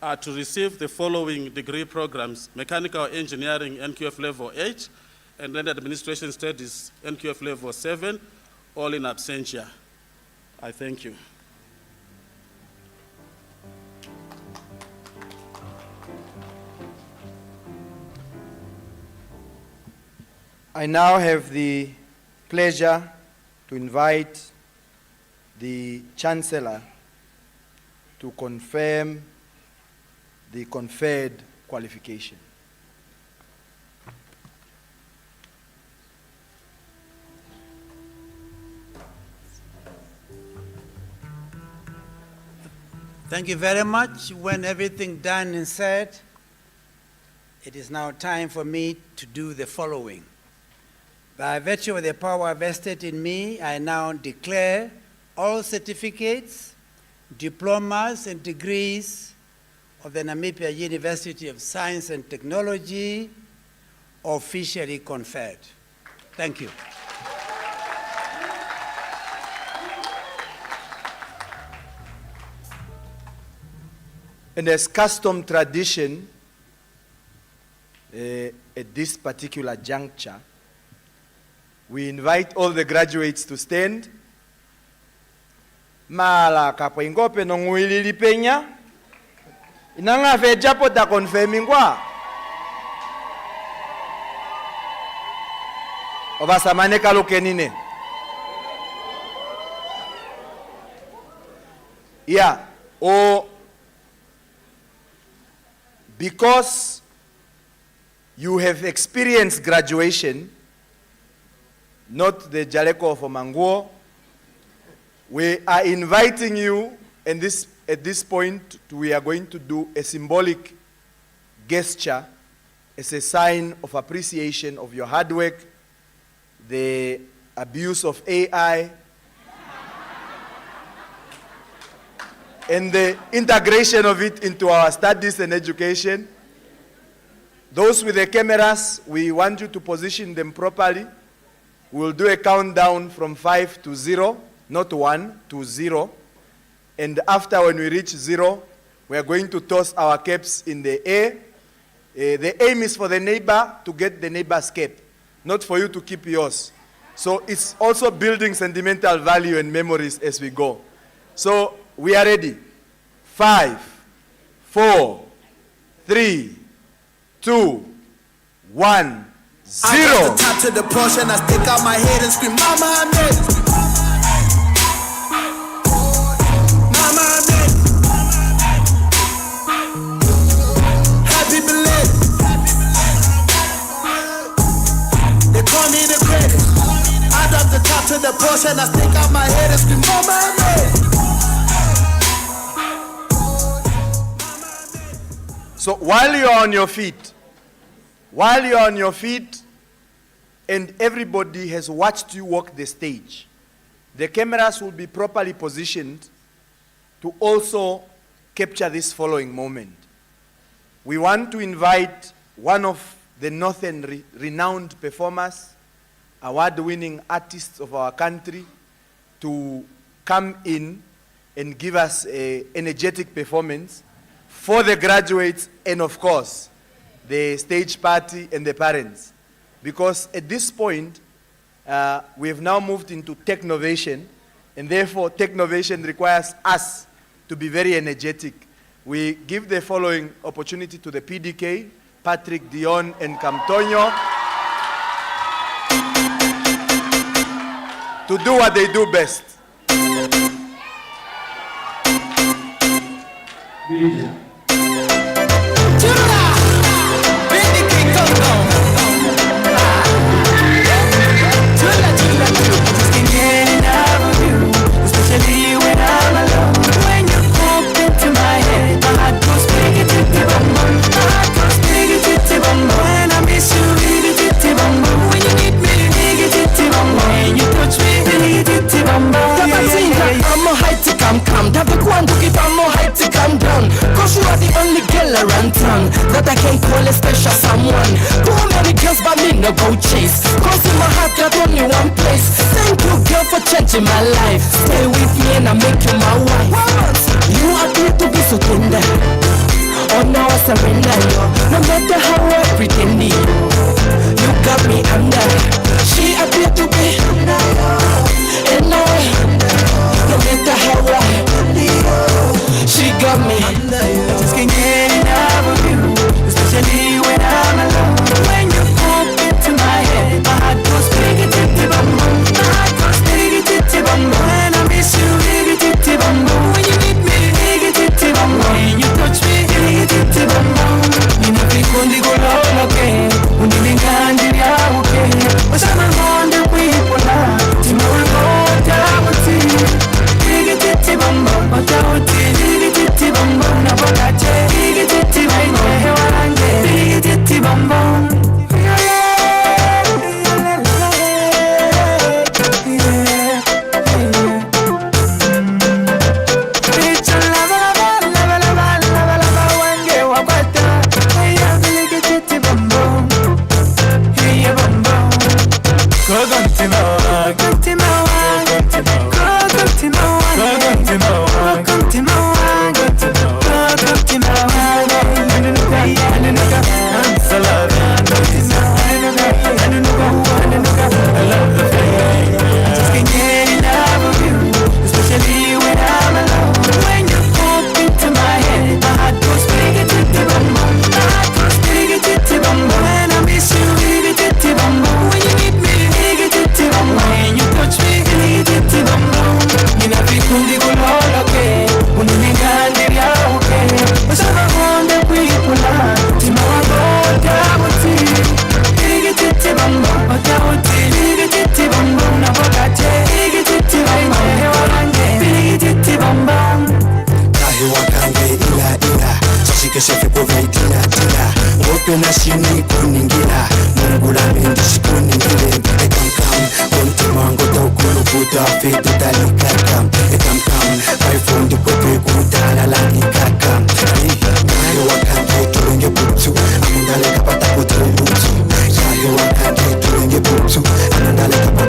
are to receive the following degree programs: Mechanical Engineering, NQF Level 8, and then Administration Studies, NQF Level 7, all in absentia. I thank you. I now have the pleasure to invite the Chancellor to confirm the conferred qualification. Thank you very much. When everything done and said, it is now time for me to do the following. By virtue of the power vested in me, I now declare all certificates, diplomas, and degrees of the Namibia University of Science and Technology officially conferred. Thank you. And as custom tradition, at this particular juncture, we invite all the graduates to stand. Mala kapo ingope nonguilili penya. Inanga fejapo ta confirmingwa. Obasamane kalukenine. Yeah. Oh, because you have experienced graduation, not the Jaleko of Omanguo, we are inviting you, and at this point, we are going to do a symbolic gesture as a sign of appreciation of your hard work, the abuse of AI, and the integration of it into our studies and education. Those with the cameras, we want you to position them properly. We'll do a countdown from 5 to 0, not 1 to 0. And after, when we reach 0, we are going to toss our caps in the air. The aim is for the neighbor to get the neighbor's cap, not for you to keep yours. So it's also building sentimental value and memories as we go. So we are ready. 5, 4, 3, 2, 1, 0. I get the top to the portion, I stick out my head and scream, Mama, I made it. Mama, I made it. Happy belated. They call me the greatest. I drop the top to the portion, I stick out my head and scream, Mama, I made it. So while you're on your feet, and everybody has watched you walk the stage, the cameras will be properly positioned to also capture this following moment. We want to invite one of the Northern renowned performers, award-winning artists of our country, to come in and give us an energetic performance for the graduates and, of course, the stage party and the parents. Because at this point, we have now moved into technovation, and therefore technovation requires us to be very energetic. We give the following opportunity to the PDK, Patrick, Dion, and Camtonio, to do what they do best. Vindicated. man that I can call a special someone. Too many girls but me no go chase, cause in my heart got only one place. Thank you girl for changing my life. Stay with me and I make you my wife. You appear to be so tender, oh now I surrender you. No matter how I pretend you, you got me under. She appear to be and now no matter how I she got me under. I just can't get enough of you, especially when I'm alone. When you pop into my head, my heart goes biggy bum bum. My heart goes biggy bum bum. When I miss you, biggy bum bum. When you need me, biggy bum bum. When you touch me, biggy bum bum. Ninapikundi kulolo ke, unilingandi ya uke. Wasama ngonde kuipola, tima ulgota uti. Biggy bum bum, otauti. Biggy bum bum, na bokache. Biggy bum bum, hewa lange. Biggy bum bum. Nashini kuningila Mungula mindi shikuningile Ekam konti mango taukulu kuta Fetu talikakam Ekam kam Baifundi